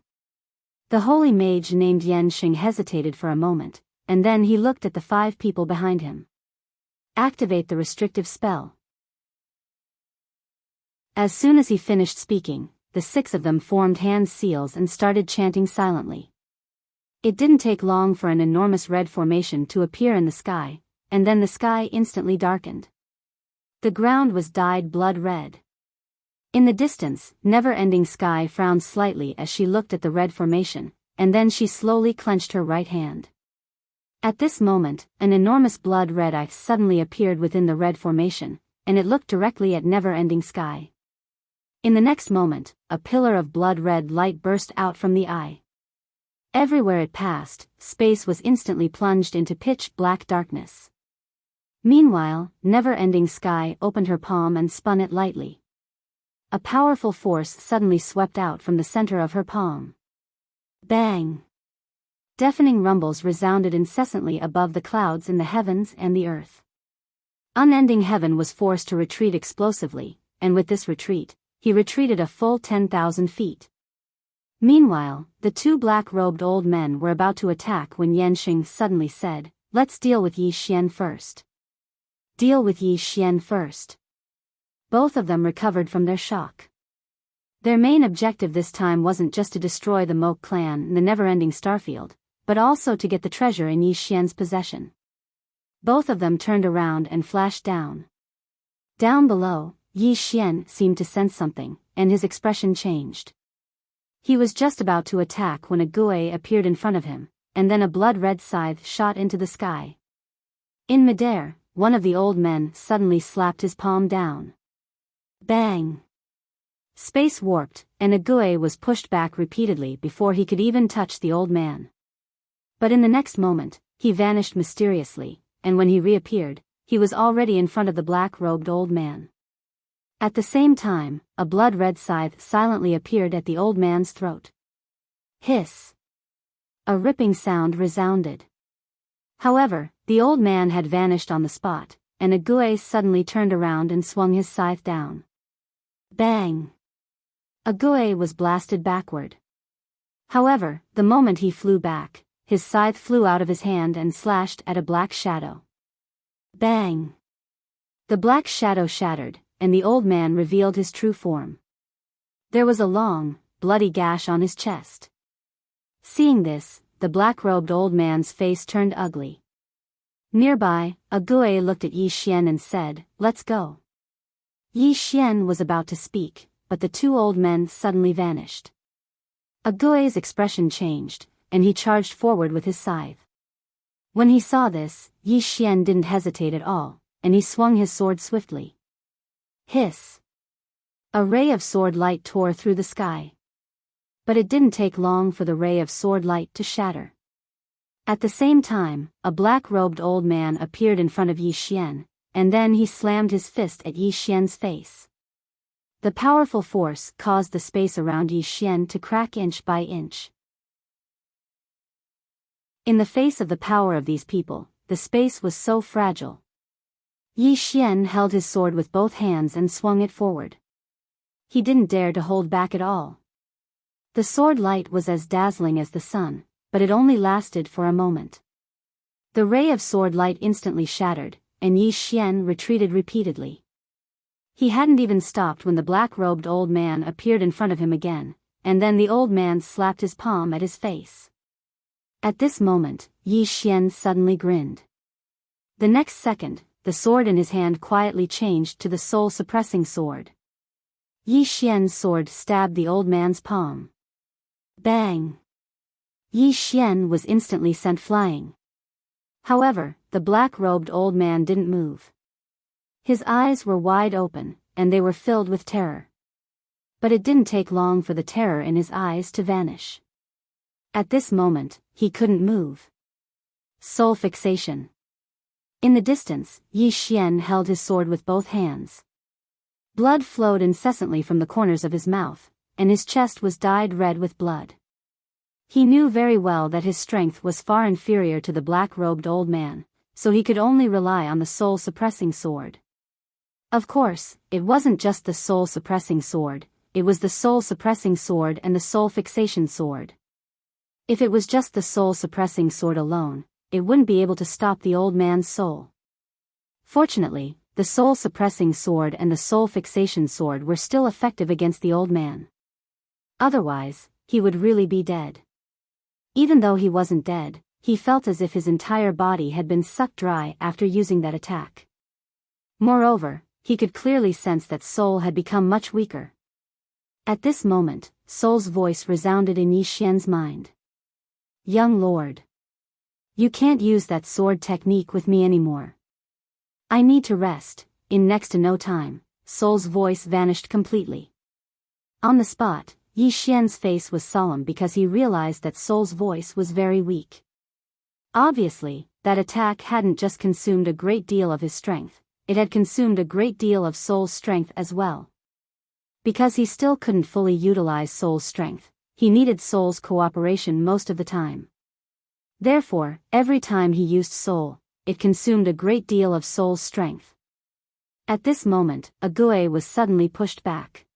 The holy mage named Yansheng hesitated for a moment, and then he looked at the 5 people behind him. "Activate the restrictive spell." As soon as he finished speaking, the 6 of them formed hand seals and started chanting silently. It didn't take long for an enormous red formation to appear in the sky, and then the sky instantly darkened. The ground was dyed blood red. In the distance, never-ending sky frowned slightly as she looked at the red formation, and then she slowly clenched her right hand. At this moment, an enormous blood-red eye suddenly appeared within the red formation, and it looked directly at never-ending sky. In the next moment, a pillar of blood-red light burst out from the eye. Everywhere it passed, space was instantly plunged into pitch-black darkness. Meanwhile, never-ending sky opened her palm and spun it lightly. A powerful force suddenly swept out from the center of her palm. Bang! Deafening rumbles resounded incessantly above the clouds in the heavens and the earth. Unending heaven was forced to retreat explosively, and with this retreat, he retreated a full 10,000 feet. Meanwhile, the 2 black-robed old men were about to attack when Yansheng suddenly said, "Let's deal with Yi Xian first." Deal with Yi Xian first. Both of them recovered from their shock. Their main objective this time wasn't just to destroy the Moke clan and the never-ending Starfield, but also to get the treasure in Yi Xian's possession. Both of them turned around and flashed down. Down below, Yi Xian seemed to sense something, and his expression changed. He was just about to attack when a Gui appeared in front of him, and then a blood-red scythe shot into the sky. In midair, one of the old men suddenly slapped his palm down. Bang! Space warped, and a Gui was pushed back repeatedly before he could even touch the old man. But in the next moment, he vanished mysteriously, and when he reappeared, he was already in front of the black-robed old man. At the same time, a blood-red scythe silently appeared at the old man's throat. Hiss! A ripping sound resounded. However, the old man had vanished on the spot, and a Gui suddenly turned around and swung his scythe down. Bang! A Gui was blasted backward. However, the moment he flew back, his scythe flew out of his hand and slashed at a black shadow. Bang! The black shadow shattered, and the old man revealed his true form. There was a long, bloody gash on his chest. Seeing this, the black-robed old man's face turned ugly. Nearby, a Gui looked at Yi Xian and said, "Let's go." Yi Xian was about to speak, but the two old men suddenly vanished. A Gui's expression changed, and he charged forward with his scythe. When he saw this, Yi Xian didn't hesitate at all, and he swung his sword swiftly. Hiss! A ray of sword light tore through the sky. But it didn't take long for the ray of sword light to shatter. At the same time, a black-robed old man appeared in front of Yi Xian, and then he slammed his fist at Yi Xian's face. The powerful force caused the space around Yi Xian to crack inch by inch. In the face of the power of these people, the space was so fragile. Yi Xian held his sword with both hands and swung it forward. He didn't dare to hold back at all. The sword light was as dazzling as the sun, but it only lasted for a moment. The ray of sword light instantly shattered, and Yi Xian retreated repeatedly. He hadn't even stopped when the black-robed old man appeared in front of him again, and then the old man slapped his palm at his face. At this moment, Yi Xian suddenly grinned. The next second, the sword in his hand quietly changed to the soul-suppressing sword. Yi Xian's sword stabbed the old man's palm. Bang! Yi Xian was instantly sent flying. However, the black-robed old man didn't move. His eyes were wide open, and they were filled with terror. But it didn't take long for the terror in his eyes to vanish. At this moment, he couldn't move. Soul fixation. In the distance, Yi Xian held his sword with both hands. Blood flowed incessantly from the corners of his mouth, and his chest was dyed red with blood. He knew very well that his strength was far inferior to the black-robed old man, so he could only rely on the soul-suppressing sword. Of course, it wasn't just the soul-suppressing sword, it was the soul-suppressing sword and the soul-fixation sword. If it was just the soul-suppressing sword alone, it wouldn't be able to stop the old man's soul. Fortunately, the soul-suppressing sword and the soul-fixation sword were still effective against the old man. Otherwise, he would really be dead. Even though he wasn't dead, he felt as if his entire body had been sucked dry after using that attack. Moreover, he could clearly sense that Soul had become much weaker. At this moment, Soul's voice resounded in Yi Xian's mind. "Young lord. You can't use that sword technique with me anymore. I need to rest." In next to no time, Soul's voice vanished completely. On the spot, Yi Xian's face was solemn because he realized that Soul's voice was very weak. Obviously, that attack hadn't just consumed a great deal of his strength, it had consumed a great deal of Soul's strength as well. Because he still couldn't fully utilize Soul's strength, he needed Soul's cooperation most of the time. Therefore, every time he used Soul, it consumed a great deal of Soul's strength. At this moment, a Gui was suddenly pushed back.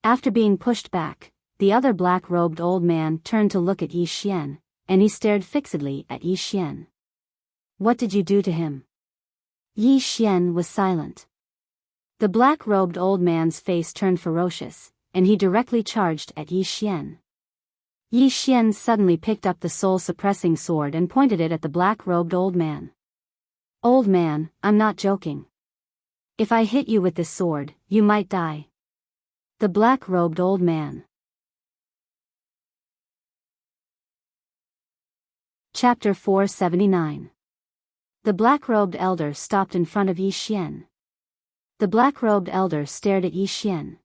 After being pushed back, the other black-robed old man turned to look at Yi Xian, and he stared fixedly at Yi Xian. "What did you do to him?" Yi Xian was silent. The black-robed old man's face turned ferocious, and he directly charged at Yi Xian. Yi Xian suddenly picked up the soul-suppressing sword and pointed it at the black-robed old man. "Old man, I'm not joking. If I hit you with this sword, you might die. The black-robed old man. Chapter 479. The black-robed elder stopped in front of Yi Xian. The black-robed elder stared at Yi Xian.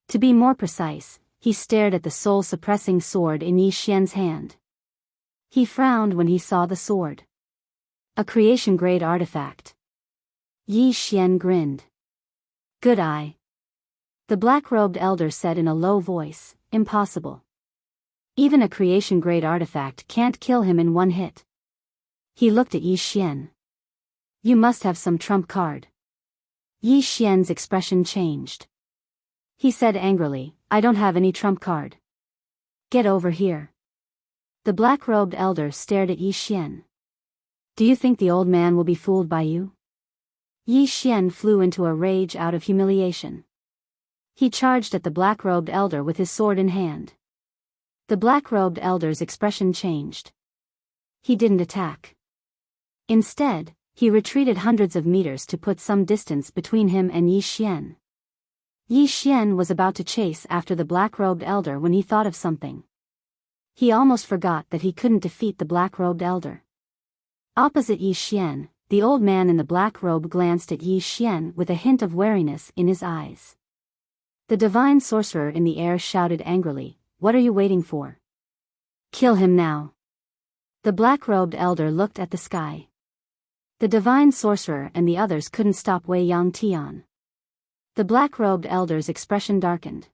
To be more precise, he stared at the soul-suppressing sword in Yi Xian's hand. He frowned when he saw the sword. A creation-grade artifact. Yi Xian grinned. Good eye. The black-robed elder said in a low voice, impossible. Even a creation-grade artifact can't kill him in one hit. He looked at Yi Xian. You must have some trump card. Yi Xian's expression changed. He said angrily, I don't have any trump card. Get over here. The black-robed elder stared at Yi Xian. Do you think the old man will be fooled by you? Yi Xian flew into a rage out of humiliation. He charged at the black-robed elder with his sword in hand. The black-robed elder's expression changed. He didn't attack. Instead, he retreated hundreds of meters to put some distance between him and Yi Xian. Yi Xian was about to chase after the black-robed elder when he thought of something. He almost forgot that he couldn't defeat the black-robed elder. Opposite Yi Xian, the old man in the black robe glanced at Yi Xian with a hint of wariness in his eyes. The divine sorcerer in the air shouted angrily, What are you waiting for? Kill him now. The black-robed elder looked at the sky. The divine sorcerer and the others couldn't stop Wei Yang Tian. The black-robed elder's expression darkened.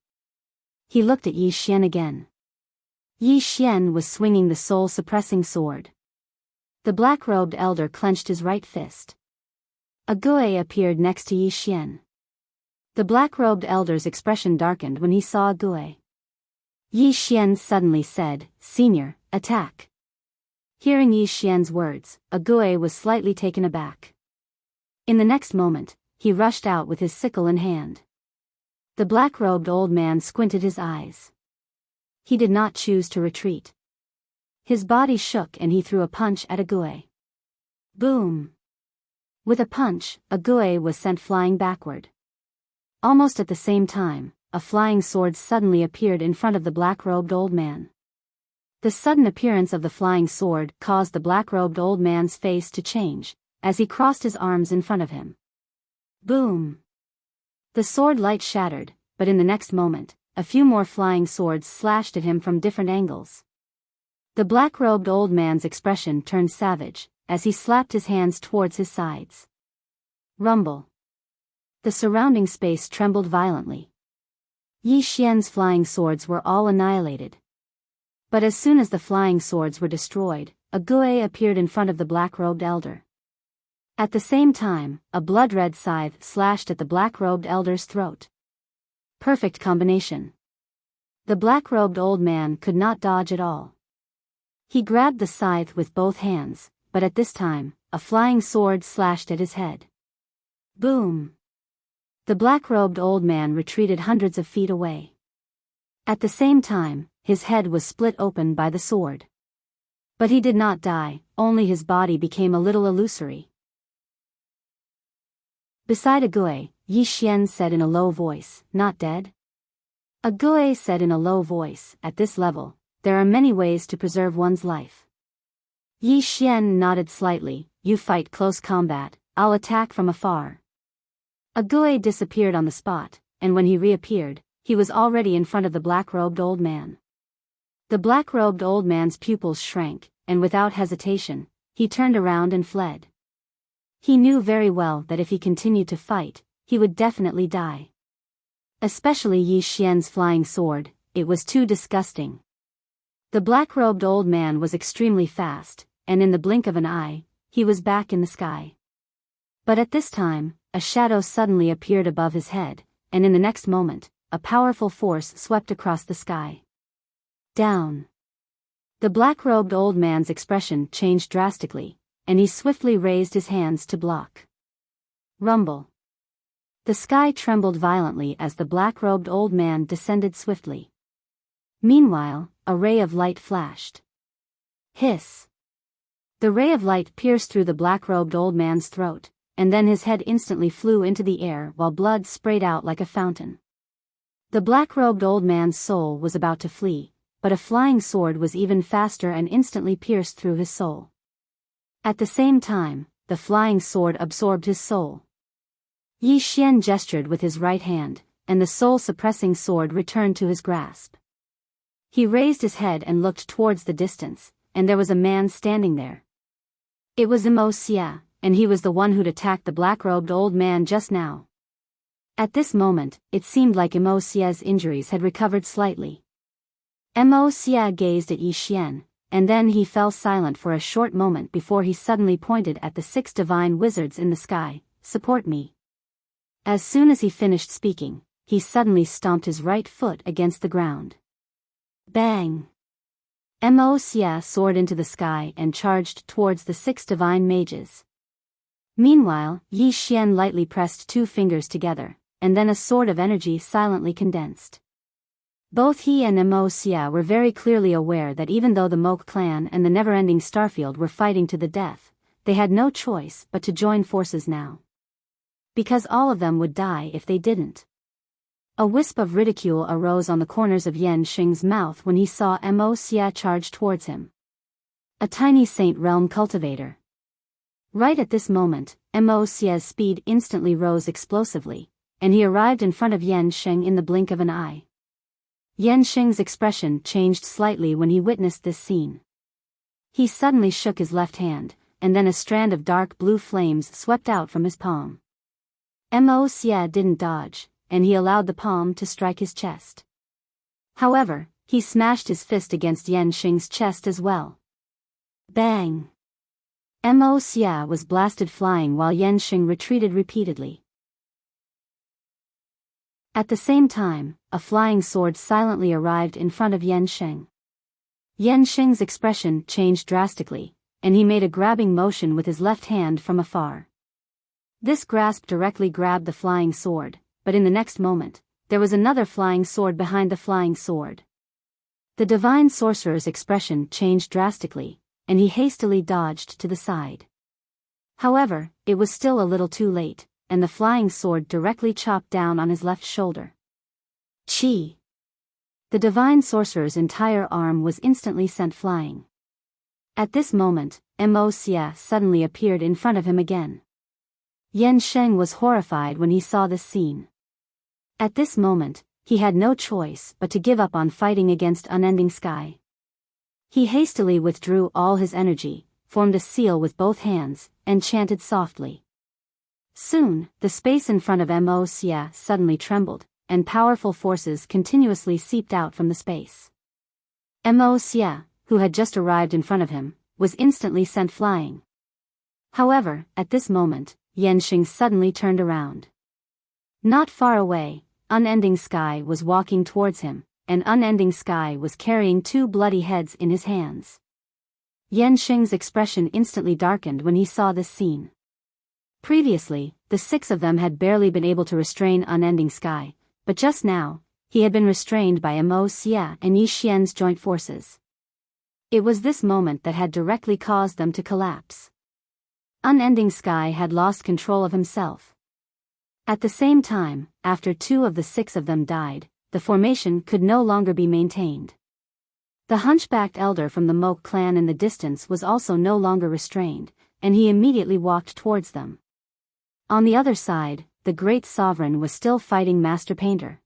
He looked at Yi Xian again. Yi Xian was swinging the soul-suppressing sword. The black-robed elder clenched his right fist. A Gui appeared next to Yi Xian. The black-robed elder's expression darkened when he saw a Gui. Yi Xian suddenly said, Senior, attack. Hearing Yi Xian's words, a Gui was slightly taken aback. In the next moment, he rushed out with his sickle in hand. The black-robed old man squinted his eyes. He did not choose to retreat. His body shook and he threw a punch at a Gui. Boom! With a punch, a Gui was sent flying backward. Almost at the same time, a flying sword suddenly appeared in front of the black-robed old man. The sudden appearance of the flying sword caused the black-robed old man's face to change, as he crossed his arms in front of him. Boom! The sword light shattered, but in the next moment, a few more flying swords slashed at him from different angles. The black-robed old man's expression turned savage, as he slapped his hands towards his sides. Rumble. The surrounding space trembled violently. Yi Xian's flying swords were all annihilated. But as soon as the flying swords were destroyed, a Gui appeared in front of the black-robed elder. At the same time, a blood-red scythe slashed at the black-robed elder's throat. Perfect combination. The black-robed old man could not dodge at all. He grabbed the scythe with both hands, but at this time, a flying sword slashed at his head. Boom! The black-robed old man retreated hundreds of feet away. At the same time, his head was split open by the sword. But he did not die, only his body became a little illusory. Beside a Gui, Yi Xian said in a low voice, Not dead? A Gui said in a low voice, At this level, there are many ways to preserve one's life. Yi Xian nodded slightly, You fight close combat, I'll attack from afar. A Gui disappeared on the spot, and when he reappeared, he was already in front of the black-robed old man. The black-robed old man's pupils shrank, and without hesitation, he turned around and fled. He knew very well that if he continued to fight, he would definitely die. Especially Yi Xian's flying sword, it was too disgusting. The black-robed old man was extremely fast, and in the blink of an eye, he was back in the sky. But at this time, a shadow suddenly appeared above his head, and in the next moment, a powerful force swept across the sky. Down. The black-robed old man's expression changed drastically, and he swiftly raised his hands to block. Rumble. The sky trembled violently as the black-robed old man descended swiftly. Meanwhile, a ray of light flashed. Hiss. The ray of light pierced through the black-robed old man's throat, and then his head instantly flew into the air while blood sprayed out like a fountain. The black-robed old man's soul was about to flee, but a flying sword was even faster and instantly pierced through his soul. At the same time, the flying sword absorbed his soul. Yi Xian gestured with his right hand, and the soul-suppressing sword returned to his grasp. He raised his head and looked towards the distance, and there was a man standing there. It was Immerse, and he was the one who'd attacked the black-robed old man just now. At this moment, it seemed like Immerse's injuries had recovered slightly. Immerse gazed at Yi Xian, and then he fell silent for a short moment before he suddenly pointed at the 6 divine wizards in the sky. "Support me." As soon as he finished speaking, he suddenly stomped his right foot against the ground. Bang! Immerse soared into the sky and charged towards the 6 divine mages. Meanwhile, Yi Xian lightly pressed 2 fingers together, and then a sword of energy silently condensed. Both he and Immerse were very clearly aware that even though the Moke clan and the never-ending Starfield were fighting to the death, they had no choice but to join forces now. Because all of them would die if they didn't. A wisp of ridicule arose on the corners of Yan Xing's mouth when he saw Immerse charge towards him. A tiny Saint Realm cultivator. Right at this moment, Immerse's speed instantly rose explosively, and he arrived in front of Yan Xing in the blink of an eye. Yan Xing's expression changed slightly when he witnessed this scene. He suddenly shook his left hand, and then a strand of dark blue flames swept out from his palm. Immerse didn't dodge, and he allowed the palm to strike his chest. However, he smashed his fist against Yan Xing's chest as well. Bang! Immerse was blasted flying while Yan Xing retreated repeatedly. At the same time, a flying sword silently arrived in front of Yan Xing. Yan Xing's expression changed drastically, and he made a grabbing motion with his left hand from afar. This grasp directly grabbed the flying sword, but in the next moment, there was another flying sword behind the flying sword. The divine sorcerer's expression changed drastically, and he hastily dodged to the side. However, it was still a little too late, and the flying sword directly chopped down on his left shoulder. Chi! The divine sorcerer's entire arm was instantly sent flying. At this moment, Immerse suddenly appeared in front of him again. Yan Xing was horrified when he saw this scene. At this moment, he had no choice but to give up on fighting against Unending Sky. He hastily withdrew all his energy, formed a seal with both hands, and chanted softly. Soon, the space in front of Immerse suddenly trembled, and powerful forces continuously seeped out from the space. Immerse, who had just arrived in front of him, was instantly sent flying. However, at this moment, Yan Xing suddenly turned around. Not far away, Unending Sky was walking towards him, and Unending Sky was carrying 2 bloody heads in his hands. Yan Xing's expression instantly darkened when he saw this scene. Previously, the 6 of them had barely been able to restrain Unending Sky, but just now, he had been restrained by Immerse and Yi Xian's joint forces. It was this moment that had directly caused them to collapse. Unending Sky had lost control of himself. At the same time, after 2 of the 6 of them died, the formation could no longer be maintained. The hunchbacked elder from the Moke clan in the distance was also no longer restrained, and he immediately walked towards them. On the other side, the great sovereign was still fighting Master Painter.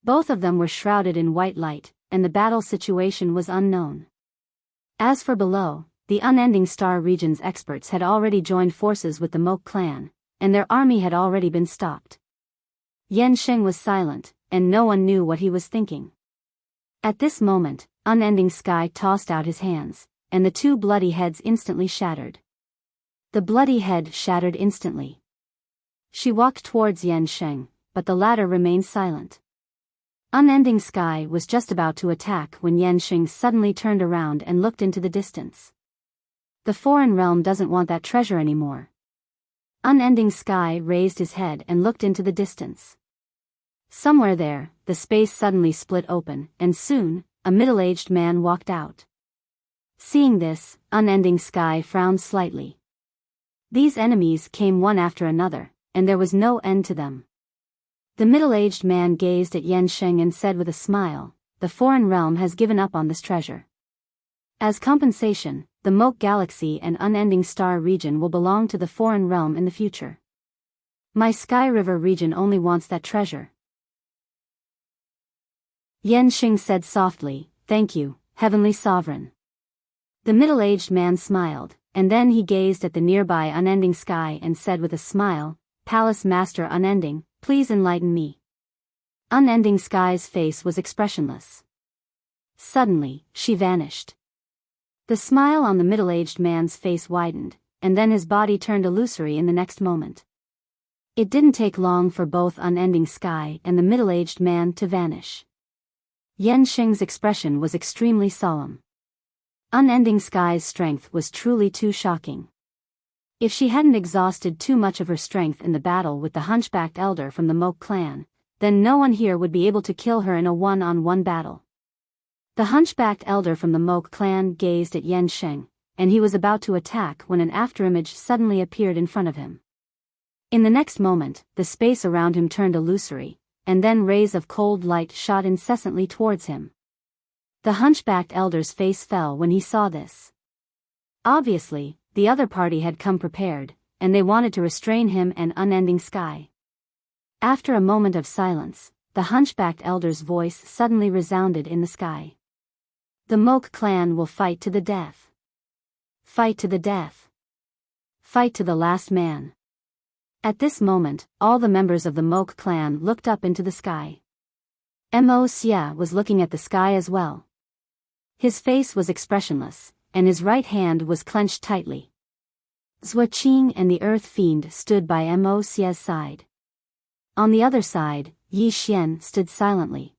Both of them were shrouded in white light, and the battle situation was unknown. As for below, the Unending Star region's experts had already joined forces with the Moke clan, and their army had already been stopped. Yan Xing was silent, and no one knew what he was thinking. At this moment, Unending Sky tossed out his hands, and the 2 bloody heads instantly shattered. The bloody head shattered instantly. She walked towards Yan Xing, but the latter remained silent. Unending Sky was just about to attack when Yan Xing suddenly turned around and looked into the distance. The foreign realm doesn't want that treasure anymore. Unending Sky raised his head and looked into the distance. Somewhere there, the space suddenly split open, and soon, a middle-aged man walked out. Seeing this, Unending Sky frowned slightly. These enemies came one after another, and there was no end to them. The middle-aged man gazed at Yan Sheng and said with a smile, "The foreign realm has given up on this treasure. As compensation, the Moke Galaxy and Unending Star region will belong to the foreign realm in the future. My Sky River region only wants that treasure." Yan Sheng said softly, "Thank you, Heavenly Sovereign." The middle-aged man smiled, and then he gazed at the nearby unending sky and said with a smile, "Palace Master Unending, please enlighten me." Unending Sky's face was expressionless. Suddenly, she vanished. The smile on the middle-aged man's face widened, and then his body turned illusory in the next moment. It didn't take long for both Unending Sky and the middle-aged man to vanish. Yan Sheng's expression was extremely solemn. Unending Sky's strength was truly too shocking. If she hadn't exhausted too much of her strength in the battle with the hunchbacked elder from the Moke clan, then no one here would be able to kill her in a one-on-one battle. The hunchbacked elder from the Moke clan gazed at Yan Sheng, and he was about to attack when an afterimage suddenly appeared in front of him. In the next moment, the space around him turned illusory, and then rays of cold light shot incessantly towards him. The hunchbacked elder's face fell when he saw this. Obviously, the other party had come prepared, and they wanted to restrain him and Unending Sky. After a moment of silence, the hunchbacked elder's voice suddenly resounded in the sky. "The Moke clan will fight to the death. Fight to the death. Fight to the last man." At this moment, all the members of the Moke clan looked up into the sky. Mo Xia was looking at the sky as well. His face was expressionless, and his right hand was clenched tightly. Zhua Qing and the Earth Fiend stood by Mo Xia's side. On the other side, Yi Xian stood silently.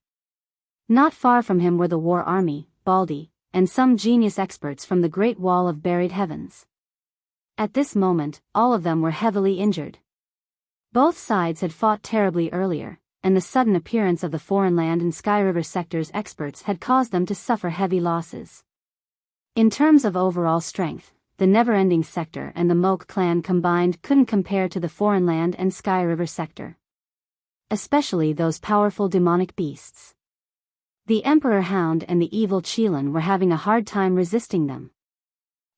Not far from him were the War Army, Baldi, and some genius experts from the Great Wall of Buried Heavens. At this moment, all of them were heavily injured. Both sides had fought terribly earlier, and the sudden appearance of the foreign land and Sky River sector's experts had caused them to suffer heavy losses. In terms of overall strength, the Never-Ending Sector and the Moke clan combined couldn't compare to the foreign land and Sky River sector. Especially those powerful demonic beasts. The Emperor Hound and the evil Qilin were having a hard time resisting them.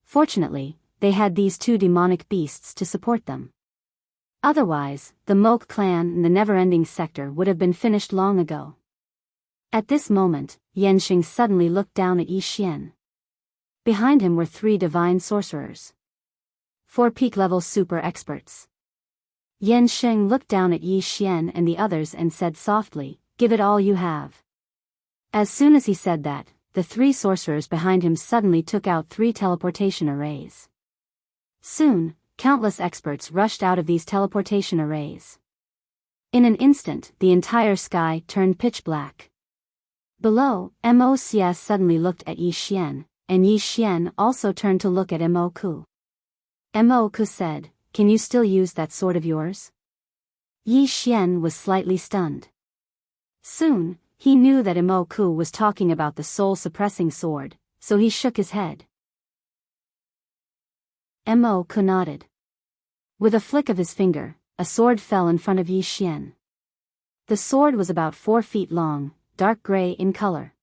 Fortunately, they had these two demonic beasts to support them. Otherwise, the Moke clan and the Never-Ending Sector would have been finished long ago. At this moment, Yan Sheng suddenly looked down at Yi Xian. Behind him were 3 divine sorcerers. 4 peak-level super experts. Yan Sheng looked down at Yi Xian and the others and said softly, "Give it all you have." As soon as he said that, the 3 sorcerers behind him suddenly took out 3 teleportation arrays. Soon, countless experts rushed out of these teleportation arrays. In an instant, the entire sky turned pitch black. Below, Mo Xia suddenly looked at Yi Xian, and Yi Xian also turned to look at Mo Ku. Mo Ku said, "Can you still use that sword of yours?" Yi Xian was slightly stunned. Soon, he knew that Mo Ku was talking about the soul-suppressing sword, so he shook his head. Mo Ku nodded. With a flick of his finger, a sword fell in front of Yi Xian. The sword was about 4 feet long, dark gray in color.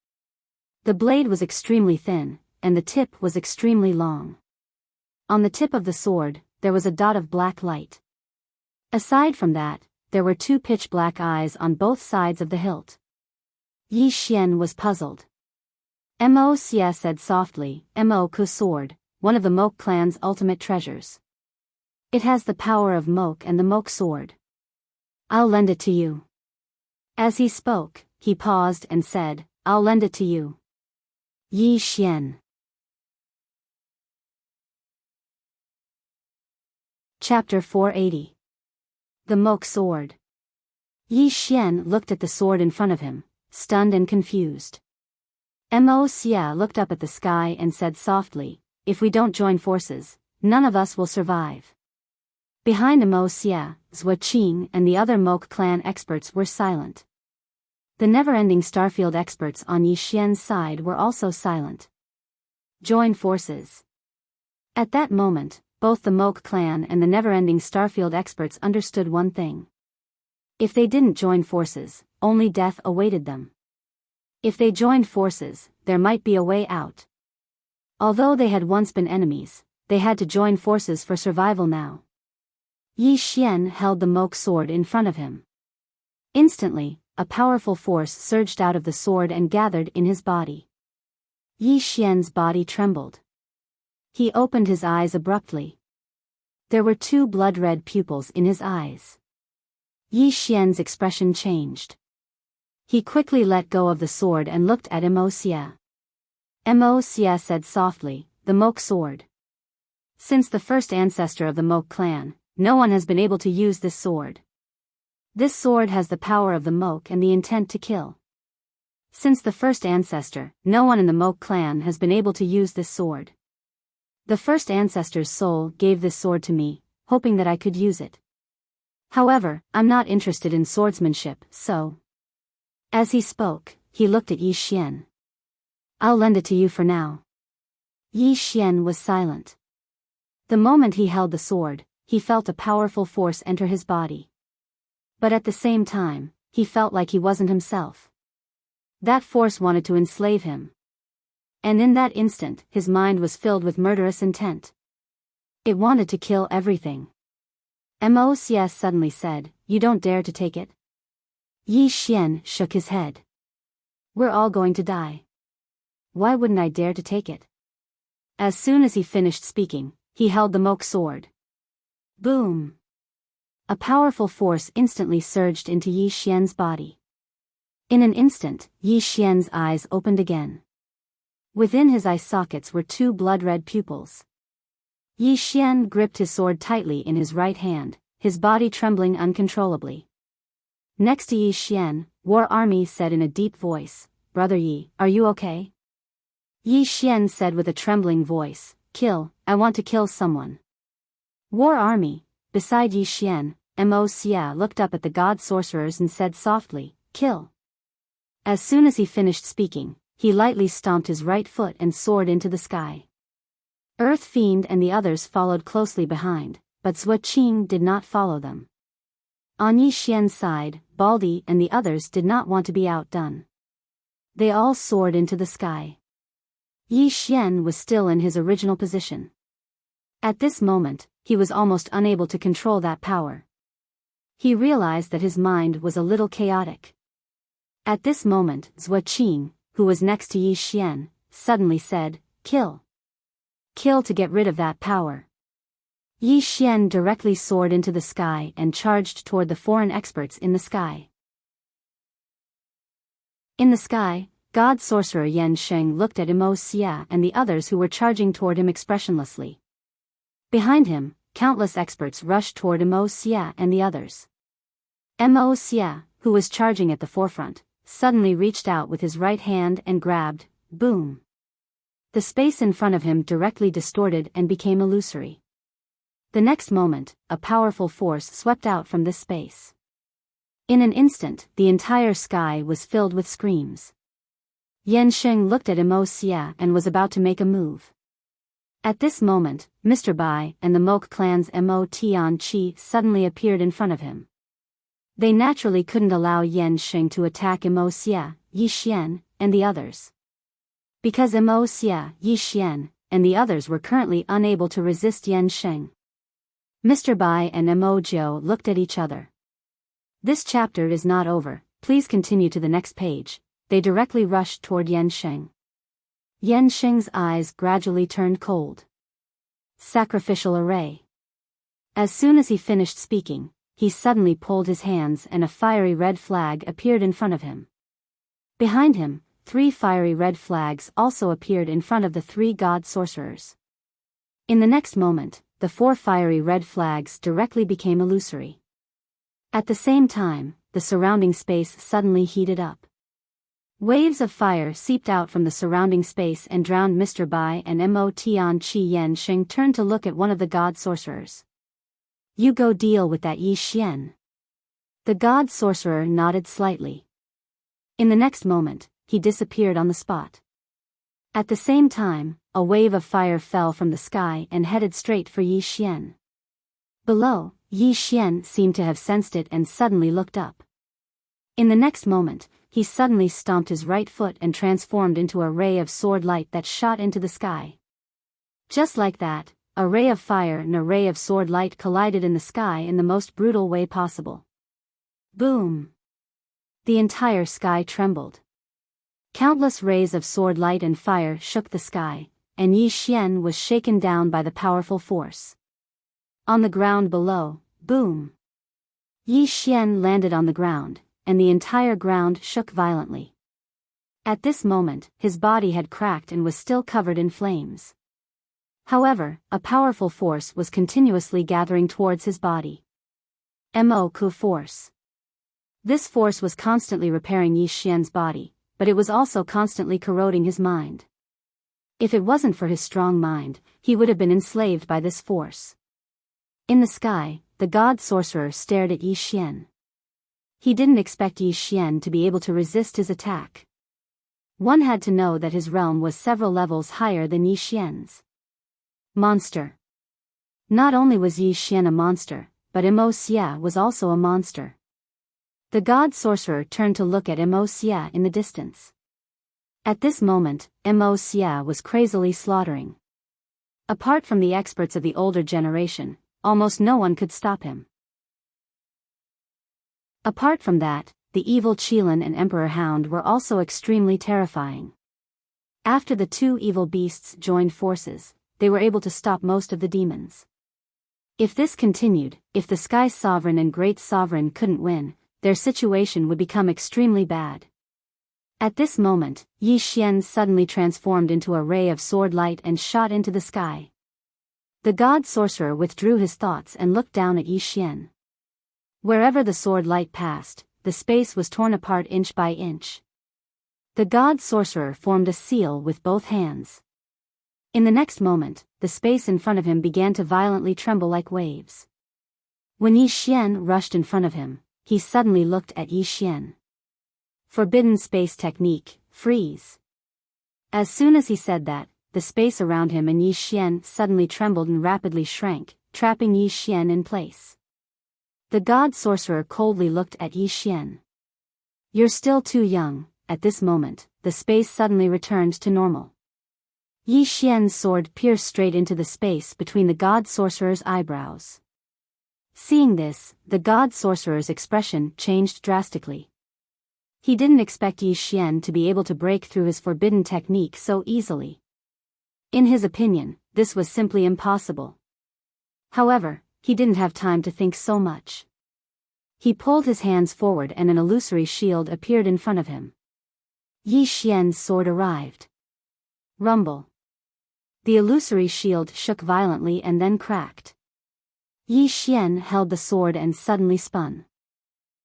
The blade was extremely thin, and the tip was extremely long. On the tip of the sword, there was a dot of black light. Aside from that, there were 2 pitch-black eyes on both sides of the hilt. Yi Xian was puzzled. Mo Xia said softly, "Mo Ku's sword, one of the Moke clan's ultimate treasures. It has the power of Moke and the Moke sword. I'll lend it to you." As he spoke, he paused and said, "I'll lend it to you. Yi Xian." Chapter 480. The Moke Sword. Yi Xian looked at the sword in front of him, stunned and confused. Mo Xia looked up at the sky and said softly, "If we don't join forces, none of us will survive." Behind Mo Xia, Zhua Qing and the other Moke clan experts were silent. The never-ending Starfield experts on Yi Xian's side were also silent. Join forces. At that moment, both the Moke clan and the never-ending Starfield experts understood one thing. If they didn't join forces, only death awaited them. If they joined forces, there might be a way out. Although they had once been enemies, they had to join forces for survival now. Yi Xian held the Moke sword in front of him. Instantly, a powerful force surged out of the sword and gathered in his body. Yi Xian's body trembled. He opened his eyes abruptly. There were two blood-red pupils in his eyes. Yi Xian's expression changed. He quickly let go of the sword and looked at Immerse. Immerse said softly, "The Moke sword. Since the first ancestor of the Moke clan, no one has been able to use this sword. This sword has the power of the Moke and the intent to kill. Since the first ancestor, no one in the Moke clan has been able to use this sword. The first ancestor's soul gave this sword to me, hoping that I could use it. However, I'm not interested in swordsmanship, so..." As he spoke, he looked at Yi Xian. "I'll lend it to you for now." Yi Xian was silent. The moment he held the sword, he felt a powerful force enter his body. But at the same time, he felt like he wasn't himself. That force wanted to enslave him. And in that instant, his mind was filled with murderous intent. It wanted to kill everything. Immerse suddenly said, "You don't dare to take it?" Yi Xian shook his head. "We're all going to die. Why wouldn't I dare to take it?" As soon as he finished speaking, he held the Moke sword. Boom! A powerful force instantly surged into Yi Xian's body. In an instant, Yi Xian's eyes opened again. Within his eye sockets were two blood-red pupils. Yi Xian gripped his sword tightly in his right hand, his body trembling uncontrollably. Next to Yi Xian, War Army said in a deep voice, "Brother Yi, are you okay?" Yi Xian said with a trembling voice, "Kill, I want to kill someone." War Army, beside Yi Xian, Immerse looked up at the god sorcerers and said softly, "Kill." As soon as he finished speaking, he lightly stomped his right foot and soared into the sky. Earth Fiend and the others followed closely behind, but Swordsman did not follow them. On Yi Xian's side, Baldy and the others did not want to be outdone. They all soared into the sky. Yi Xian was still in his original position. At this moment, he was almost unable to control that power. He realized that his mind was a little chaotic. At this moment, Swordsman, who was next to Yi Xian, suddenly said, "Kill. Kill to get rid of that power." Yi Xian directly soared into the sky and charged toward the foreign experts in the sky. In the sky, God Sorcerer Enchanting looked at Immerse and the others who were charging toward him expressionlessly. Behind him, countless experts rushed toward Immerse and the others. Immerse, who was charging at the forefront, suddenly reached out with his right hand and grabbed, boom. The space in front of him directly distorted and became illusory. The next moment, a powerful force swept out from this space. In an instant, the entire sky was filled with screams. Enchanting looked at Immerse and was about to make a move. At this moment, Mr. Bai and the Moke clan's Motian suddenly appeared in front of him. They naturally couldn't allow Enchanting to attack Immerse, Yi Xian, and the others. Because Immerse, Yi Xian, and the others were currently unable to resist Enchanting. Mr. Bai and Emojo looked at each other. This chapter is not over, please continue to the next page. They directly rushed toward Enchanting. Enchanting's eyes gradually turned cold. Sacrificial array. As soon as he finished speaking, he suddenly pulled his hands and a fiery red flag appeared in front of him. Behind him, 3 fiery red flags also appeared in front of the 3 god sorcerers. In the next moment, the 4 fiery red flags directly became illusory. At the same time, the surrounding space suddenly heated up. Waves of fire seeped out from the surrounding space and drowned Mr. Bai and Motian. Enchanting turned to look at one of the god sorcerers. "You go deal with that Yi Xian." The god sorcerer nodded slightly. In the next moment, he disappeared on the spot. At the same time, a wave of fire fell from the sky and headed straight for Yi Xian. Below, Yi Xian seemed to have sensed it and suddenly looked up. In the next moment, he suddenly stomped his right foot and transformed into a ray of sword light that shot into the sky. Just like that, a ray of fire and a ray of sword light collided in the sky in the most brutal way possible. Boom! The entire sky trembled. Countless rays of sword light and fire shook the sky, and Yi Xian was shaken down by the powerful force. On the ground below, boom! Yi Xian landed on the ground, and the entire ground shook violently. At this moment, his body had cracked and was still covered in flames. However, a powerful force was continuously gathering towards his body. Moku force. This force was constantly repairing Yi Xian's body, but it was also constantly corroding his mind. If it wasn't for his strong mind, he would have been enslaved by this force. In the sky, the god sorcerer stared at Yi Xian. He didn't expect Yi Xian to be able to resist his attack. One had to know that his realm was several levels higher than Yi Xian's. Monster. Not only was Yi Xian a monster, but Immerse was also a monster. The god sorcerer turned to look at Immerse in the distance. At this moment, Immerse was crazily slaughtering. Apart from the experts of the older generation, almost no one could stop him. Apart from that, the evil Qilin and Emperor Hound were also extremely terrifying. After the two evil beasts joined forces, they were able to stop most of the demons. If this continued, if the Sky Sovereign and Great Sovereign couldn't win, their situation would become extremely bad. At this moment, Yi Xian suddenly transformed into a ray of sword light and shot into the sky. The god sorcerer withdrew his thoughts and looked down at Yi Xian. Wherever the sword light passed, the space was torn apart inch by inch. The god sorcerer formed a seal with both hands. In the next moment, the space in front of him began to violently tremble like waves. When Yi Xian rushed in front of him, he suddenly looked at Yi Xian. Forbidden space technique, freeze. As soon as he said that, the space around him and Yi Xian suddenly trembled and rapidly shrank, trapping Yi Xian in place. The god sorcerer coldly looked at Yi Xian. You're still too young. At this moment, the space suddenly returned to normal. Yi Xian's sword pierced straight into the space between the god sorcerer's eyebrows. Seeing this, the god sorcerer's expression changed drastically. He didn't expect Yi Xian to be able to break through his forbidden technique so easily. In his opinion, this was simply impossible. However, he didn't have time to think so much. He pulled his hands forward and an illusory shield appeared in front of him. Yi Xian's sword arrived. Rumble. The illusory shield shook violently and then cracked. Yi Xian held the sword and suddenly spun.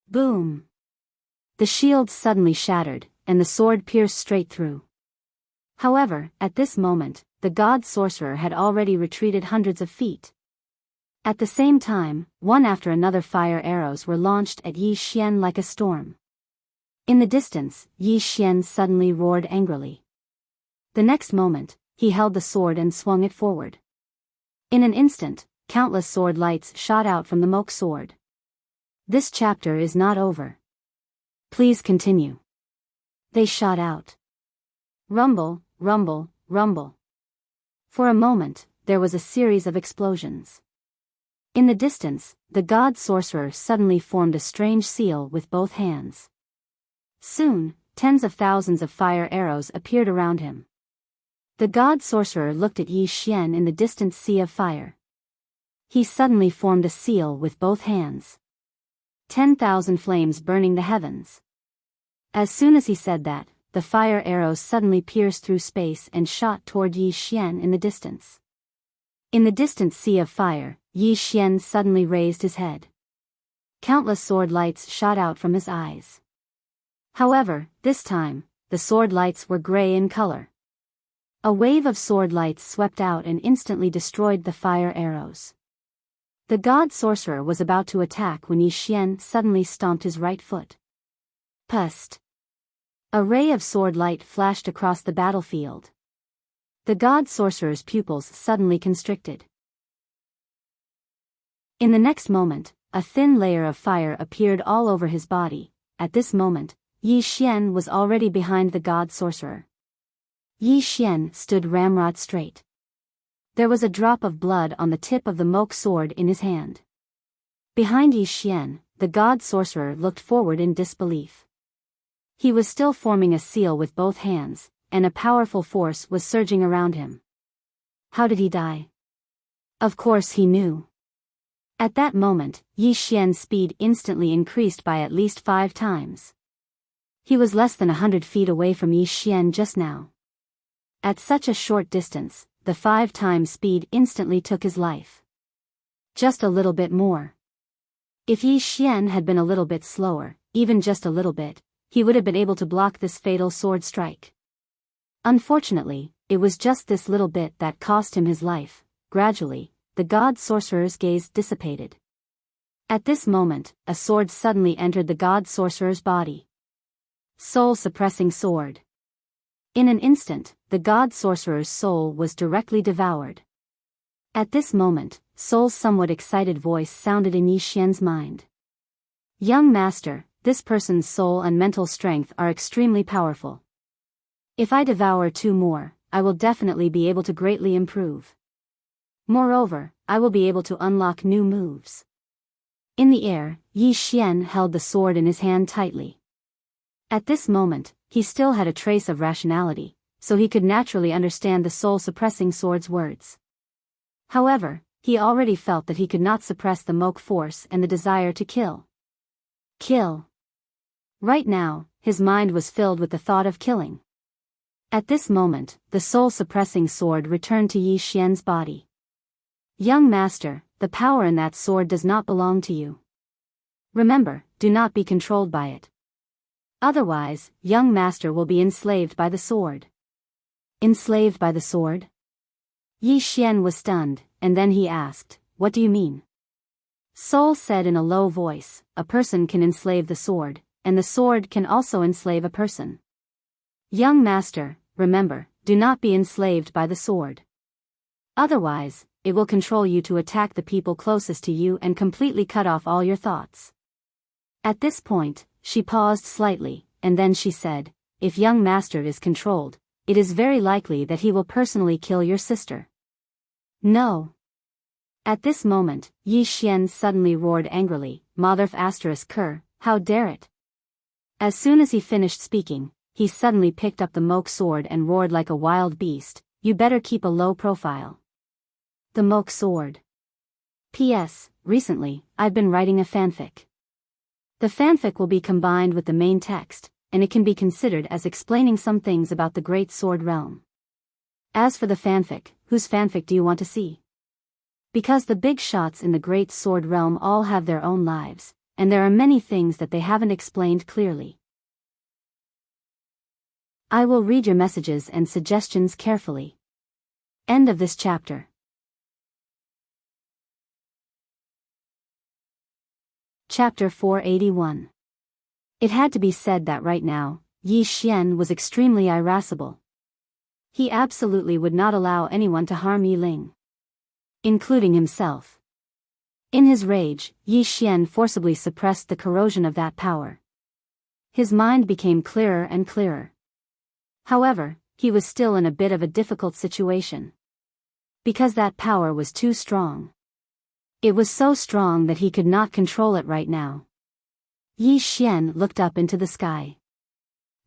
Boom! The shield suddenly shattered, and the sword pierced straight through. However, at this moment, the god sorcerer had already retreated hundreds of feet. At the same time, one after another fire arrows were launched at Yi Xian like a storm. In the distance, Yi Xian suddenly roared angrily. The next moment, he held the sword and swung it forward. In an instant, countless sword lights shot out from the Moke sword. This chapter is not over. Please continue. They shot out. Rumble, rumble, rumble. For a moment, there was a series of explosions. In the distance, the god sorcerer suddenly formed a strange seal with both hands. Soon, tens of thousands of fire arrows appeared around him. The god sorcerer looked at Yi Xian in the distant sea of fire. He suddenly formed a seal with both hands. 10,000 flames burning the heavens. As soon as he said that, the fire arrows suddenly pierced through space and shot toward Yi Xian in the distance. In the distant sea of fire, Yi Xian suddenly raised his head. Countless sword lights shot out from his eyes. However, this time, the sword lights were gray in color. A wave of sword lights swept out and instantly destroyed the fire arrows. The god sorcerer was about to attack when Yi Xian suddenly stomped his right foot. Pust! A ray of sword light flashed across the battlefield. The god sorcerer's pupils suddenly constricted. In the next moment, a thin layer of fire appeared all over his body. At this moment, Yi Xian was already behind the god sorcerer. Yi Xian stood ramrod straight. There was a drop of blood on the tip of the moke sword in his hand. Behind Yi Xian, the god sorcerer looked forward in disbelief. He was still forming a seal with both hands, and a powerful force was surging around him. How did he die? Of course he knew. At that moment, Yi Xian's speed instantly increased by at least 5 times. He was less than 100 feet away from Yi Xian just now. At such a short distance, the 5 times speed instantly took his life. Just a little bit more. If Yi Xian had been a little bit slower, even just a little bit, he would have been able to block this fatal sword strike. Unfortunately, it was just this little bit that cost him his life. Gradually, the god sorcerer's gaze dissipated. At this moment, a sword suddenly entered the god sorcerer's body. Soul-suppressing sword. In an instant, the god sorcerer's soul was directly devoured. At this moment, Soul's somewhat excited voice sounded in Yi Xian's mind. Young master, this person's soul and mental strength are extremely powerful. If I devour 2 more, I will definitely be able to greatly improve. Moreover, I will be able to unlock new moves. In the air, Yi Xian held the sword in his hand tightly. At this moment, he still had a trace of rationality, so he could naturally understand the soul-suppressing sword's words. However, he already felt that he could not suppress the moke force and the desire to kill. Kill. Right now, his mind was filled with the thought of killing. At this moment, the soul-suppressing sword returned to Yi Xian's body. Young master, the power in that sword does not belong to you. Remember, do not be controlled by it. Otherwise, young master will be enslaved by the sword. Enslaved by the sword? Yi Xian was stunned, and then he asked, what do you mean? Soul said in a low voice, a person can enslave the sword, and the sword can also enslave a person. Young master, remember, do not be enslaved by the sword. Otherwise, it will control you to attack the people closest to you and completely cut off all your thoughts. At this point, she paused slightly, and then she said, if young master is controlled, it is very likely that he will personally kill your sister. No. At this moment, Yi Xian suddenly roared angrily, Motherf **Ker, how dare it? As soon as he finished speaking, he suddenly picked up the moke sword and roared like a wild beast, you better keep a low profile. The moke sword. P.S. Recently, I've been writing a fanfic. The fanfic will be combined with the main text, and it can be considered as explaining some things about the Great Sword Realm. As for the fanfic, whose fanfic do you want to see? Because the big shots in the Great Sword Realm all have their own lives, and there are many things that they haven't explained clearly. I will read your messages and suggestions carefully. End of this chapter. Chapter 481. It had to be said that right now, Yi Xian was extremely irascible. He absolutely would not allow anyone to harm Yi Ling, including himself. In his rage, Yi Xian forcibly suppressed the corrosion of that power. His mind became clearer and clearer. However, he was still in a bit of a difficult situation. Because that power was too strong. It was so strong that he could not control it right now. Yi Xian looked up into the sky.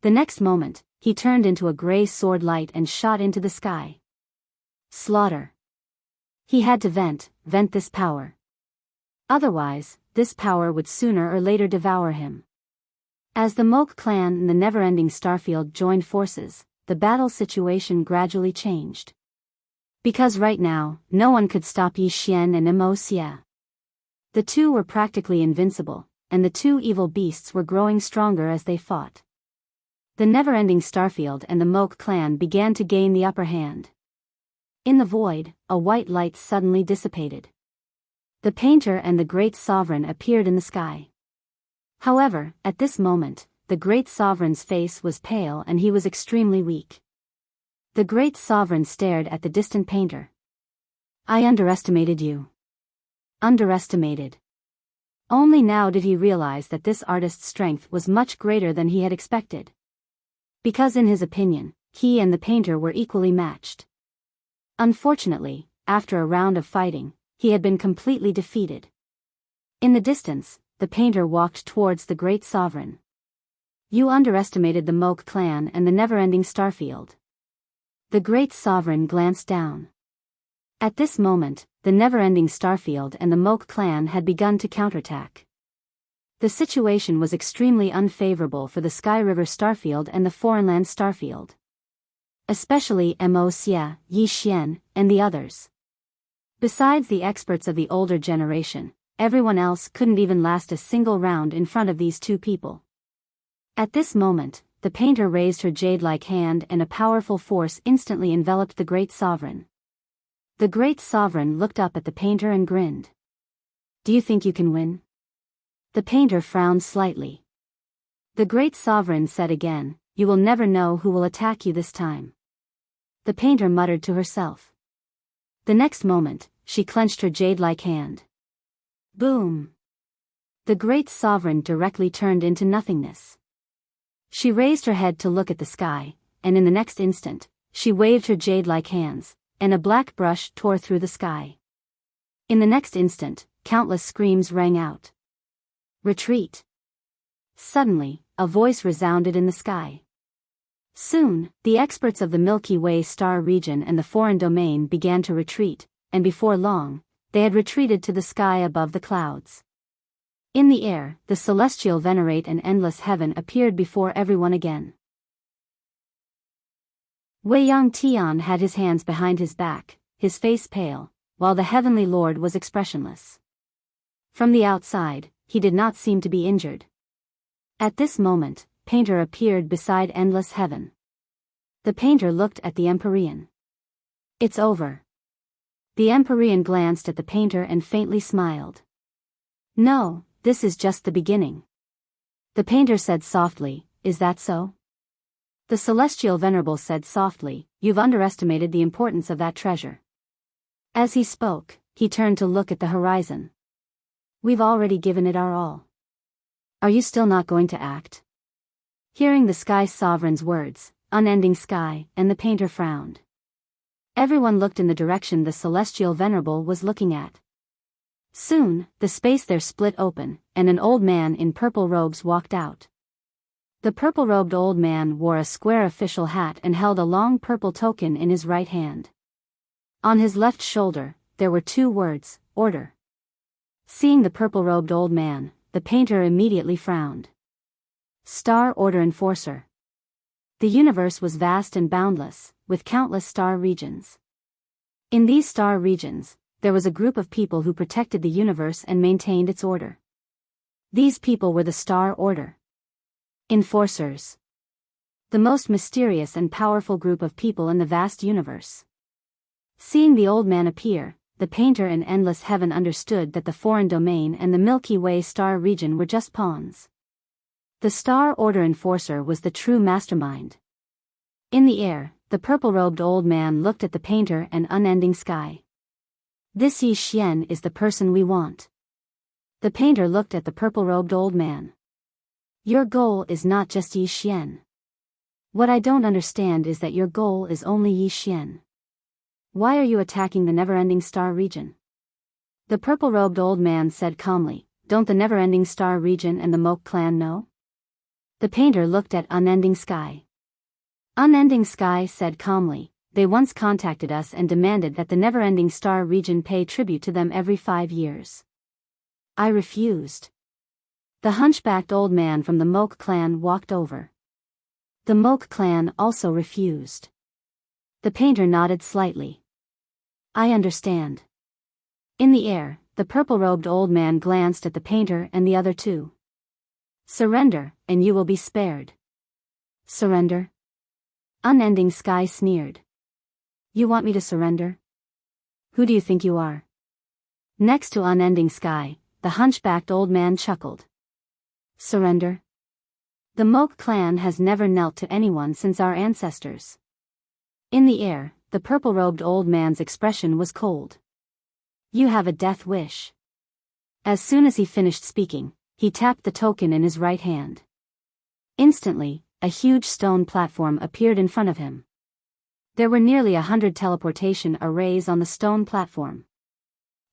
The next moment, he turned into a gray sword light and shot into the sky. Slaughter. He had to vent this power. Otherwise, this power would sooner or later devour him. As the Moke clan and the never-ending Starfield joined forces, the battle situation gradually changed. Because right now, no one could stop Yi Xian and Immerse. The two were practically invincible, and the two evil beasts were growing stronger as they fought. The never-ending Starfield and the Moke clan began to gain the upper hand. In the void, a white light suddenly dissipated. The painter and the great sovereign appeared in the sky. However, at this moment, the great sovereign's face was pale and he was extremely weak. The great sovereign stared at the distant painter. I underestimated you. Underestimated. Only now did he realize that this artist's strength was much greater than he had expected. Because in his opinion, he and the painter were equally matched. Unfortunately, after a round of fighting, he had been completely defeated. In the distance, the painter walked towards the great sovereign. You underestimated the Moke clan and the never-ending Starfield. The great sovereign glanced down. At this moment, the never-ending Starfield and the Moke clan had begun to counterattack. The situation was extremely unfavorable for the Sky River Starfield and the Foreignland Starfield. Especially Mo Xie, Yi Xian, and the others. Besides the experts of the older generation, everyone else couldn't even last a single round in front of these two people. At this moment, the painter raised her jade-like hand and a powerful force instantly enveloped the great sovereign. The great sovereign looked up at the painter and grinned. Do you think you can win? The painter frowned slightly. The great sovereign said again, you will never know who will attack you this time. The painter muttered to herself. The next moment, she clenched her jade-like hand. Boom! The great sovereign directly turned into nothingness. She raised her head to look at the sky, and in the next instant, she waved her jade-like hands, and a black brush tore through the sky. In the next instant, countless screams rang out. Retreat! Suddenly, a voice resounded in the sky. Soon, the experts of the Milky Way star region and the foreign domain began to retreat, and before long, they had retreated to the sky above the clouds. In the air, the celestial venerate and endless heaven appeared before everyone again. Wei Yang Tian had his hands behind his back, his face pale, while the heavenly lord was expressionless. From the outside, he did not seem to be injured. At this moment, painter appeared beside endless heaven. The painter looked at the Empyrean. It's over. The Empyrean glanced at the painter and faintly smiled. No, this is just the beginning. The painter said softly, is that so? The celestial venerable said softly, you've underestimated the importance of that treasure. As he spoke, he turned to look at the horizon. We've already given it our all. Are you still not going to act? Hearing the sky sovereign's words, unending sky, and the painter frowned. Everyone looked in the direction the celestial venerable was looking at. Soon, the space there split open, and an old man in purple robes walked out. The purple-robed old man wore a square official hat and held a long purple token in his right hand. On his left shoulder, there were two words, order. Seeing the purple-robed old man, the painter immediately frowned. Star Order Enforcer. The universe was vast and boundless, with countless star regions. In these star regions, there was a group of people who protected the universe and maintained its order. These people were the Star Order. Enforcers. The most mysterious and powerful group of people in the vast universe. Seeing the old man appear, the painter in endless heaven understood that the foreign domain and the Milky Way star region were just pawns. The Star Order Enforcer was the true mastermind. In the air, the purple-robed old man looked at the painter and unending sky. This Yi Xian is the person we want. The painter looked at the purple-robed old man. Your goal is not just Yi Xian. What I don't understand is that your goal is only Yi Xian. Why are you attacking the never-ending star region? The purple-robed old man said calmly, don't the never-ending star region and the Moke clan know? The painter looked at Unending Sky. Unending Sky said calmly, they once contacted us and demanded that the never-ending star region pay tribute to them every 5 years. I refused. The hunchbacked old man from the Moke clan walked over. The Moke clan also refused. The painter nodded slightly. I understand. In the air, the purple-robed old man glanced at the painter and the other two. Surrender, and you will be spared. Surrender? Unending Sky sneered. You want me to surrender? Who do you think you are? Next to Unending Sky, the hunchbacked old man chuckled. Surrender? The Moke clan has never knelt to anyone since our ancestors. In the air, the purple-robed old man's expression was cold. You have a death wish. As soon as he finished speaking, he tapped the token in his right hand. Instantly, a huge stone platform appeared in front of him. There were nearly 100 teleportation arrays on the stone platform.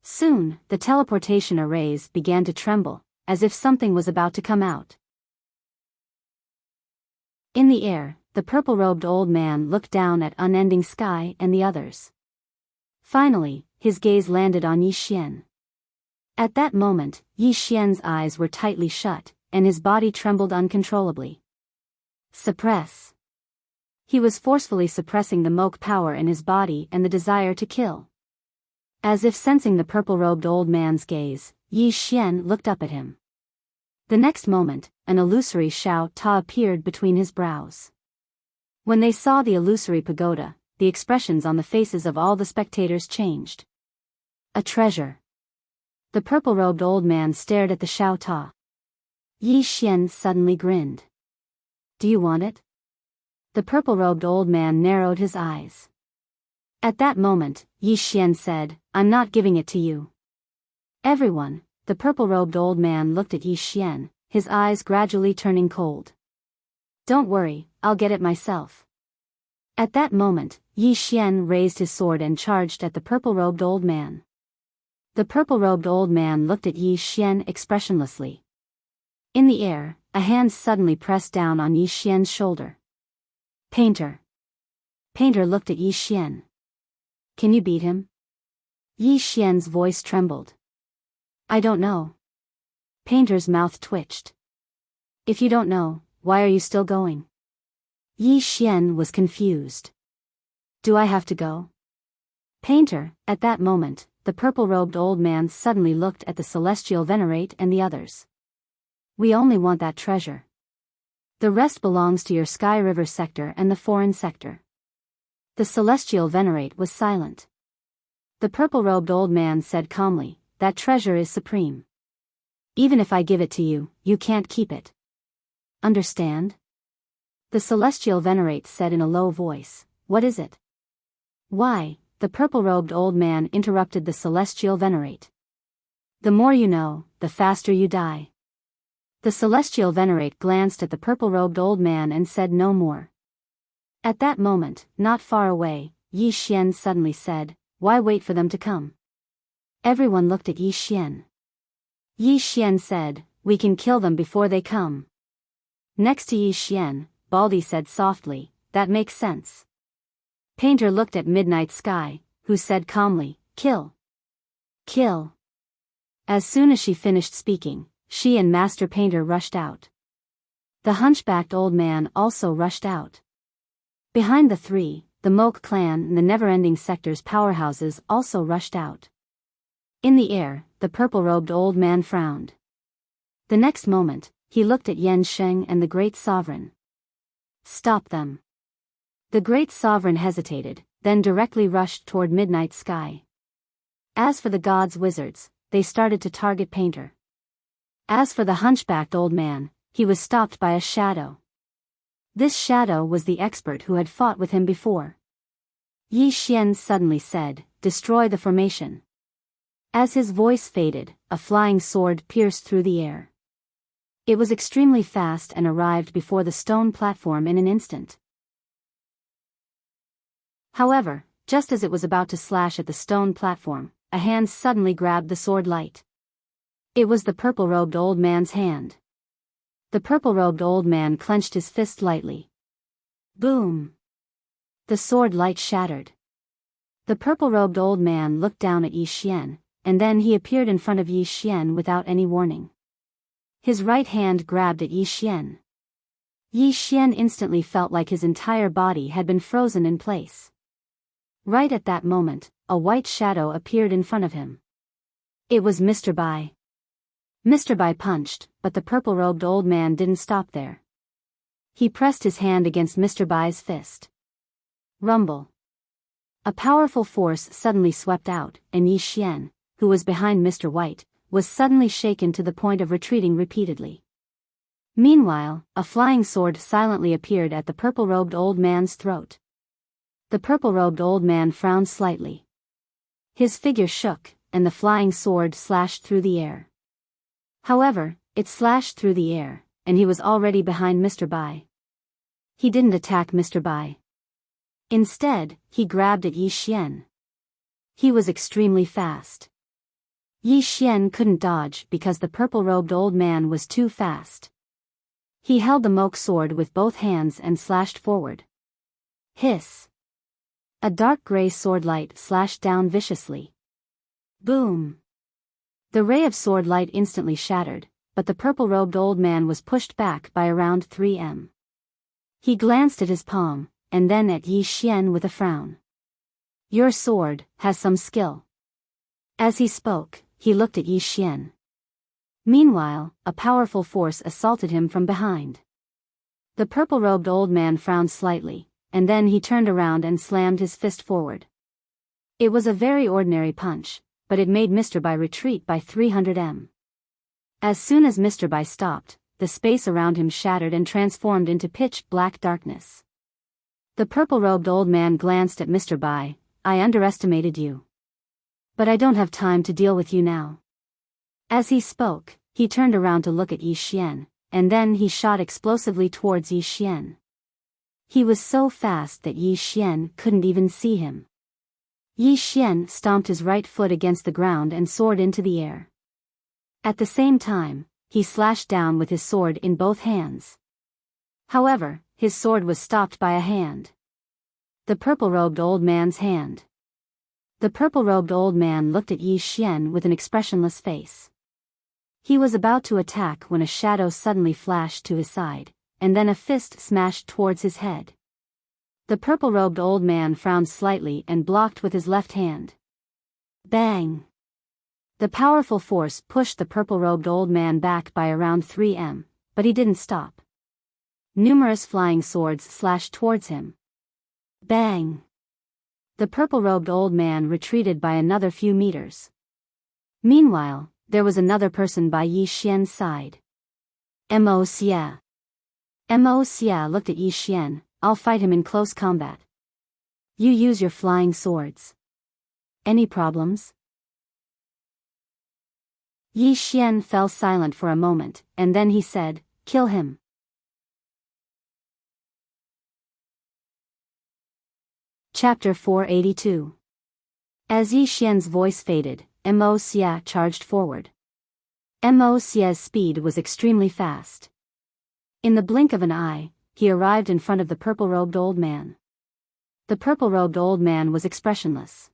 Soon, the teleportation arrays began to tremble, as if something was about to come out. In the air, the purple-robed old man looked down at unending sky and the others. Finally, his gaze landed on Yi Xian. At that moment, Yi Xian's eyes were tightly shut, and his body trembled uncontrollably. Suppress. He was forcefully suppressing the moke power in his body and the desire to kill. As if sensing the purple-robed old man's gaze, Yi Xian looked up at him. The next moment, an illusory Shao Ta appeared between his brows. When they saw the illusory pagoda, the expressions on the faces of all the spectators changed. A treasure. The purple-robed old man stared at the Shao Ta. Yi Xian suddenly grinned. Do you want it? The purple-robed old man narrowed his eyes. At that moment, Yi Xian said, I'm not giving it to you. Everyone, the purple-robed old man looked at Yi Xian, his eyes gradually turning cold. Don't worry, I'll get it myself. At that moment, Yi Xian raised his sword and charged at the purple-robed old man. The purple-robed old man looked at Yi Xian expressionlessly. In the air, a hand suddenly pressed down on Yi Xian's shoulder. Painter. Painter looked at Yi Xian. Can you beat him? Yi Xian's voice trembled. I don't know. Painter's mouth twitched. If you don't know, why are you still going? Yi Xian was confused. Do I have to go? Painter, at that moment, the purple-robed old man suddenly looked at the celestial venerate and the others. We only want that treasure. The rest belongs to your Sky River sector and the foreign sector. The celestial venerate was silent. The purple-robed old man said calmly, that treasure is supreme. Even if I give it to you, you can't keep it. Understand? The celestial venerate said in a low voice, what is it? Why? The purple-robed old man interrupted the celestial venerate. The more you know, the faster you die. The celestial venerate glanced at the purple-robed old man and said no more. At that moment, not far away, Yi Xian suddenly said, why wait for them to come? Everyone looked at Yi Xian. Yi Xian said, we can kill them before they come. Next to Yi Xian, Baldy said softly, that makes sense. Painter looked at Midnight Sky, who said calmly, kill. Kill. As soon as she finished speaking, she and Master Painter rushed out. The hunchbacked old man also rushed out. Behind the three, the Moke clan and the never-ending sector's powerhouses also rushed out. In the air, the purple-robed old man frowned. The next moment, he looked at Yan Sheng and the Great Sovereign. Stop them. The Great Sovereign hesitated, then directly rushed toward Midnight Sky. As for the gods' wizards, they started to target Painter. As for the hunchbacked old man, he was stopped by a shadow. This shadow was the expert who had fought with him before. Yi Xian suddenly said, destroy the formation. As his voice faded, a flying sword pierced through the air. It was extremely fast and arrived before the stone platform in an instant. However, just as it was about to slash at the stone platform, a hand suddenly grabbed the sword light. It was the purple-robed old man's hand. The purple-robed old man clenched his fist lightly. Boom! The sword light shattered. The purple-robed old man looked down at Yi Xian, and then he appeared in front of Yi Xian without any warning. His right hand grabbed at Yi Xian. Yi Xian instantly felt like his entire body had been frozen in place. Right at that moment, a white shadow appeared in front of him. It was Mr. Bai. Mr. Bai punched, but the purple-robed old man didn't stop there. He pressed his hand against Mr. Bai's fist. Rumble. A powerful force suddenly swept out, and Yi Xian, who was behind Mr. White, was suddenly shaken to the point of retreating repeatedly. Meanwhile, a flying sword silently appeared at the purple-robed old man's throat. The purple-robed old man frowned slightly. His figure shook, and the flying sword slashed through the air. However, it slashed through the air, and he was already behind Mr. Bai. He didn't attack Mr. Bai. Instead, he grabbed at Yi Xian. He was extremely fast. Yi Xian couldn't dodge because the purple-robed old man was too fast. He held the moke sword with both hands and slashed forward. Hiss! A dark gray sword light slashed down viciously. Boom! The ray of sword light instantly shattered, but the purple-robed old man was pushed back by around 3 m. He glanced at his palm, and then at Yi Xian with a frown. Your sword has some skill. As he spoke, he looked at Yi Xian. Meanwhile, a powerful force assaulted him from behind. The purple-robed old man frowned slightly, and then he turned around and slammed his fist forward. It was a very ordinary punch, but it made Mr. Bai retreat by 300 m. As soon as Mr. Bai stopped, the space around him shattered and transformed into pitch-black darkness. The purple-robed old man glanced at Mr. Bai. I underestimated you. But I don't have time to deal with you now. As he spoke, he turned around to look at Yi Xian, and then he shot explosively towards Yi Xian. He was so fast that Yi Xian couldn't even see him. Yi Xian stomped his right foot against the ground and soared into the air. At the same time, he slashed down with his sword in both hands. However, his sword was stopped by a hand. The purple-robed old man's hand. The purple-robed old man looked at Yi Xian with an expressionless face. He was about to attack when a shadow suddenly flashed to his side, and then a fist smashed towards his head. The purple-robed old man frowned slightly and blocked with his left hand. Bang! The powerful force pushed the purple-robed old man back by around 3 m, but he didn't stop. Numerous flying swords slashed towards him. Bang! The purple-robed old man retreated by another few meters. Meanwhile, there was another person by Yi Xian's side. Mo Xia. Mo Xia looked at Yi Xian. I'll fight him in close combat. You use your flying swords. Any problems? Yi Xian fell silent for a moment, and then he said, kill him. Chapter 482. As Yi Xian's voice faded, Mo Xia charged forward. Mo Xia's speed was extremely fast. In the blink of an eye, he arrived in front of the purple-robed old man. The purple-robed old man was expressionless.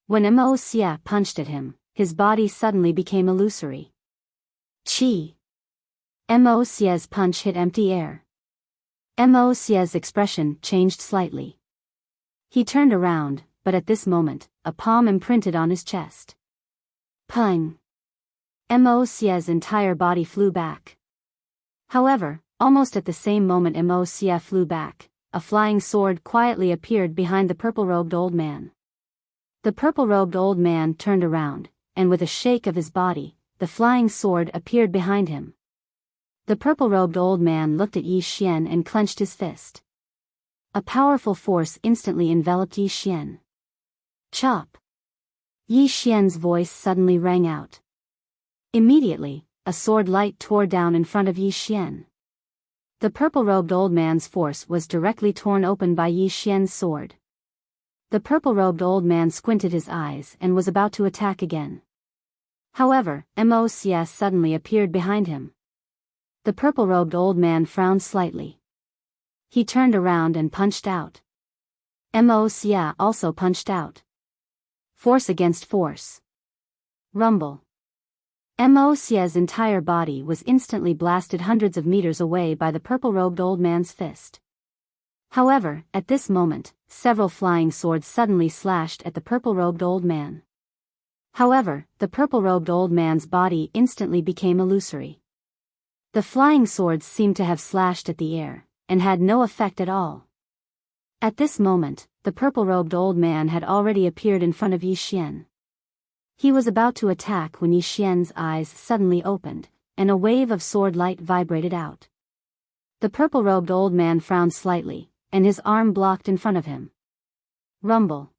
When Mo Xia punched at him, his body suddenly became illusory. Chi! Mo Xia's punch hit empty air. Mo Xia's expression changed slightly. He turned around, but at this moment, a palm imprinted on his chest. Pung! Mo Xia's entire body flew back. However, almost at the same moment Mo Xia flew back, a flying sword quietly appeared behind the purple-robed old man. The purple-robed old man turned around, and with a shake of his body, the flying sword appeared behind him. The purple-robed old man looked at Yi Xian and clenched his fist. A powerful force instantly enveloped Yi Xian. Chop! Yi Xian's voice suddenly rang out. Immediately, a sword light tore down in front of Yi Xian. The purple-robed old man's force was directly torn open by Yi Xian's sword. The purple-robed old man squinted his eyes and was about to attack again. However, Mo Xia suddenly appeared behind him. The purple-robed old man frowned slightly. He turned around and punched out. Mo Xia also punched out. Force against force. Rumble. Mo Xia's entire body was instantly blasted hundreds of meters away by the purple-robed old man's fist. However, at this moment, several flying swords suddenly slashed at the purple-robed old man. However, the purple-robed old man's body instantly became illusory. The flying swords seemed to have slashed at the air, and had no effect at all. At this moment, the purple-robed old man had already appeared in front of Yi Xian. He was about to attack when Yi Xian's eyes suddenly opened, and a wave of sword light vibrated out. The purple-robed old man frowned slightly, and his arm blocked in front of him. Rumble.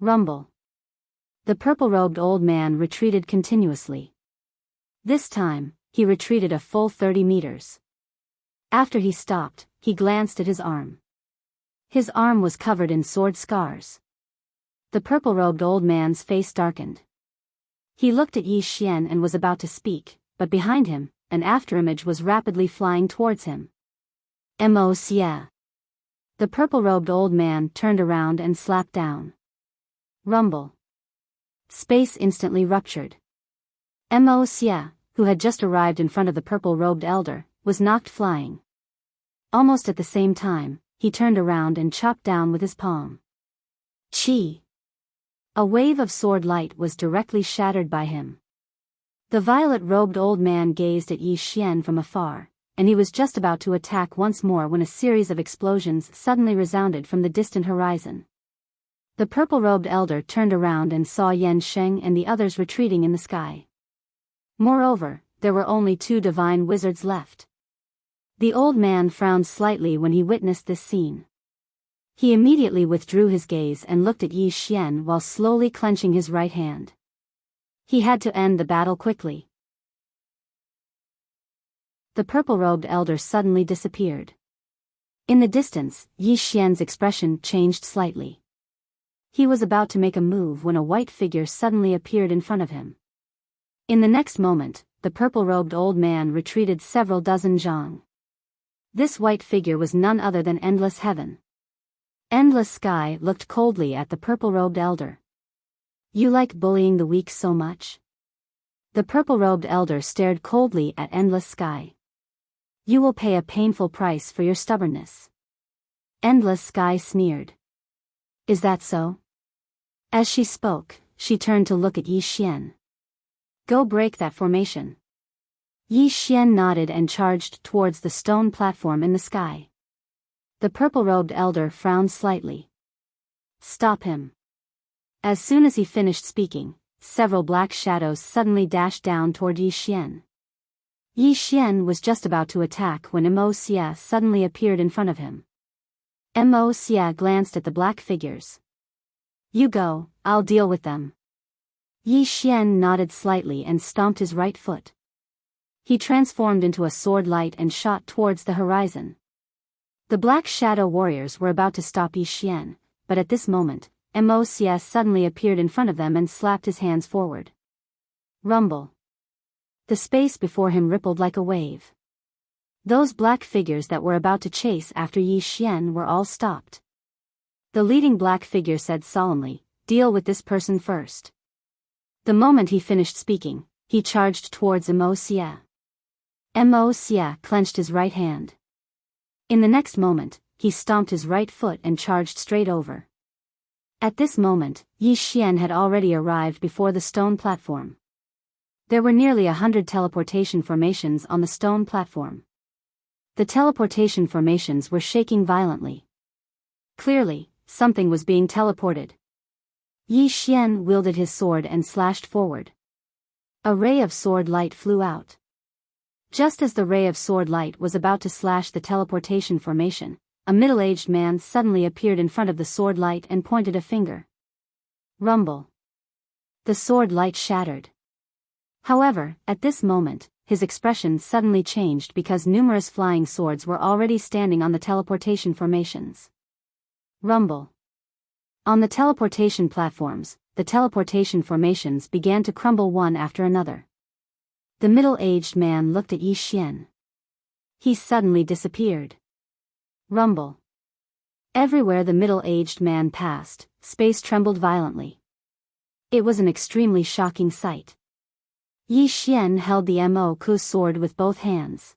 Rumble. The purple-robed old man retreated continuously. This time, he retreated a full 30 meters. After he stopped, he glanced at his arm. His arm was covered in sword scars. The purple-robed old man's face darkened. He looked at Yi Xian and was about to speak, but behind him, an afterimage was rapidly flying towards him. Immerse. The purple-robed old man turned around and slapped down. Rumble. Space instantly ruptured. Immerse, who had just arrived in front of the purple-robed elder, was knocked flying. Almost at the same time, he turned around and chopped down with his palm. Chi. A wave of sword light was directly shattered by him. The violet-robed old man gazed at Yi Xian from afar, and he was just about to attack once more when a series of explosions suddenly resounded from the distant horizon. The purple-robed elder turned around and saw Yan Sheng and the others retreating in the sky. Moreover, there were only 2 divine wizards left. The old man frowned slightly when he witnessed this scene. He immediately withdrew his gaze and looked at Yi Xian while slowly clenching his right hand. He had to end the battle quickly. The purple-robed elder suddenly disappeared. In the distance, Yi Xian's expression changed slightly. He was about to make a move when a white figure suddenly appeared in front of him. In the next moment, the purple-robed old man retreated several dozen zhang. This white figure was none other than Endless Heaven. Endless Sky looked coldly at the purple-robed elder. You like bullying the weak so much? The purple-robed elder stared coldly at Endless Sky. You will pay a painful price for your stubbornness. Endless Sky sneered. Is that so? As she spoke, she turned to look at Yi Xian. Go break that formation. Yi Xian nodded and charged towards the stone platform in the sky. The purple-robed elder frowned slightly. Stop him. As soon as he finished speaking, several black shadows suddenly dashed down toward Yi Xian. Yi Xian was just about to attack when Immerse suddenly appeared in front of him. Immerse glanced at the black figures. You go, I'll deal with them. Yi Xian nodded slightly and stomped his right foot. He transformed into a sword light and shot towards the horizon. The black shadow warriors were about to stop Yi Xian, but at this moment, Immerse suddenly appeared in front of them and slapped his hands forward. Rumble. The space before him rippled like a wave. Those black figures that were about to chase after Yi Xian were all stopped. The leading black figure said solemnly, deal with this person first. The moment he finished speaking, he charged towards Immerse. Immerse clenched his right hand. In the next moment, he stomped his right foot and charged straight over. At this moment, Yi Xian had already arrived before the stone platform. There were nearly 100 teleportation formations on the stone platform. The teleportation formations were shaking violently. Clearly, something was being teleported. Yi Xian wielded his sword and slashed forward. A ray of sword light flew out. Just as the ray of sword light was about to slash the teleportation formation, a middle-aged man suddenly appeared in front of the sword light and pointed a finger. Rumble. The sword light shattered. However, at this moment, his expression suddenly changed because numerous flying swords were already standing on the teleportation formations. Rumble. On the teleportation platforms, the teleportation formations began to crumble one after another. The middle-aged man looked at Yi Xian. He suddenly disappeared. Rumble. Everywhere the middle-aged man passed, space trembled violently. It was an extremely shocking sight. Yi Xian held the Mo-Ku sword with both hands.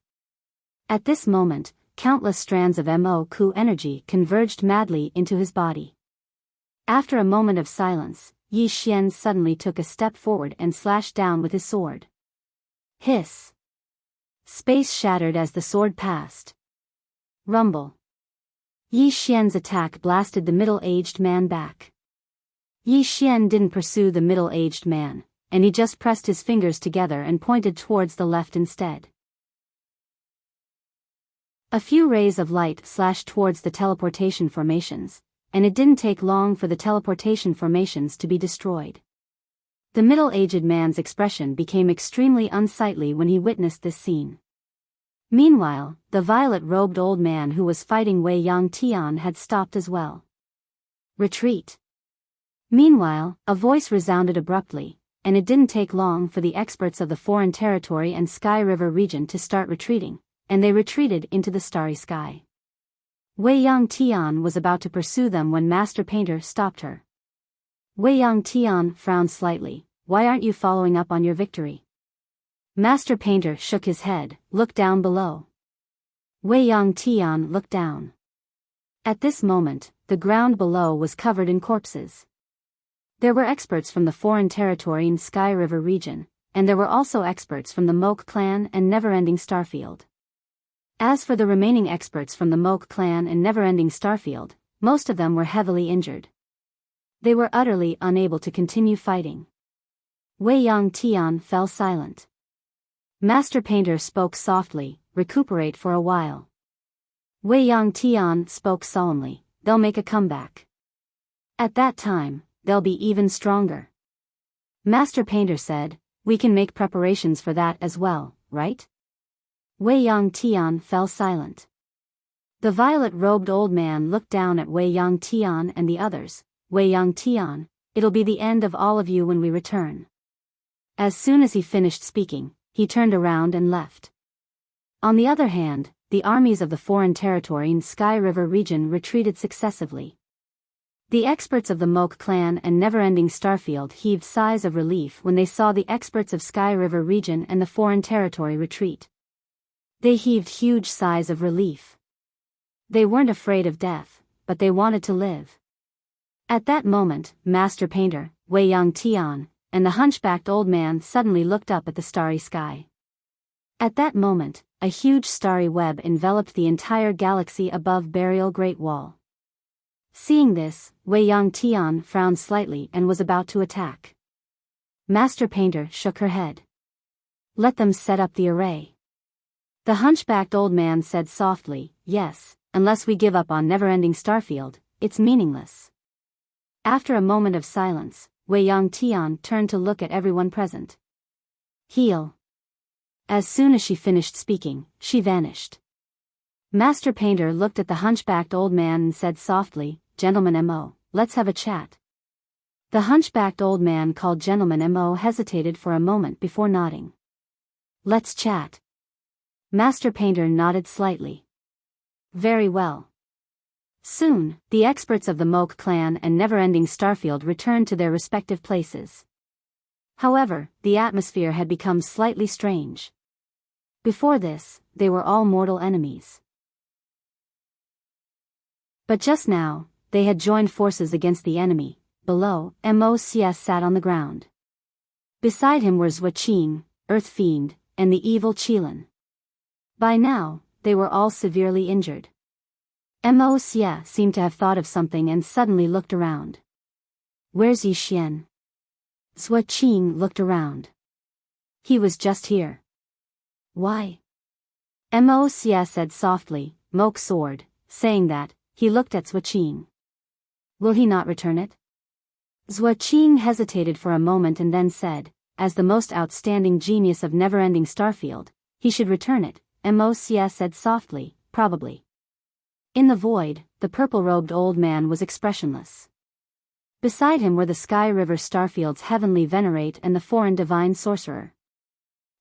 At this moment, countless strands of Mo-Ku energy converged madly into his body. After a moment of silence, Yi Xian suddenly took a step forward and slashed down with his sword. Hiss. Space shattered as the sword passed. Rumble. Yi Xian's attack blasted the middle-aged man back. Yi Xian didn't pursue the middle-aged man, and he just pressed his fingers together and pointed towards the left instead. A few rays of light slashed towards the teleportation formations, and it didn't take long for the teleportation formations to be destroyed. The middle-aged man's expression became extremely unsightly when he witnessed this scene. Meanwhile, the violet-robed old man who was fighting Wei Yangtian had stopped as well. Retreat. Meanwhile, a voice resounded abruptly, and it didn't take long for the experts of the Foreign Territory and Sky River region to start retreating, and they retreated into the starry sky. Wei Yangtian was about to pursue them when Master Painter stopped her. Wei Yangtian frowned slightly. Why aren't you following up on your victory? Master Painter shook his head, looked down below. Wei Yangtian looked down. At this moment, the ground below was covered in corpses. There were experts from the Foreign Territory and Sky River region, and there were also experts from the Moke clan and Neverending Starfield. As for the remaining experts from the Moke clan and Neverending Starfield, most of them were heavily injured. They were utterly unable to continue fighting. Wei Yangtian fell silent. Master Painter spoke softly, recuperate for a while. Wei Yangtian spoke solemnly, they'll make a comeback. At that time, they'll be even stronger. Master Painter said, we can make preparations for that as well, right? Wei Yangtian fell silent. The violet-robed old man looked down at Wei Yangtian and the others. Wei Yangtian, it'll be the end of all of you when we return. As soon as he finished speaking, he turned around and left. On the other hand, the armies of the Foreign Territory and Sky River region retreated successively. The experts of the Moke clan and Neverending Starfield heaved sighs of relief when they saw the experts of Sky River region and the Foreign Territory retreat. They heaved huge sighs of relief. They weren't afraid of death, but they wanted to live. At that moment, Master Painter, Wei Yangtian, and the hunchbacked old man suddenly looked up at the starry sky. At that moment, a huge starry web enveloped the entire galaxy above Burial Great Wall. Seeing this, Wei Yangtian frowned slightly and was about to attack. Master Painter shook her head. Let them set up the array. The hunchbacked old man said softly, yes, unless we give up on Neverending Starfield, it's meaningless. After a moment of silence, Wei Yangtian turned to look at everyone present. Heal. As soon as she finished speaking, she vanished. Master Painter looked at the hunchbacked old man and said softly, Gentleman Mo, let's have a chat. The hunchbacked old man called Gentleman Mo hesitated for a moment before nodding. Let's chat. Master Painter nodded slightly. Very well. Soon, the experts of the Moke clan and Neverending Starfield returned to their respective places. However, the atmosphere had become slightly strange. Before this, they were all mortal enemies. But just now, they had joined forces against the enemy. Below, Mo Cs sat on the ground. Beside him were Zhuaqing, Earth Fiend, and the evil Qilin. By now, they were all severely injured. Mo Cs seemed to have thought of something and suddenly looked around. Where's Yi Xian? Zhuaqing looked around. He was just here. Why? Mo Cs said softly, Moke sword, saying that, he looked at Zhuaqing. Will he not return it? Zhuaqing hesitated for a moment and then said, as the most outstanding genius of Neverending Starfield, he should return it. Mo Cs said softly, probably. In the void, the purple-robed old man was expressionless. Beside him were the Sky River Starfield's Heavenly Venerate and the Foreign Divine Sorcerer.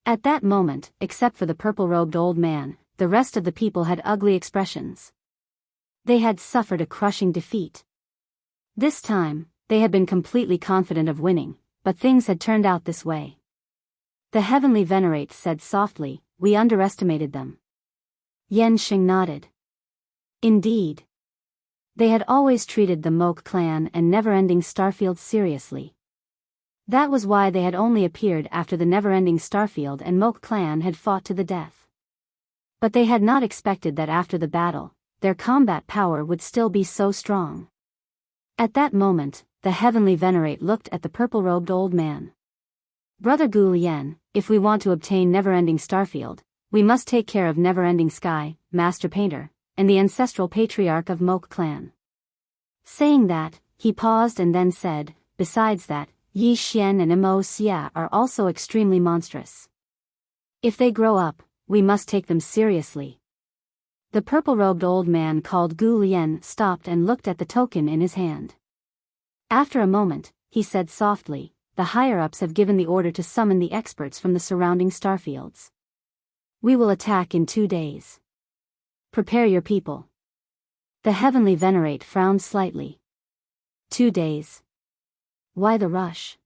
At that moment, except for the purple-robed old man, the rest of the people had ugly expressions. They had suffered a crushing defeat. This time, they had been completely confident of winning, but things had turned out this way. The Heavenly Venerate said softly, we underestimated them. Yen Xing nodded. Indeed. They had always treated the Moke clan and Neverending Starfield seriously. That was why they had only appeared after the Neverending Starfield and Moke clan had fought to the death. But they had not expected that after the battle, their combat power would still be so strong. At that moment, the Heavenly Venerate looked at the purple-robed old man. Brother Gu Yen, if we want to obtain Neverending Starfield, we must take care of Neverending Sky, Master Painter, and the ancestral patriarch of Moke clan. Saying that, he paused and then said, besides that, Yi Xian and Mo Xia are also extremely monstrous. If they grow up, we must take them seriously. The purple-robed old man called Gu Lian stopped and looked at the token in his hand. After a moment, he said softly, the higher-ups have given the order to summon the experts from the surrounding starfields. We will attack in 2 days. Prepare your people. The heavenly venerate frowned slightly. 2 days. Why the rush?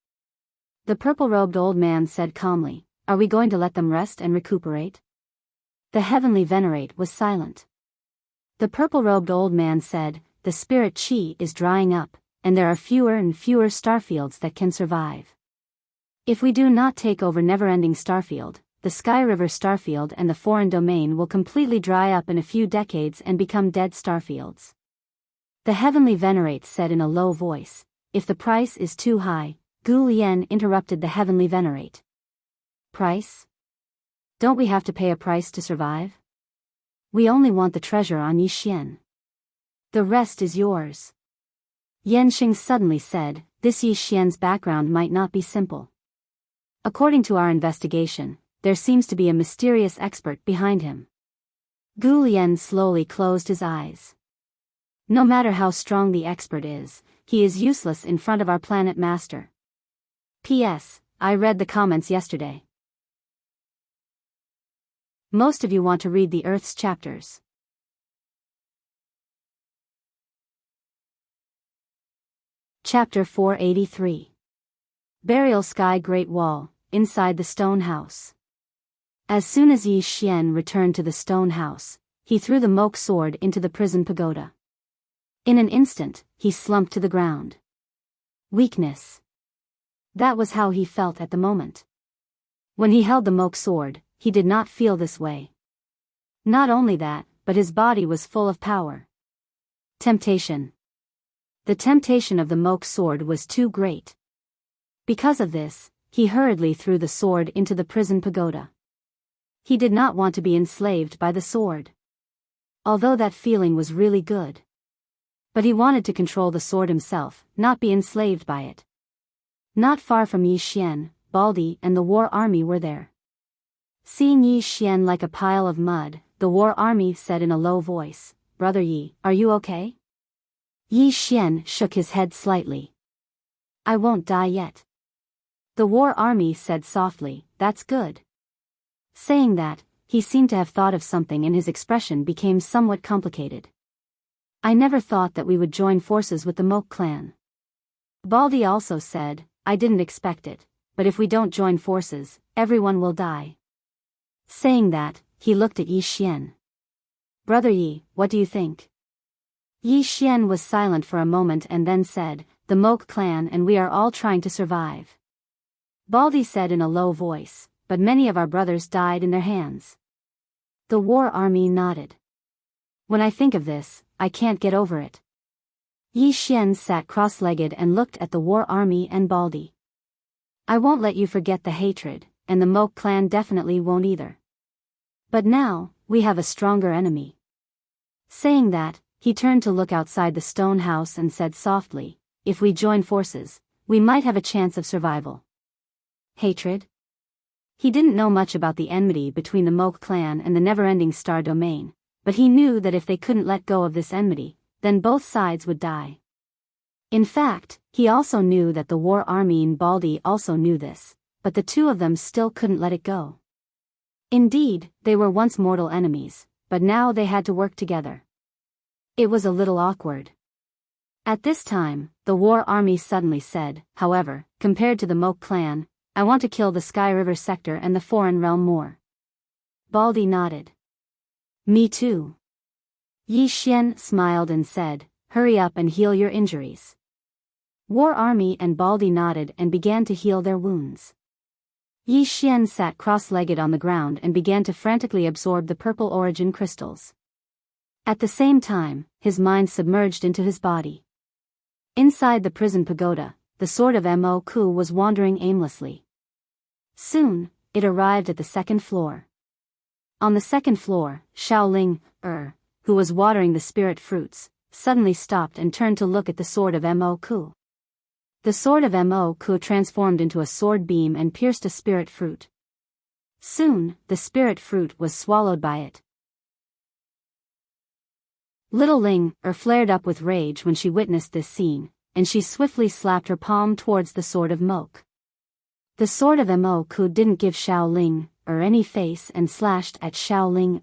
The purple-robed old man said calmly, are we going to let them rest and recuperate? The heavenly venerate was silent. The purple-robed old man said, the spirit chi is drying up, and there are fewer and fewer starfields that can survive. If we do not take over Never-Ending Starfield, the Sky River Starfield and the foreign domain will completely dry up in a few decades and become dead starfields. The heavenly venerate said in a low voice, if the price is too high, Gu Lian interrupted the heavenly venerate. Price? Don't we have to pay a price to survive? We only want the treasure on Yi Xian. The rest is yours. Yanxing suddenly said, this Yi Xian's background might not be simple. According to our investigation, there seems to be a mysterious expert behind him. Gu Lian slowly closed his eyes. No matter how strong the expert is, he is useless in front of our planet master. P.S. I read the comments yesterday. Most of you want to read the Earth's chapters. Chapter 483. Burial Sky Great Wall, inside the stone house. As soon as Yi Xian returned to the stone house, he threw the moke sword into the prison pagoda. In an instant, he slumped to the ground. Weakness. That was how he felt at the moment. When he held the moke sword, he did not feel this way. Not only that, but his body was full of power. Temptation. The temptation of the moke sword was too great. Because of this, he hurriedly threw the sword into the prison pagoda. He did not want to be enslaved by the sword. Although that feeling was really good. But he wanted to control the sword himself, not be enslaved by it. Not far from Yi Xian, Baldi and the war army were there. Seeing Yi Xian like a pile of mud, the war army said in a low voice, Brother Yi, are you okay? Yi Xian shook his head slightly. I won't die yet. The war army said softly, that's good. Saying that, he seemed to have thought of something and his expression became somewhat complicated. I never thought that we would join forces with the Moke clan. Baldi also said, I didn't expect it, but if we don't join forces, everyone will die. Saying that, he looked at Yi Xian. Brother Yi, what do you think? Yi Xian was silent for a moment and then said, the Moke clan and we are all trying to survive. Baldi said in a low voice, but many of our brothers died in their hands. The war army nodded. When I think of this, I can't get over it. Yi Xian sat cross-legged and looked at the war army and Baldi. I won't let you forget the hatred, and the Moke clan definitely won't either. But now, we have a stronger enemy. Saying that, he turned to look outside the stone house and said softly, if we join forces, we might have a chance of survival. Hatred? He didn't know much about the enmity between the Moke clan and the Never-Ending Star Domain, but he knew that if they couldn't let go of this enmity, then both sides would die. In fact, he also knew that the war army and Baldi also knew this, but the two of them still couldn't let it go. Indeed, they were once mortal enemies, but now they had to work together. It was a little awkward. At this time, the war army suddenly said, however, compared to the Moke clan, I want to kill the Sky River sector and the foreign realm more. Baldi nodded. Me too. Yi Xian smiled and said, hurry up and heal your injuries. War army and Baldi nodded and began to heal their wounds. Yi Xian sat cross-legged on the ground and began to frantically absorb the purple origin crystals. At the same time, his mind submerged into his body. Inside the prison pagoda, the sword of Mo Ku was wandering aimlessly. Soon, it arrived at the second floor. On the second floor, Xiaoling, who was watering the spirit fruits, suddenly stopped and turned to look at the sword of Mo. The sword of Mo transformed into a sword beam and pierced a spirit fruit. Soon, the spirit fruit was swallowed by it. Little Ling flared up with rage when she witnessed this scene, and she swiftly slapped her palm towards the sword of Moke. The sword of Mo didn't give Xiao Ling any face and slashed at Xiao Ling.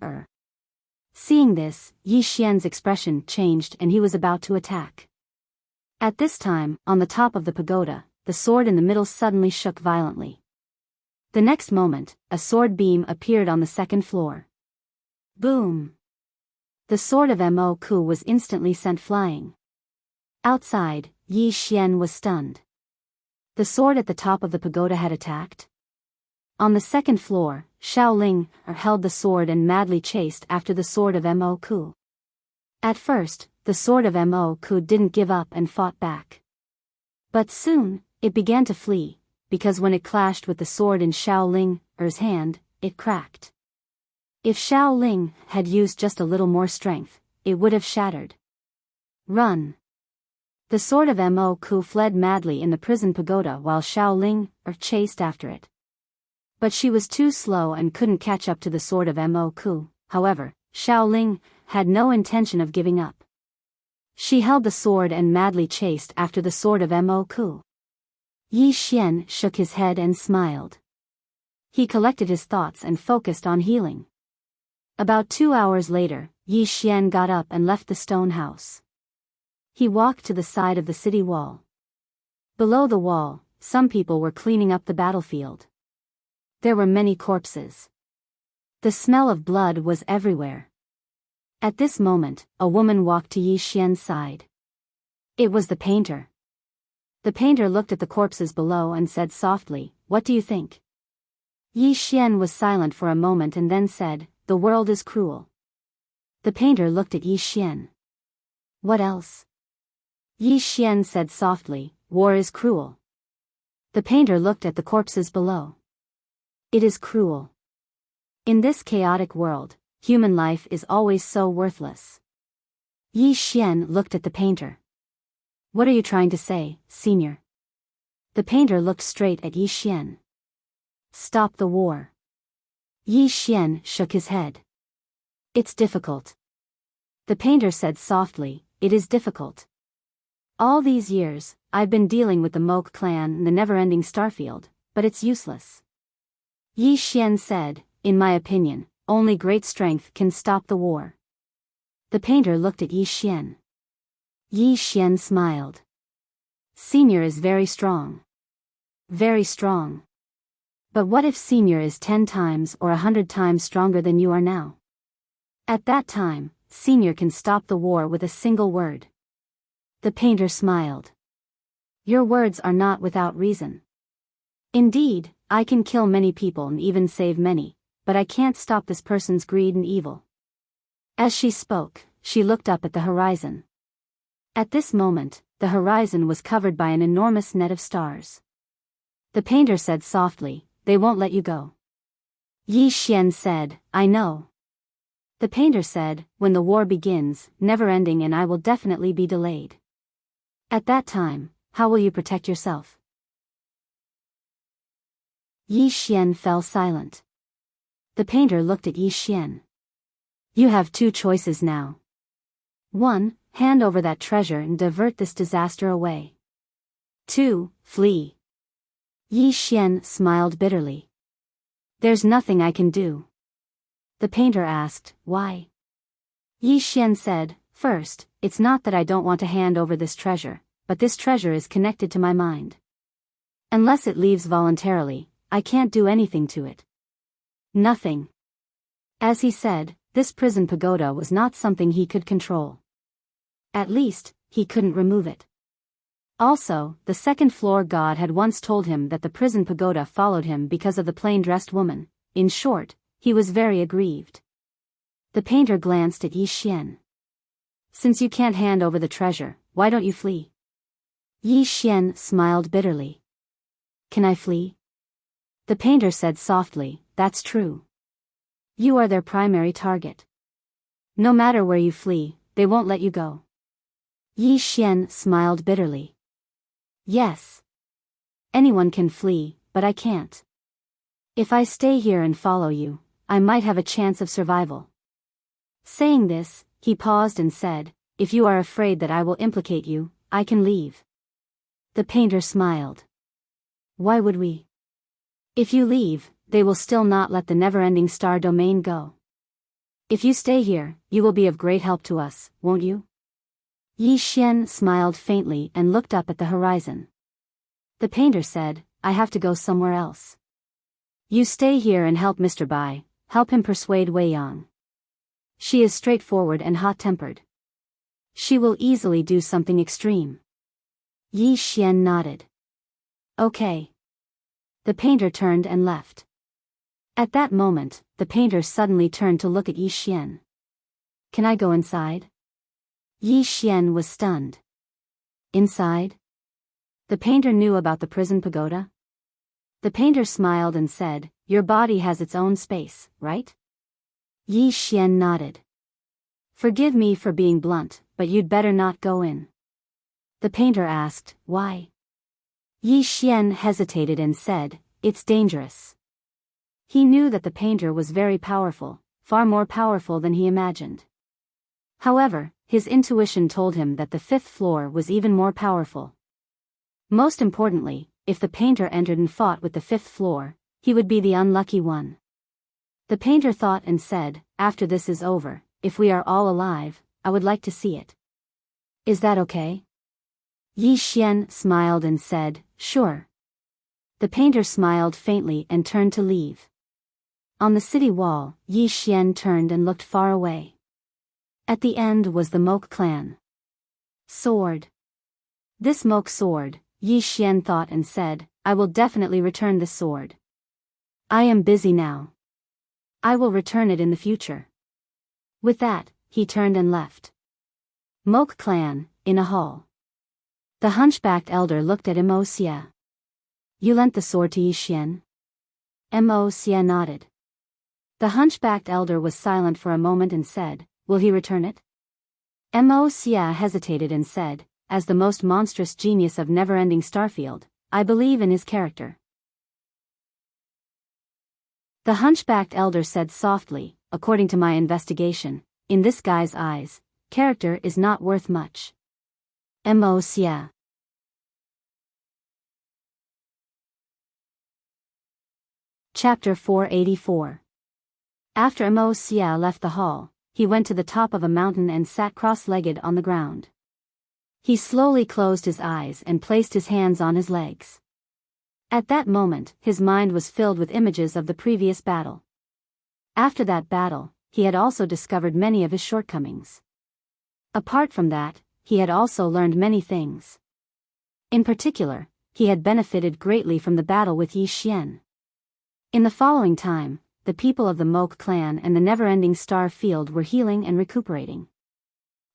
Seeing this, Yi Xian's expression changed and he was about to attack. At this time, on the top of the pagoda, the sword in the middle suddenly shook violently. The next moment, a sword beam appeared on the second floor. Boom! The sword of Mo was instantly sent flying. Outside, Yi Xian was stunned. The sword at the top of the pagoda had attacked. On the second floor, Xiao Ling held the sword and madly chased after the sword of Mo. At first, the sword of Mo didn't give up and fought back. But soon, it began to flee, because when it clashed with the sword in Xiao Ling's hand, it cracked. If Xiao Ling had used just a little more strength, it would have shattered. Run! The sword of Mo fled madly in the prison pagoda while Xiao Ling chased after it. But she was too slow and couldn't catch up to the sword of Mo. However, Xiao Ling had no intention of giving up. She held the sword and madly chased after the sword of Mo. Yi Xian shook his head and smiled. He collected his thoughts and focused on healing. About 2 hours later, Yi Xian got up and left the stone house. He walked to the side of the city wall. Below the wall, some people were cleaning up the battlefield. There were many corpses. The smell of blood was everywhere. At this moment, a woman walked to Yi Xian's side. It was the painter. The painter looked at the corpses below and said softly, "What do you think?" Yi Xian was silent for a moment and then said, "The world is cruel." The painter looked at Yi Xian. "What else?" Yi Xian said softly, "War is cruel." The painter looked at the corpses below. "It is cruel. In this chaotic world, human life is always so worthless." Yi Xian looked at the painter. "What are you trying to say, senior?" The painter looked straight at Yi Xian. "Stop the war." Yi Xian shook his head. "It's difficult." The painter said softly, "It is difficult. All these years, I've been dealing with the Moke clan in the never-ending Starfield, but it's useless." Yi Xian said, "In my opinion, only great strength can stop the war." The painter looked at Yi Xian. Yi Xian smiled. "Senior is very strong. Very strong. But what if Senior is 10 times or 100 times stronger than you are now? At that time, Senior can stop the war with a single word." The painter smiled. "Your words are not without reason. Indeed, I can kill many people and even save many, but I can't stop this person's greed and evil." As she spoke, she looked up at the horizon. At this moment, the horizon was covered by an enormous net of stars. The painter said softly, "They won't let you go." Yi Xian said, "I know." The painter said, "When the war begins, never-ending, and I will definitely be delayed. At that time, how will you protect yourself?" Yi Xian fell silent. The painter looked at Yi Xian. "You have 2 choices now. 1, hand over that treasure and divert this disaster away. 2, flee." Yi Xian smiled bitterly. "There's nothing I can do." The painter asked, "Why?" Yi Xian said, "First, it's not that I don't want to hand over this treasure, but this treasure is connected to my mind. Unless it leaves voluntarily, I can't do anything to it. Nothing." As he said, this prison pagoda was not something he could control. At least, he couldn't remove it. Also, the second-floor god had once told him that the prison pagoda followed him because of the plain-dressed woman. In short, he was very aggrieved. The painter glanced at Yi Xian. "Since you can't hand over the treasure, why don't you flee?" Yi Xian smiled bitterly. "Can I flee?" The painter said softly, "That's true. You are their primary target. No matter where you flee, they won't let you go. Yi Xian smiled bitterly. Yes. Anyone can flee, but I can't. If I stay here and follow you, I might have a chance of survival. Saying this, he paused and said, if you are afraid that I will implicate you, I can leave. The painter smiled. Why would we? If you leave, they will still not let the never-ending star domain go. If you stay here, you will be of great help to us, won't you? Yi Xian smiled faintly and looked up at the horizon. The painter said, I have to go somewhere else. You stay here and help Mr. Bai, help him persuade Wei Yang. She is straightforward and hot-tempered. She will easily do something extreme. Yi Xian nodded. Okay. The painter turned and left. At that moment, the painter suddenly turned to look at Yi Xian. Can I go inside? Yi Xian was stunned. Inside? The painter knew about the prison pagoda? The painter smiled and said, your body has its own space, right? Yi Xian nodded. Forgive me for being blunt, but you'd better not go in. The painter asked, why? Yi Xian hesitated and said, it's dangerous. He knew that the painter was very powerful, far more powerful than he imagined. However, his intuition told him that the fifth floor was even more powerful. Most importantly, if the painter entered and fought with the fifth floor, he would be the unlucky one. The painter thought and said, after this is over, if we are all alive, I would like to see it. Is that okay? Yi Xian smiled and said, sure. The painter smiled faintly and turned to leave. On the city wall, Yi Xian turned and looked far away. At the end was the Moke clan. Sword. This Moke sword, Yi Xian thought and said, I will definitely return this sword. I am busy now. I will return it in the future. With that, he turned and left. Moke clan, in a hall. The hunchbacked elder looked at Immerse. You lent the sword to Yi Xian? Immerse nodded. The hunchbacked elder was silent for a moment and said, will he return it? Immerse hesitated and said, as the most monstrous genius of never-ending Starfield, I believe in his character. The hunchbacked elder said softly, according to my investigation, in this guy's eyes, character is not worth much. Immerse. Chapter 484. After Immerse left the hall, he went to the top of a mountain and sat cross-legged on the ground. He slowly closed his eyes and placed his hands on his legs. At that moment, his mind was filled with images of the previous battle. After that battle, he had also discovered many of his shortcomings. Apart from that, he had also learned many things. In particular, he had benefited greatly from the battle with Yi Xian. In the following time, the people of the Moke clan and the never-ending Star Field were healing and recuperating.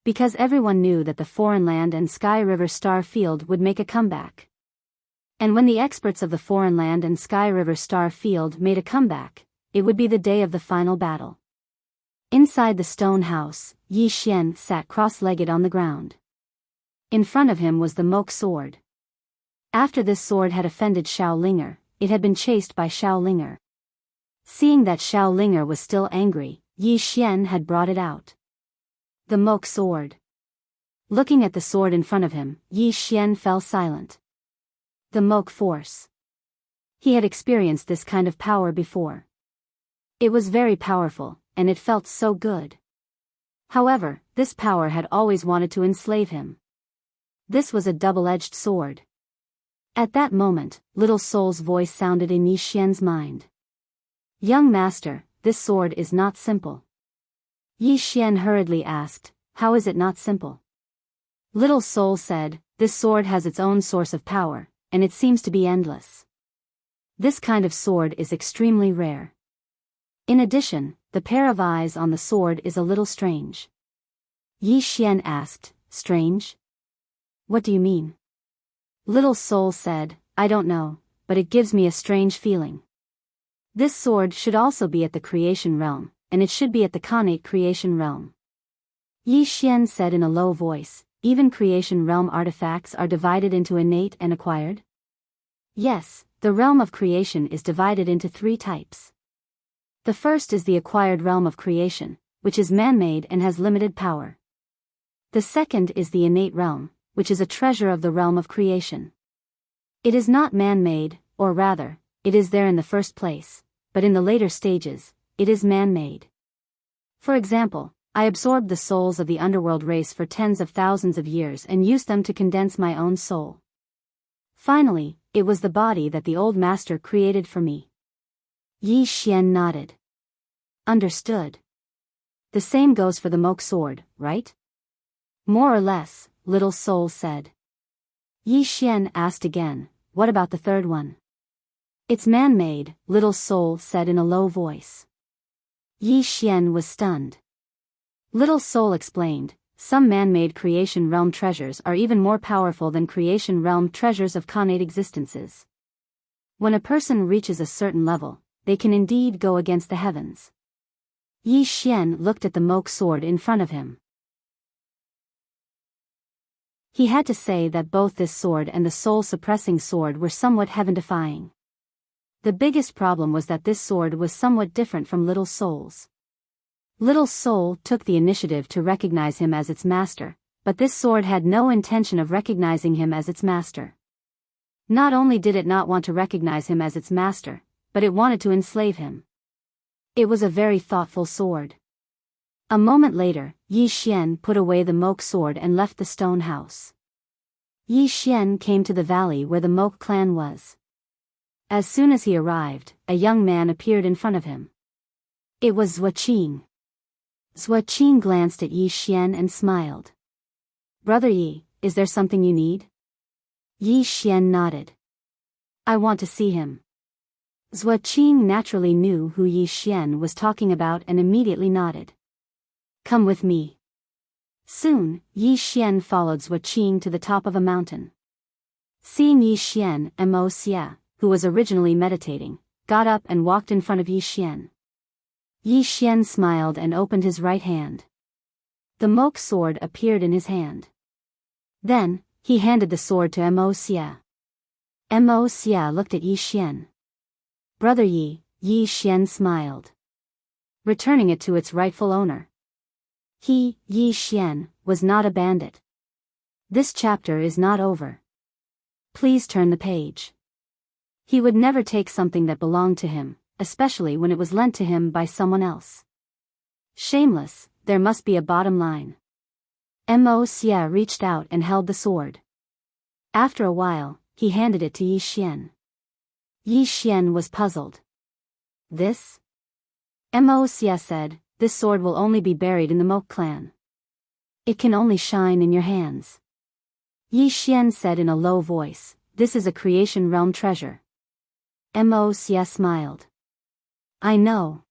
Because everyone knew that the Foreign Land and Sky River Star Field would make a comeback. And when the experts of the Foreign Land and Sky River Star Field made a comeback, it would be the day of the final battle. Inside the stone house, Yi Xian sat cross-legged on the ground. In front of him was the Moke sword. After this sword had offended Xiao Linger, it had been chased by Xiao Linger. Seeing that Xiao Linger was still angry, Yi Xian had brought it out. The Moke sword. Looking at the sword in front of him, Yi Xian fell silent. The Moke force. He had experienced this kind of power before. It was very powerful, and it felt so good. However, this power had always wanted to enslave him. This was a double-edged sword. At that moment, Little Soul's voice sounded in Yi Xian's mind. Young master, this sword is not simple. Yi Xian hurriedly asked, how is it not simple? Little Soul said, this sword has its own source of power, and it seems to be endless. This kind of sword is extremely rare. In addition, the pair of eyes on the sword is a little strange. Yi Xian asked, strange? What do you mean? Little Soul said, I don't know, but it gives me a strange feeling. This sword should also be at the creation realm, and it should be at the Khanate creation realm. Yi Xian said in a low voice, Even creation realm artifacts are divided into innate and acquired? Yes, the realm of creation is divided into 3 types. The first is the acquired realm of creation, which is man-made and has limited power. The second is the innate realm, which is a treasure of the realm of creation. It is not man-made, or rather, it is there in the first place, but in the later stages, it is man-made. For example, I absorbed the souls of the underworld race for tens of thousands of years and used them to condense my own soul. Finally, it was the body that the old master created for me. Yi Xian nodded. Understood. The same goes for the Moke sword, right? More or less, Little Soul said. Yi Xian asked again, what about the third one? It's man-made, Little Soul said in a low voice. Yi Xian was stunned. Little Soul explained, some man-made creation realm treasures are even more powerful than creation realm treasures of connate existences. When a person reaches a certain level, they can indeed go against the heavens. Yi Xian looked at the Moke sword in front of him. He had to say that both this sword and the soul-suppressing sword were somewhat heaven-defying. The biggest problem was that this sword was somewhat different from Little Soul's. Little Soul took the initiative to recognize him as its master, but this sword had no intention of recognizing him as its master. Not only did it not want to recognize him as its master, but it wanted to enslave him. It was a very thoughtful sword. A moment later, Yi Xian put away the Moke sword and left the stone house. Yi Xian came to the valley where the Moke clan was. As soon as he arrived, a young man appeared in front of him. It was Zhuaqing. Zhuaqing glanced at Yi Xian and smiled. Brother Yi, is there something you need? Yi Xian nodded. I want to see him. Zhuaqing naturally knew who Yi Xian was talking about and immediately nodded. Come with me. Soon, Yi Xian followed Zhuaqing to the top of a mountain. Seeing Yi Xian, Immerse, who was originally meditating, got up and walked in front of Yi Xian. Yi Xian smiled and opened his right hand. The Moke sword appeared in his hand. Then, he handed the sword to Immerse. Immerse looked at Yi Xian. Brother Yi, Yi Xian smiled. Returning it to its rightful owner. He, Yi Xian, was not a bandit. This chapter is not over. Please turn the page. He would never take something that belonged to him, especially when it was lent to him by someone else. Shameless, there must be a bottom line. Immerse reached out and held the sword. After a while, he handed it to Yi Xian. Yi Xian was puzzled. This? Immerse said, this sword will only be buried in the Moke clan. It can only shine in your hands. Yi Xian said in a low voice, this is a creation realm treasure. Immerse smiled. I know.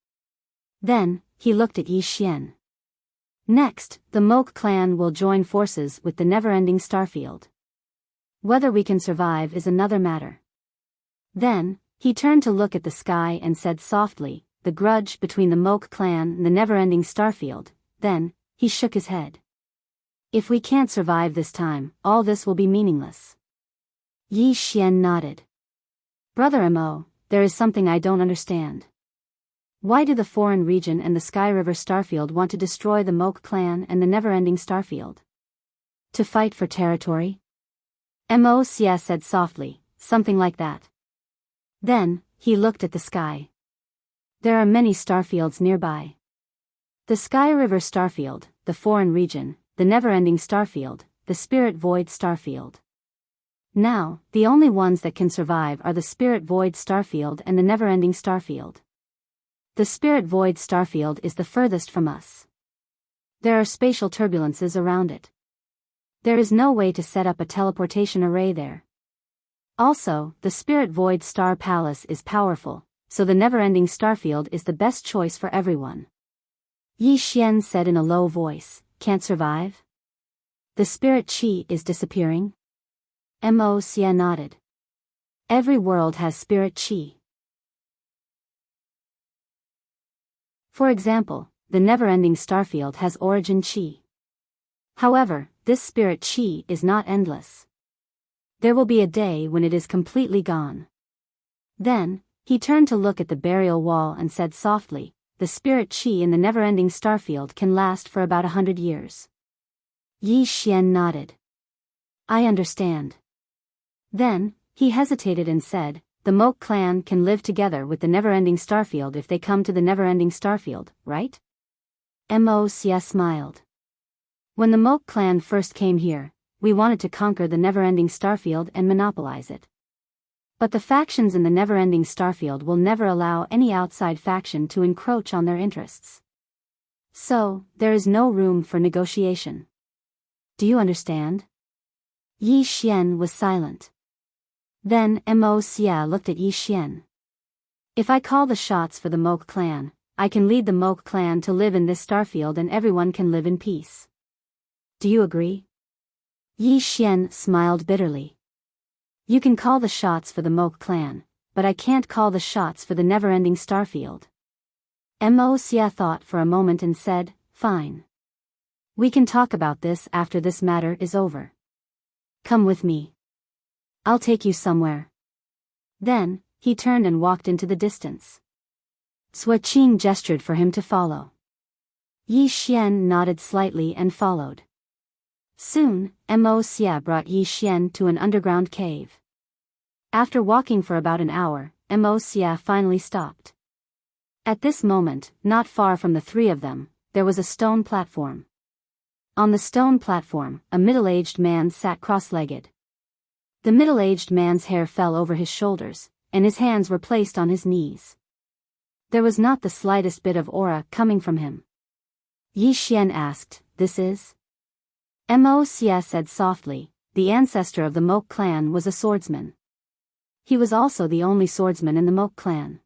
Then, he looked at Yi Xian. Next, the Moke clan will join forces with the never-ending Starfield. Whether we can survive is another matter. Then, he turned to look at the sky and said softly, the grudge between the Moke clan and the never-ending Starfield. Then, he shook his head. If we can't survive this time, all this will be meaningless. Yi Xian nodded. Brother Mo, there is something I don't understand. Why do the foreign region and the Sky River Starfield want to destroy the Moke clan and the never-ending Starfield? To fight for territory? Immerse said softly, something like that. Then, he looked at the sky. There are many starfields nearby. The Sky River Starfield, the foreign region, the never-ending Starfield, the Spirit Void Starfield. Now, the only ones that can survive are the Spirit Void Starfield and the never-ending Starfield. The Spirit Void Starfield is the furthest from us. There are spatial turbulences around it. There is no way to set up a teleportation array there. Also, the Spirit Void Star Palace is powerful, so the never-ending Starfield is the best choice for everyone. Yi Xian said in a low voice, can't survive? The spirit chi is disappearing? Immerse nodded. Every world has spirit chi. For example, the never-ending Starfield has origin chi. However, this spirit chi is not endless. There will be a day when it is completely gone. Then, he turned to look at the burial wall and said softly, the spirit chi in the never-ending starfield can last for about 100 years. Yi Xian nodded. I understand. Then, he hesitated and said, the Moke clan can live together with the never-ending starfield if they come to the never-ending starfield, right? Mo Xia smiled. When the Moke clan first came here, we wanted to conquer the never-ending starfield and monopolize it. But the factions in the never-ending starfield will never allow any outside faction to encroach on their interests. So, there is no room for negotiation. Do you understand? Yi Xian was silent. Then Mo Xia looked at Yi Xian. If I call the shots for the Moke clan, I can lead the Moke clan to live in this starfield and everyone can live in peace. Do you agree? Yi Xian smiled bitterly. You can call the shots for the Moke clan, but I can't call the shots for the never-ending starfield. Mo Xia thought for a moment and said, fine. We can talk about this after this matter is over. Come with me. I'll take you somewhere. Then, he turned and walked into the distance. Suoqing gestured for him to follow. Yi Xian nodded slightly and followed. Soon, Mo Xia brought Yi Xian to an underground cave. After walking for about an hour, Mo Xia finally stopped. At this moment, not far from the three of them, there was a stone platform. On the stone platform, a middle-aged man sat cross-legged. The middle-aged man's hair fell over his shoulders, and his hands were placed on his knees. There was not the slightest bit of aura coming from him. Yi Xian asked, this is? Mo Xia said softly, the ancestor of the Moke clan was a swordsman. He was also the only swordsman in the Moke clan.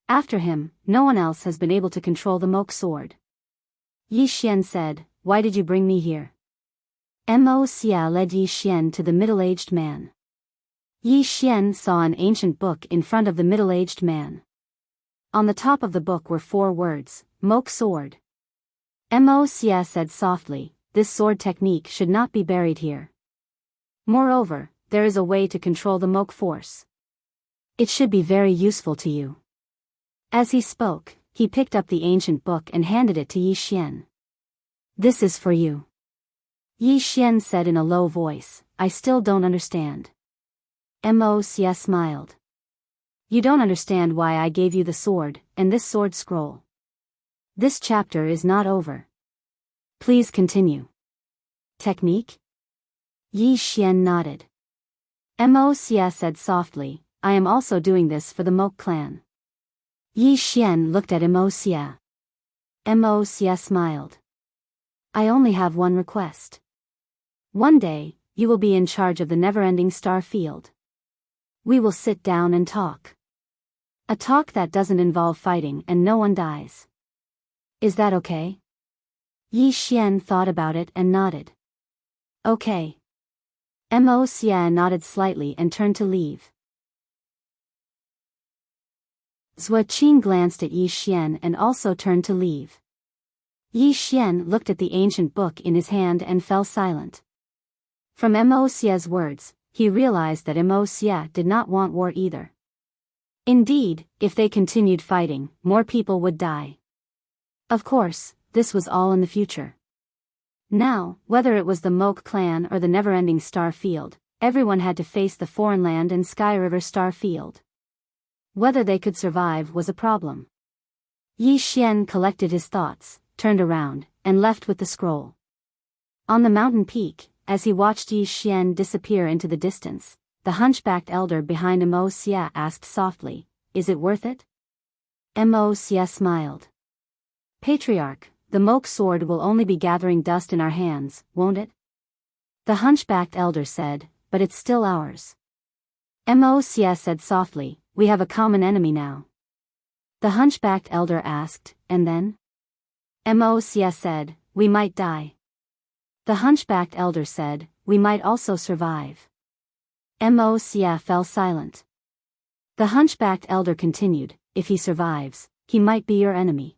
After him, no one else has been able to control the Moke sword. Yi Xian said, why did you bring me here? Mo Xia led Yi Xian to the middle-aged man. Yi Xian saw an ancient book in front of the middle-aged man. On the top of the book were 4 words, Moke sword. Mo Xia said softly, this sword technique should not be buried here. Moreover, there is a way to control the Moke force. It should be very useful to you. As he spoke, he picked up the ancient book and handed it to Yi Xian. This is for you. Yi Xian said in a low voice, I still don't understand. Mo Xia smiled. You don't understand why I gave you the sword, and this sword scroll. This chapter is not over. Please continue. Technique? Yi Xian nodded. Mo Xia said softly, I am also doing this for the Moke clan. Yi Xian looked at Mo Xia. Mo Xia smiled. I only have one request. One day, you will be in charge of the never-ending star field. We will sit down and talk. A talk that doesn't involve fighting and no one dies. Is that okay? Yi Xian thought about it and nodded. Okay. Mo Xia nodded slightly and turned to leave. Suoqing glanced at Yi Xian and also turned to leave. Yi Xian looked at the ancient book in his hand and fell silent. From Mo Xia's words, he realized that Mo Xia did not want war either. Indeed, if they continued fighting, more people would die. Of course, this was all in the future. Now, whether it was the Moke clan or the never-ending star field, everyone had to face the foreign land and Sky River star field. Whether they could survive was a problem. Yi Xian collected his thoughts, turned around, and left with the scroll. On the mountain peak, as he watched Yi Xian disappear into the distance, the hunchbacked elder behind Mo Xia asked softly, is it worth it? Mo Xia smiled. Patriarch, the Moke sword will only be gathering dust in our hands, won't it? The hunchbacked elder said, but it's still ours. Mo Xia said softly, we have a common enemy now. The hunchbacked elder asked, and then? Mo Xia said, we might die. The hunchbacked elder said, we might also survive. Mo Xia fell silent. The hunchbacked elder continued, if he survives, he might be your enemy.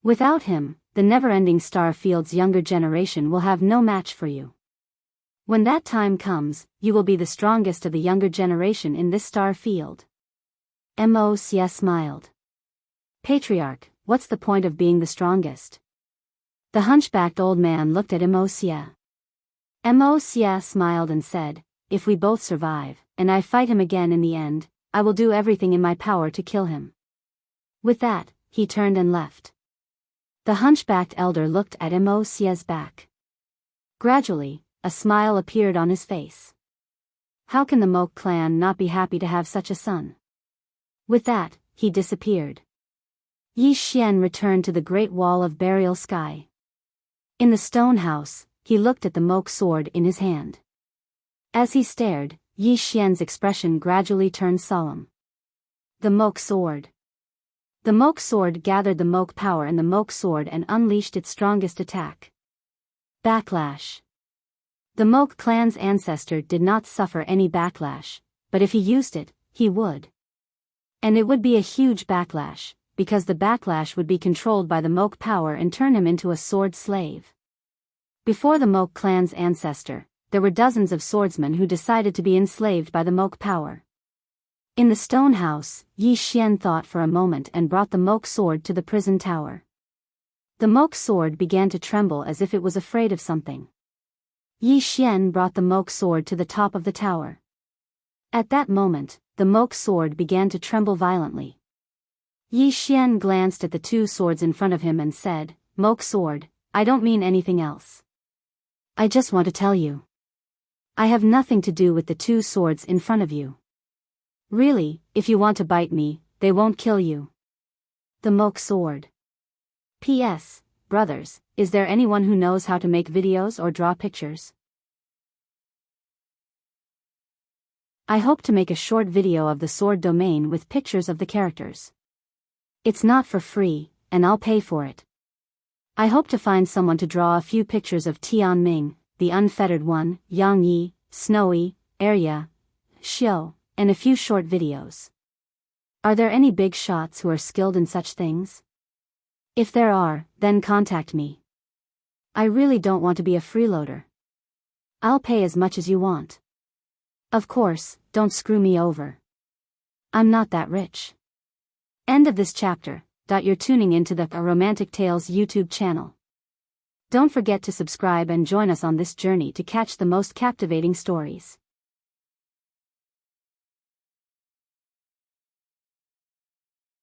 Without him, the never-ending star field's younger generation will have no match for you. When that time comes, you will be the strongest of the younger generation in this star field. Immerse smiled. Patriarch, what's the point of being the strongest? The hunchbacked old man looked at Immerse. Immerse smiled and said, if we both survive, and I fight him again in the end, I will do everything in my power to kill him. With that, he turned and left. The hunchbacked elder looked at Immerse's back. Gradually, a smile appeared on his face. How can the Moke clan not be happy to have such a son? With that, he disappeared. Yi Xian returned to the great wall of burial sky. In the stone house, he looked at the Moke sword in his hand. As he stared, Yi Xian's expression gradually turned solemn. The Moke sword. The Moke sword gathered the Moke power in the Moke sword and unleashed its strongest attack. Backlash. The Moke clan's ancestor did not suffer any backlash, but if he used it, he would. And it would be a huge backlash, because the backlash would be controlled by the Moke power and turn him into a sword slave. Before the Moke clan's ancestor, there were dozens of swordsmen who decided to be enslaved by the Moke power. In the stone house, Yi Xian thought for a moment and brought the Moke sword to the prison tower. The Moke sword began to tremble as if it was afraid of something. Yi Xian brought the Moke sword to the top of the tower. At that moment, the Moke sword began to tremble violently. Yi Xian glanced at the two swords in front of him and said, Moke sword, I don't mean anything else. I just want to tell you. I have nothing to do with the two swords in front of you. Really, if you want to bite me, they won't kill you. The Moke sword. P.S. Brothers, is there anyone who knows how to make videos or draw pictures? I hope to make a short video of the sword domain with pictures of the characters. It's not for free, and I'll pay for it. I hope to find someone to draw a few pictures of Tianming, the Unfettered One, Yang Yi, Snowy, Arya, Xiao, and a few short videos. Are there any big shots who are skilled in such things? If there are, then contact me. I really don't want to be a freeloader. I'll pay as much as you want. Of course, don't screw me over. I'm not that rich. End of this chapter. You're tuning into the Romantic Tales YouTube channel. Don't forget to subscribe and join us on this journey to catch the most captivating stories.